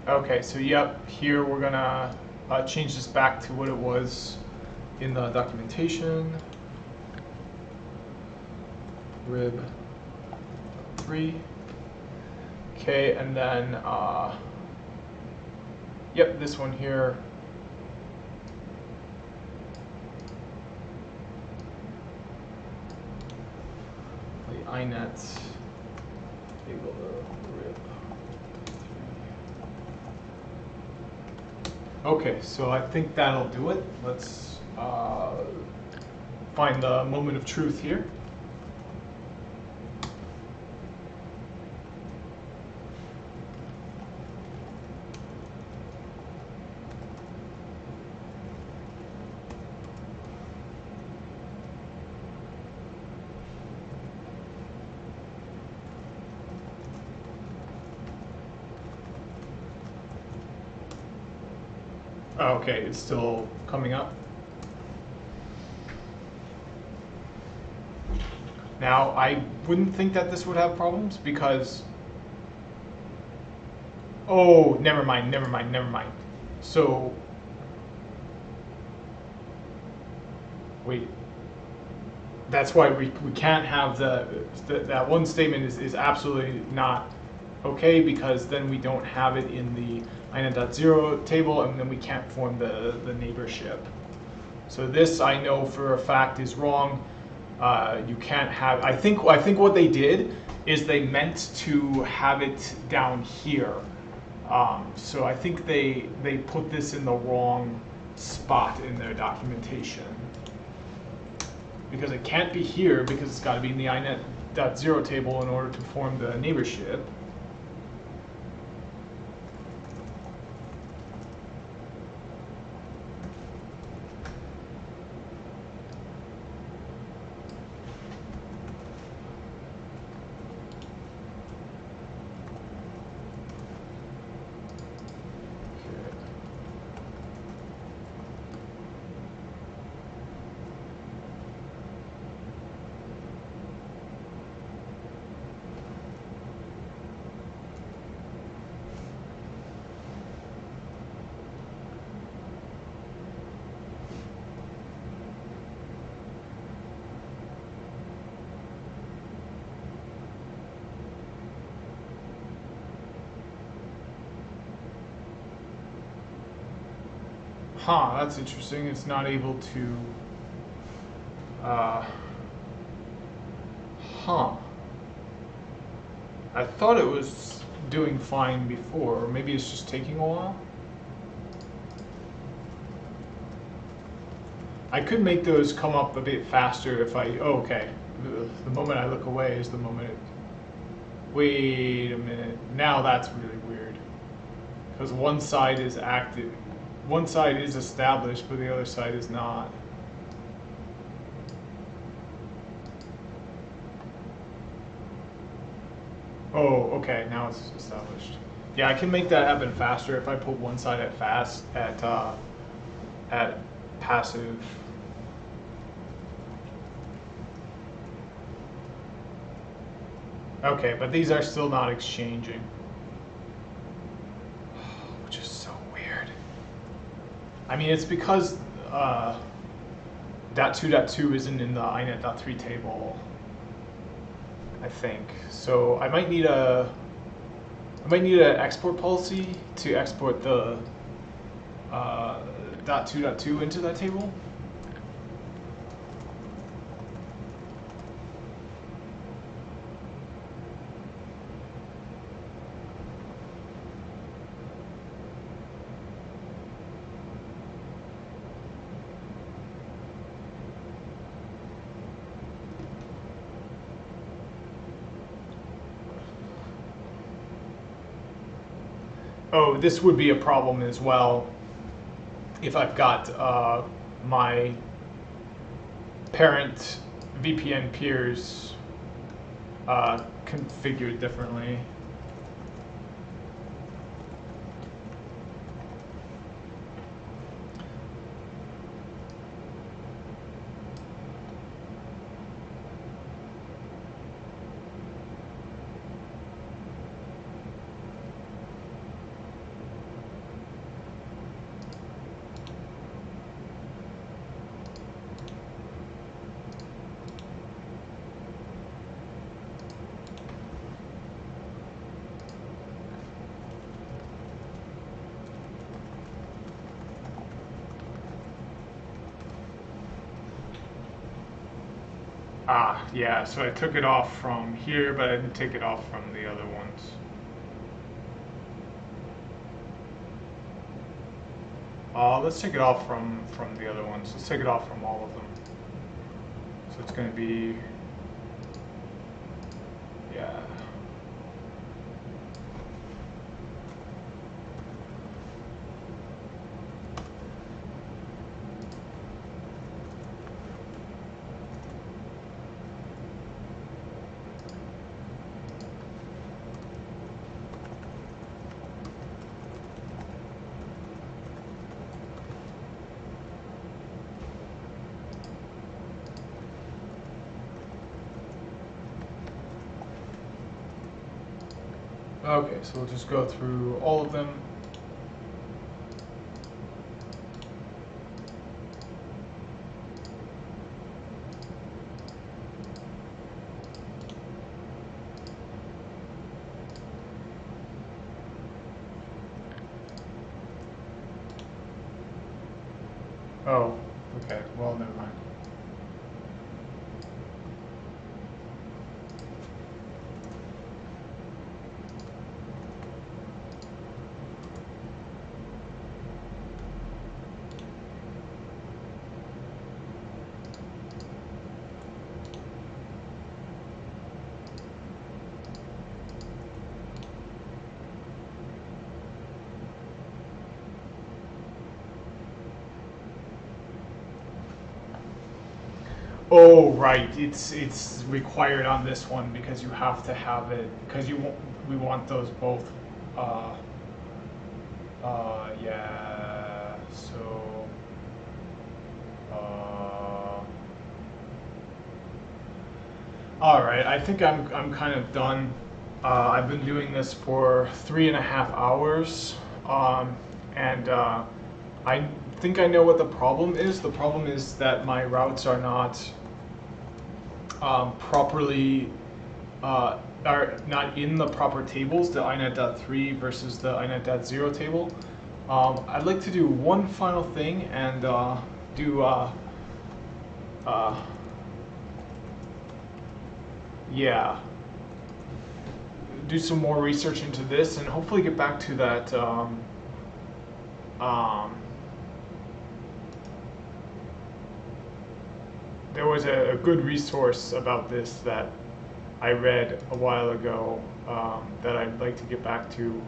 Okay, so yep, here we're gonna change this back to what it was in the documentation. Rib 3. Okay, and then yep, this one here. The inet table rib. Okay, so I think that'll do it. Let's find the moment of truth here. Okay, it's still coming up. Now, I wouldn't think that this would have problems because, oh, never mind. So, wait, that's why we can't have that one statement is absolutely not okay, because then we don't have it in the inet.0 table, and then we can't form the neighborship. So this I know for a fact is wrong. You can't have. I think what they did is they meant to have it down here. So I think they put this in the wrong spot in their documentation, because it can't be here because it's got to be in the inet.0 table in order to form the neighborship. Huh, that's interesting. It's not able to, I thought it was doing fine before, or maybe it's just taking a while. I could make those come up a bit faster if I, oh, okay. The moment I look away is the moment it, wait a minute. Now that's really weird. Because one side is active. One side is established, but the other side is not. Oh, okay, now it's established. Yeah, I can make that happen faster if I put one side at passive. Okay, but these are still not exchanging. Which is so weird. I mean, it's because .2.2 isn't in the inet.3 table, I think. So I might need an export policy to export the .2.2 into that table. oh, this would be a problem as well if I've got my parent VPN peers configured differently. Ah, yeah, so I took it off from here, but I didn't take it off from the other ones. Let's take it off from the other ones. Let's take it off from all of them. So it's going to be, yeah. Okay, so we'll just go through all of them. Oh, okay, well, never mind. Oh, right. It's required on this one because you have to have it because we want those both. Yeah. So. All right. I think I'm kind of done. I've been doing this for 3.5 hours, and I think I know what the problem is. The problem is that my routes are not properly are not in the proper tables, the inet.3 versus the inet.0 table. I'd like to do one final thing and do yeah, do some more research into this and hopefully get back to that there was a good resource about this that I read a while ago that I'd like to get back to.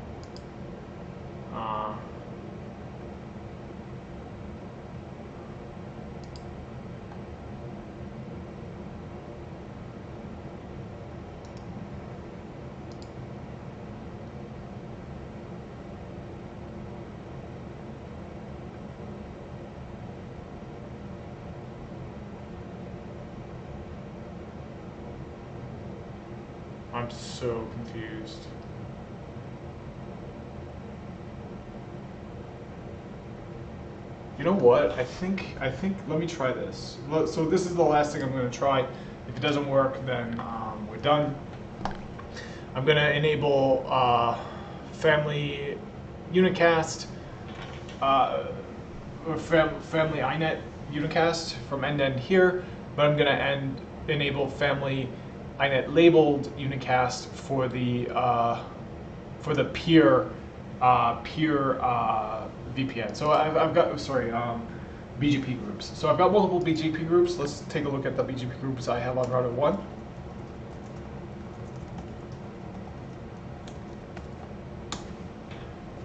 I'm so confused. You know what? I think let me try this. So this is the last thing I'm going to try. If it doesn't work, then we're done. I'm going to enable family unicast or family inet unicast from end to end here, but I'm going to enable family inet labeled unicast for the peer VPN. So I've got BGP groups. So I've got multiple BGP groups. Let's take a look at the BGP groups I have on router 1.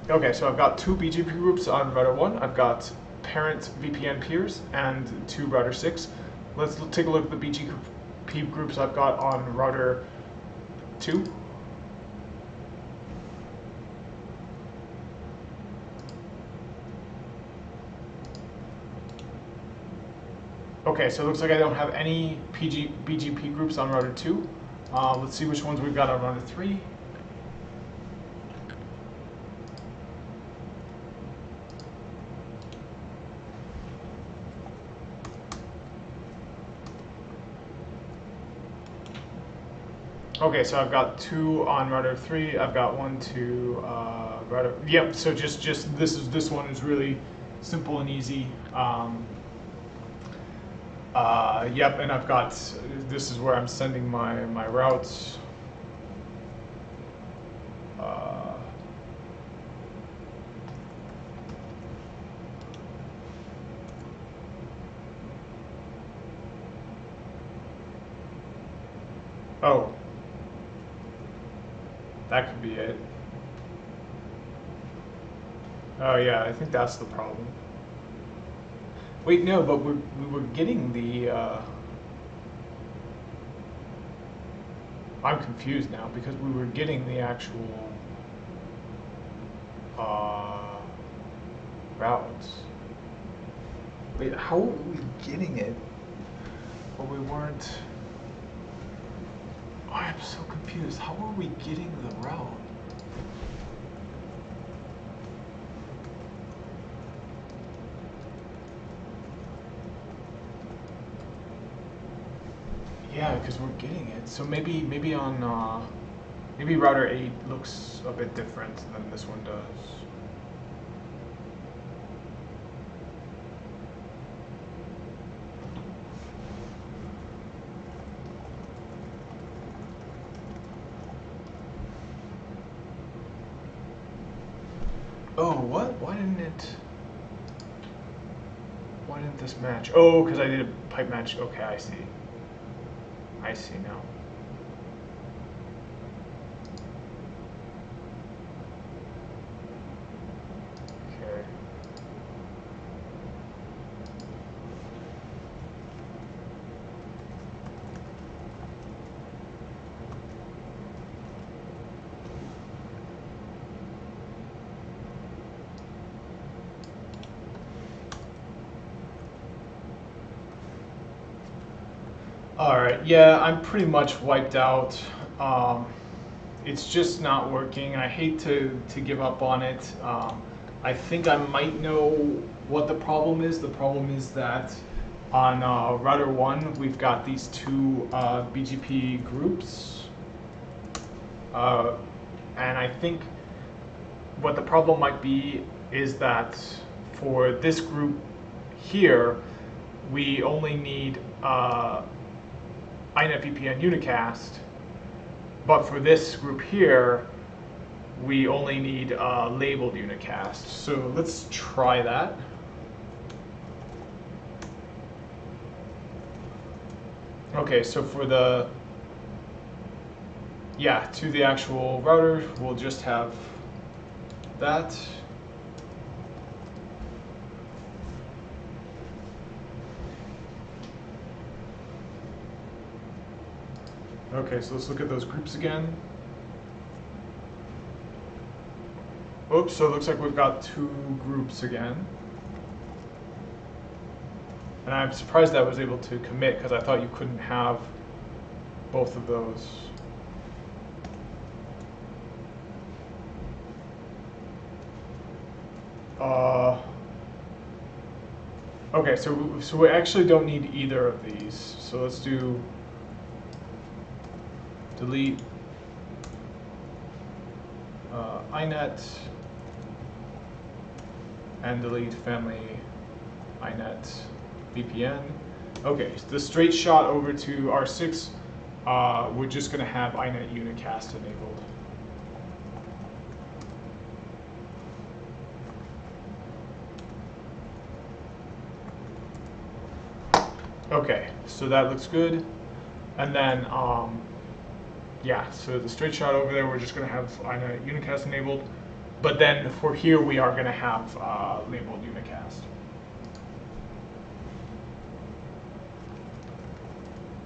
Okay, so I've got two BGP groups on router 1. I've got parent VPN peers and two router 6. Let's take a look at the BGP groups I've got on router 2. Okay, so it looks like I don't have any BGP groups on router 2. Let's see which ones we've got on router 3. Okay, so I've got 2 on router 3. I've got 1, 2, router. Yep. So just this one is really simple and easy. Yep, and I've got, this is where I'm sending my routes. Oh, that could be it. Oh yeah, I think that's the problem. Wait, no, but we were getting the, I'm confused now because we were getting the actual, routes. Wait, how were we getting it? But we weren't, oh, I'm so confused. How are we getting the route? Yeah, because we're getting it. So maybe on maybe router 8 looks a bit different than this one does. Oh, what? Why didn't this match? Oh, because I did a pipe match. Okay, I see. I see now. Okay. All right, yeah, I'm pretty much wiped out. It's just not working. I hate to give up on it. I think I might know what the problem is. The problem is that on router 1, we've got these two BGP groups. And I think what the problem might be is that for this group here, we only need INET VPN unicast, but for this group here, we only need labeled unicast. So let's try that. Okay, so for the, yeah, to the actual router, we'll just have that. Okay, so let's look at those groups again. Oops, so it looks like we've got two groups again. And I'm surprised I was able to commit because I thought you couldn't have both of those. Okay, so we actually don't need either of these. So let's do delete INET and delete family INET VPN. Okay, so the straight shot over to R6, we're just going to have INET unicast enabled. Okay, so that looks good. And then, yeah, so the straight shot over there, we're just going to have INET unicast enabled. But then for here, we are going to have labeled unicast.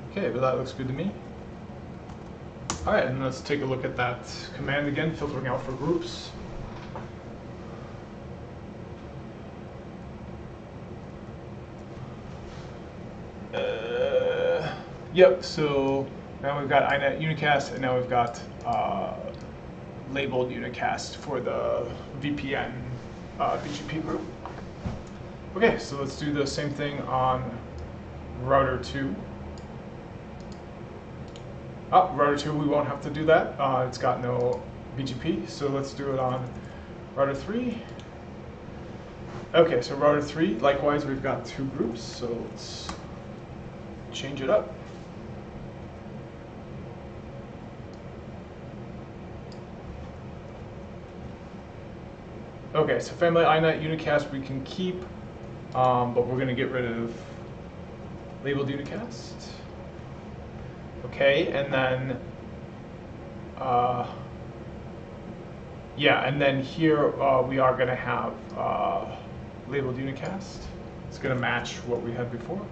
Okay, but that looks good to me. All right, and let's take a look at that command again, filtering out for groups. Yep, so now we've got inet unicast, and now we've got labeled unicast for the VPN BGP group. Okay, so let's do the same thing on router 2. Oh, router 2, we won't have to do that. It's got no BGP, so let's do it on router 3. Okay, so router 3, likewise, we've got 2 groups, so let's change it up. Okay, so family inet unicast we can keep, but we're going to get rid of labeled unicast. Okay, and then, yeah, and then here we are going to have labeled unicast. It's going to match what we had before.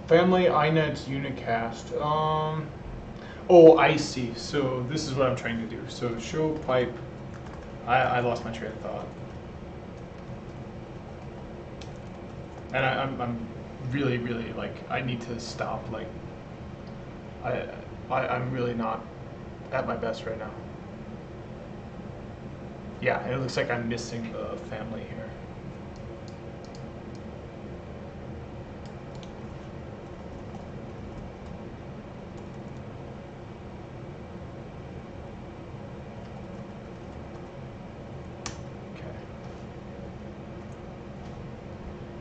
Family inet unicast. Oh, I see. So this is what I'm trying to do. So show pipe. I lost my train of thought. And I'm really like, I need to stop. Like, I'm really not at my best right now. Yeah, it looks like I'm missing the family here.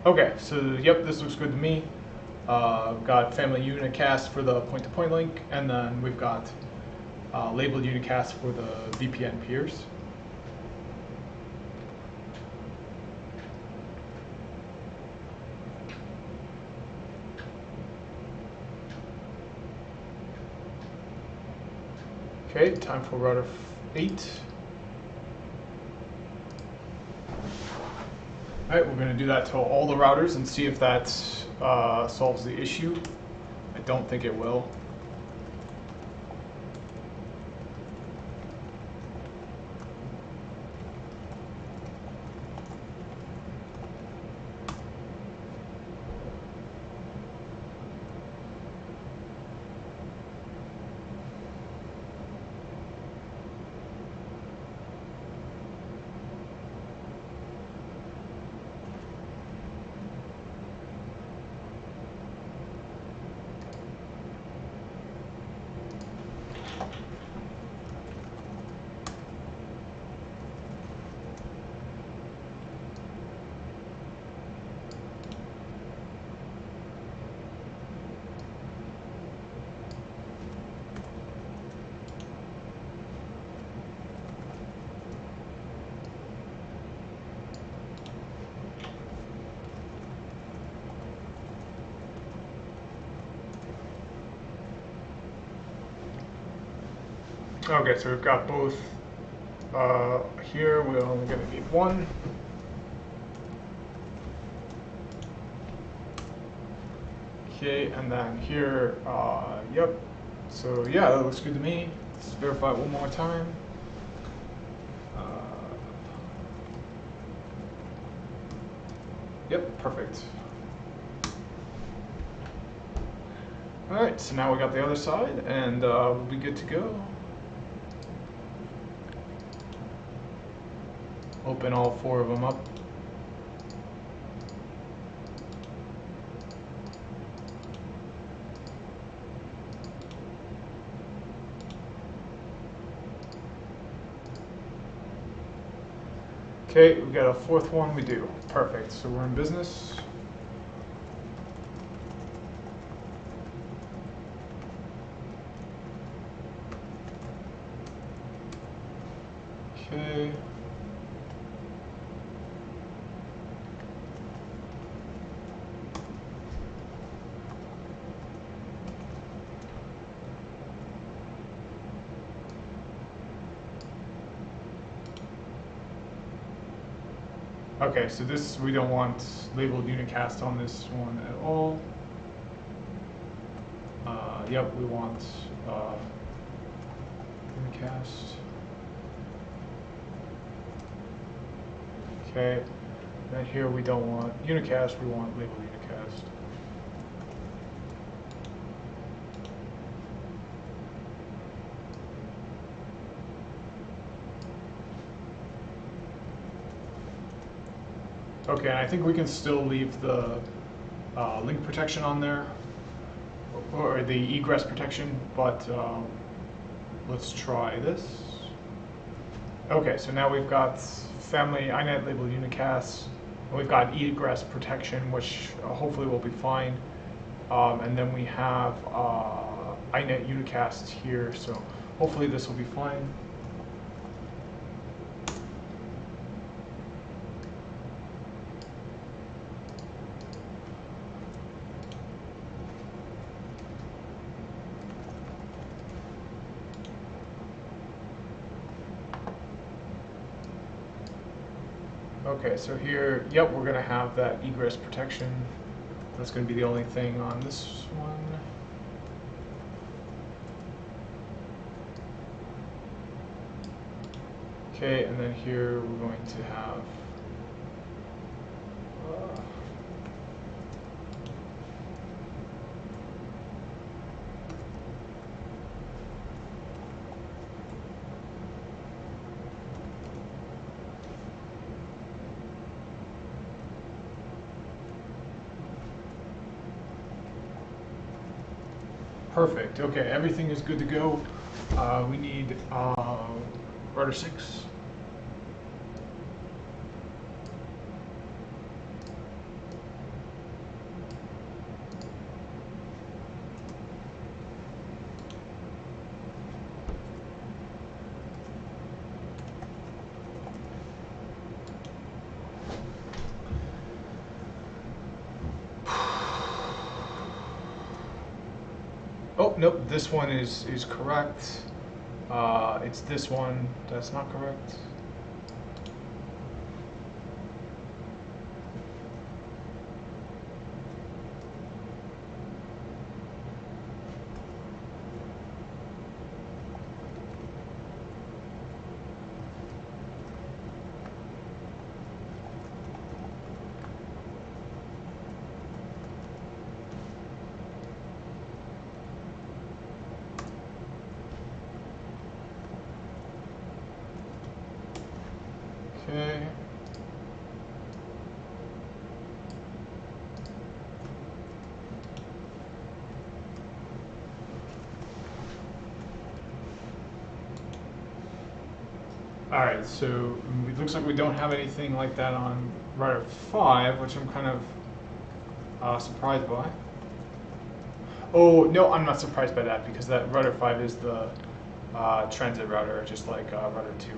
Okay, so yep, this looks good to me. We've got family unicast for the point-to-point link, and then we've got labeled unicast for the VPN peers. Okay, time for router 8. All right, we're going to do that to all the routers and see if that solves the issue. I don't think it will. Okay, so we've got both here. We're only going to need one. Okay, and then here, yep. So yeah, that looks good to me. Let's verify it one more time. Perfect. Alright, so now we got the other side, and we'll be good to go. Open all 4 of them up. Okay, we got a 4th one, we do. Perfect, so we're in business. Okay. Okay, so this, we don't want labeled unicast on this one at all. Yep, we want unicast. Okay, and here we don't want unicast, we want labeled unicast. Okay, and I think we can still leave the link protection on there, or the egress protection, but let's try this. Okay, so now we've got family INET labeled unicast, and we've got egress protection, which hopefully will be fine. And then we have INET unicast here, so hopefully this will be fine. Okay, so here, yep, we're going to have that egress protection. That's going to be the only thing on this one. Okay, and then here we're going to have perfect. Okay, everything is good to go. We need rudder 6. Oh, nope, this one is correct. It's this one that's not correct. Okay. Alright, so it looks like we don't have anything like that on rudder 5, which I'm kind of surprised by. Oh, no, I'm not surprised by that, because that rudder 5 is the transit router, just like rudder 2.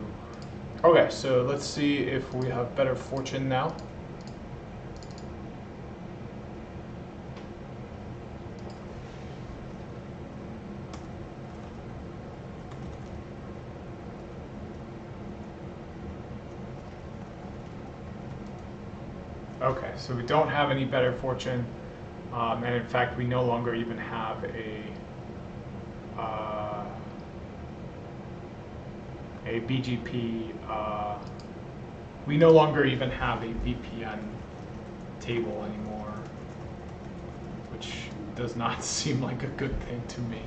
Okay, so let's see if we have better fortune now. Okay, so we don't have any better fortune, and in fact we no longer even have a Bgp, we no longer even have a VPN table anymore, which does not seem like a good thing to me.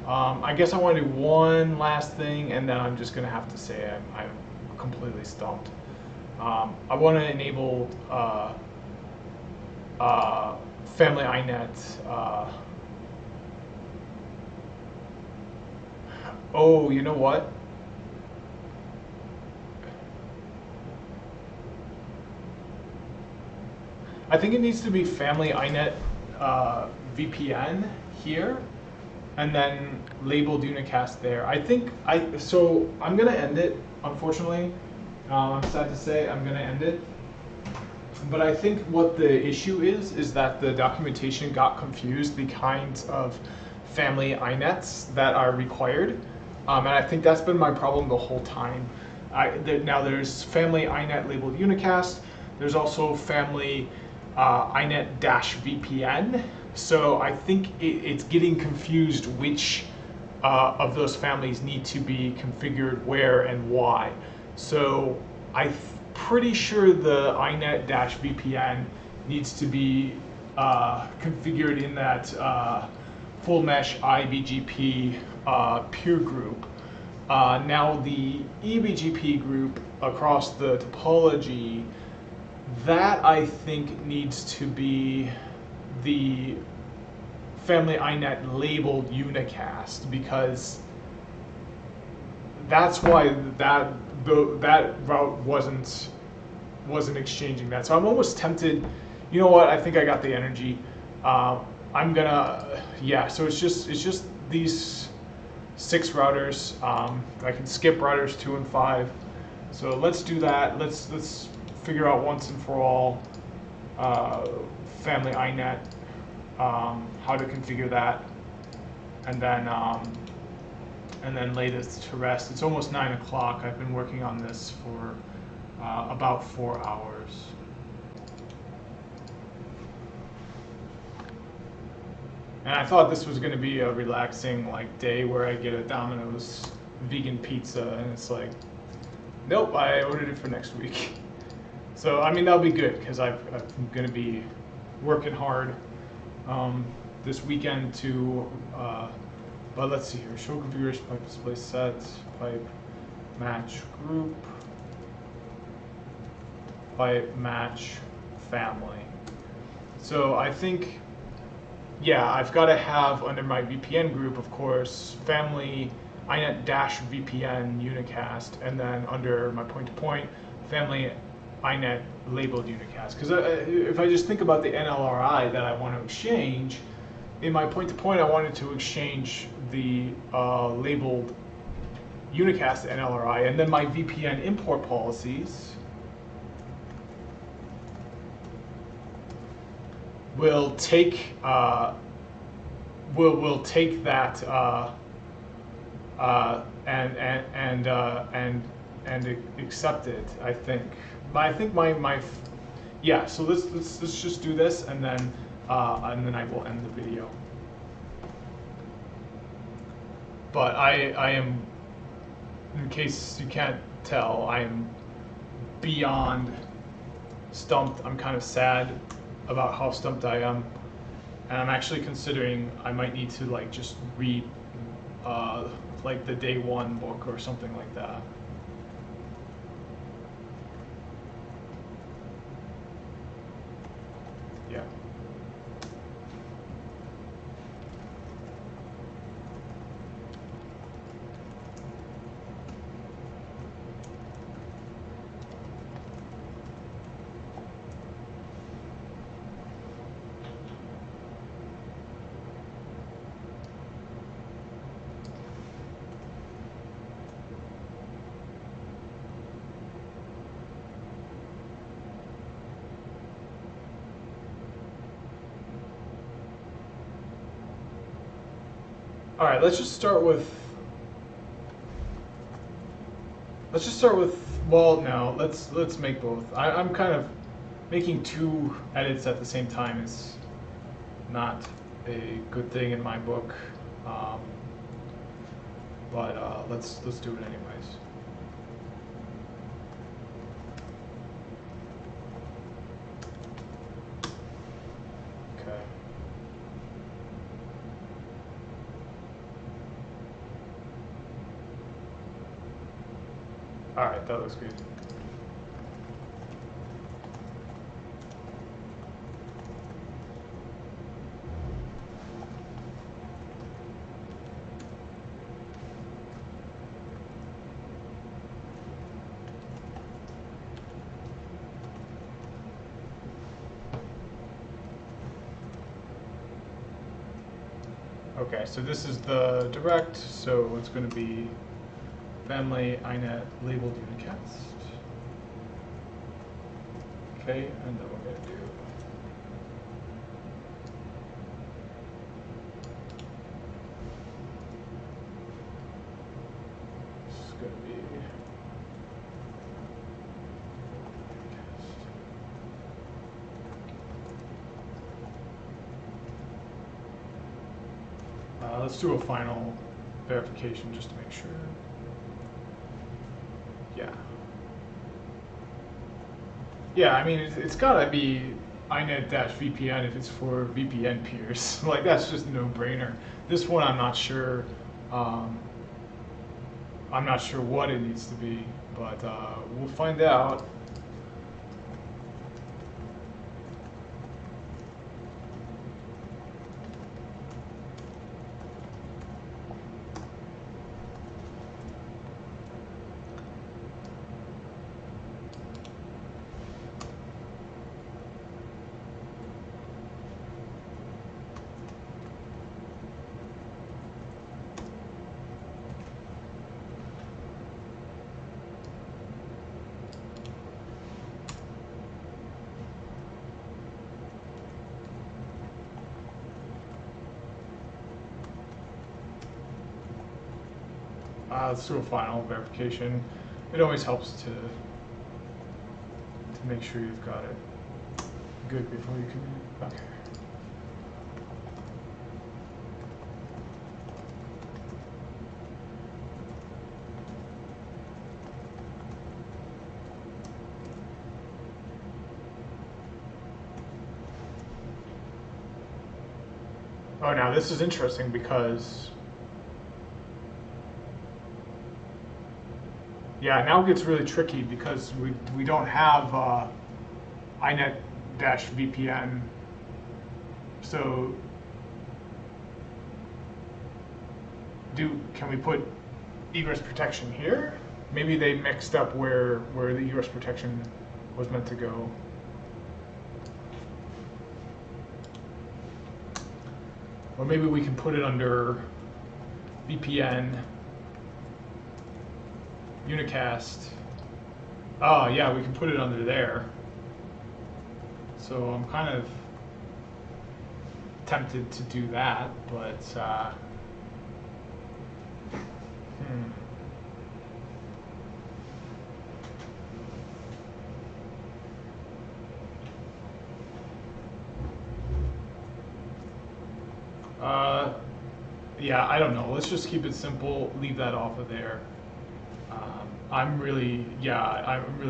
I guess I want to do one last thing, and then I'm just going to have to say I'm completely stumped. I want to enable family INET. Oh, you know what? I think it needs to be family INET VPN here, and then labeled unicast there. So I'm gonna end it, unfortunately. I'm sad to say I'm gonna end it. But I think what the issue is that the documentation got confused the kinds of family INETs that are required. And I think that's been my problem the whole time. Now there's family INET labeled unicast. There's also family INET-VPN. So I think it's getting confused which of those families need to be configured where and why. So I'm pretty sure the INET-VPN needs to be configured in that full mesh Ebgp peer group. Now the Ebgp group across the topology, that I think needs to be the family INET labeled unicast, because that's why that route wasn't exchanging that. So I'm almost tempted. You know what? I think I got the energy. I'm gonna, yeah. So it's just these 6 routers. I can skip routers 2 and 5. So let's do that. Let's figure out once and for all family INET, how to configure that, and then lay this to rest. It's almost 9 o'clock. I've been working on this for about 4 hours. And I thought this was going to be a relaxing day where I get a Domino's vegan pizza, and it's like, nope, I ordered it for next week. So I mean, that'll be good, because I'm going to be working hard this weekend to. But let's see here. Show configuration pipe display set, pipe match group, pipe match family. So I think, yeah, I've got to have under my VPN group, of course, family INET-VPN unicast, and then under my point-to-point, family INET labeled unicast. Because if I just think about the NLRI that I want to exchange, in my point-to-point, I wanted to exchange the labeled unicast NLRI, and then my VPN import policies will take will take that and accept it. I think. But I think yeah. So let's just do this, and then I will end the video. But I am, in case you can't tell, I am beyond stumped. I'm kind of sad about how stumped I am, and I'm actually considering I might need to just read the day 1 book or something like that. Yeah. All right, let's just start with, well, no, let's make both. I'm kind of making 2 edits at the same time is not a good thing in my book, but let's do it anyways. All right, that looks good. Okay, so this is the direct, so it's going to be family inet labeled unicast. Okay, and then we're going to do this is going to be let's do a final verification just to make sure. Yeah, I mean, it's gotta be inet-VPN if it's for VPN peers. Like, that's just a no-brainer. This one, I'm not sure. I'm not sure what it needs to be, but we'll find out. Let's do a final verification. It always helps to make sure you've got it good before you can. Okay. Oh, now this is interesting because. Yeah, now it gets really tricky because we don't have inet-VPN. So can we put egress protection here? Maybe they mixed up where the egress protection was meant to go. Or maybe we can put it under VPN. Unicast. Oh yeah, we can put it under there. So I'm kind of tempted to do that, but yeah, I don't know. Let's just keep it simple. Leave that off of there. I'm really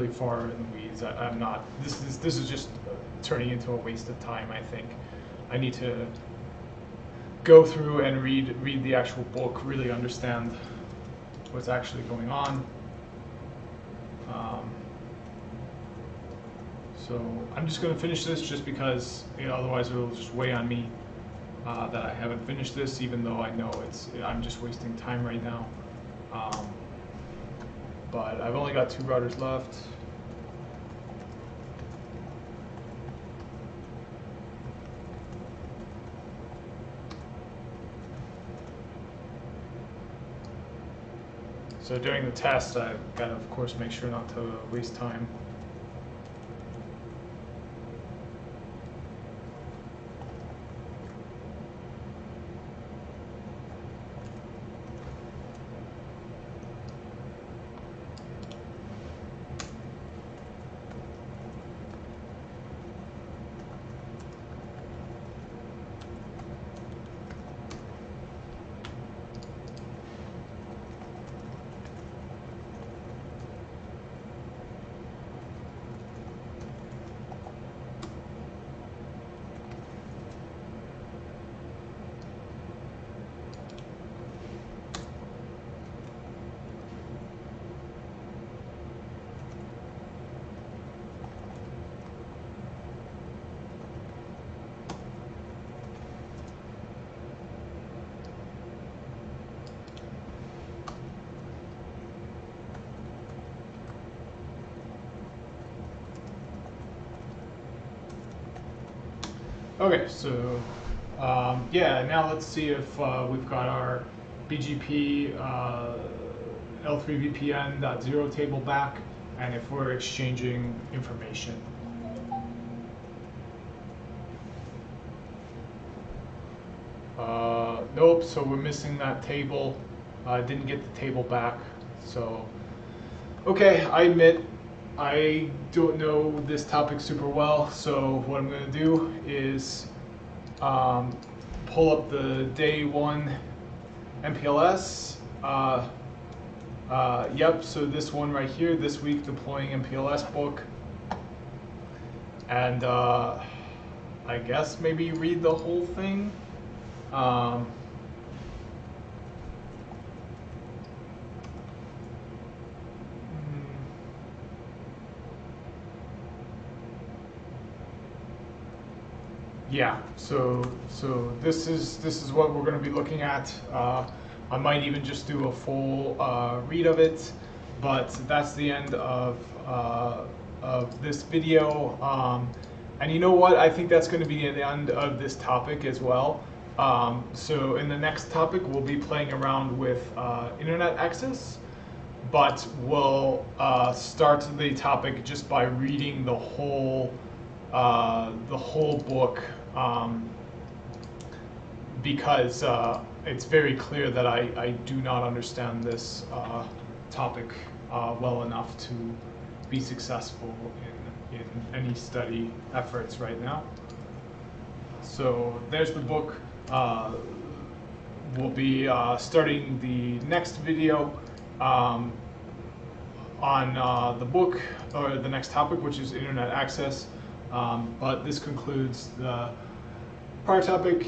far in the weeds. I'm not. This is just turning into a waste of time. I think I need to go through and read the actual book, really understand what's actually going on. So I'm just going to finish this just because otherwise it'll just weigh on me that I haven't finished this, even though I know I'm just wasting time right now. But I've only got 2 routers left. So during the test, I've got to, of course, make sure not to waste time. Okay, so yeah, now let's see if we've got our BGP L3 VPN.0 table back, and if we're exchanging information. Nope, so we're missing that table. Didn't get the table back, so okay, I admit I don't know this topic super well, so what I'm going to do is pull up the day 1 MPLS. Yep, so this one right here, this week deploying MPLS book. And I guess maybe read the whole thing. Yeah, so this is what we're going to be looking at. I might even just do a full read of it, but that's the end of this video. And you know what? I think that's going to be the end of this topic as well. So in the next topic, we'll be playing around with internet access, but we'll start the topic just by reading the whole book, because it's very clear that I do not understand this topic well enough to be successful in any study efforts right now. So there's the book. We'll be starting the next video on the book, or the next topic, which is internet access. But this concludes the prior topic,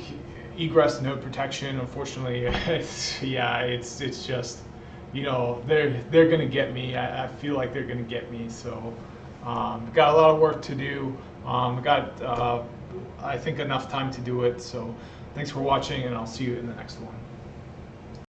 egress node protection. Unfortunately, it's just, you know, they're gonna get me. I feel like they're gonna get me. So got a lot of work to do. Got I think enough time to do it. So thanks for watching, and I'll see you in the next one.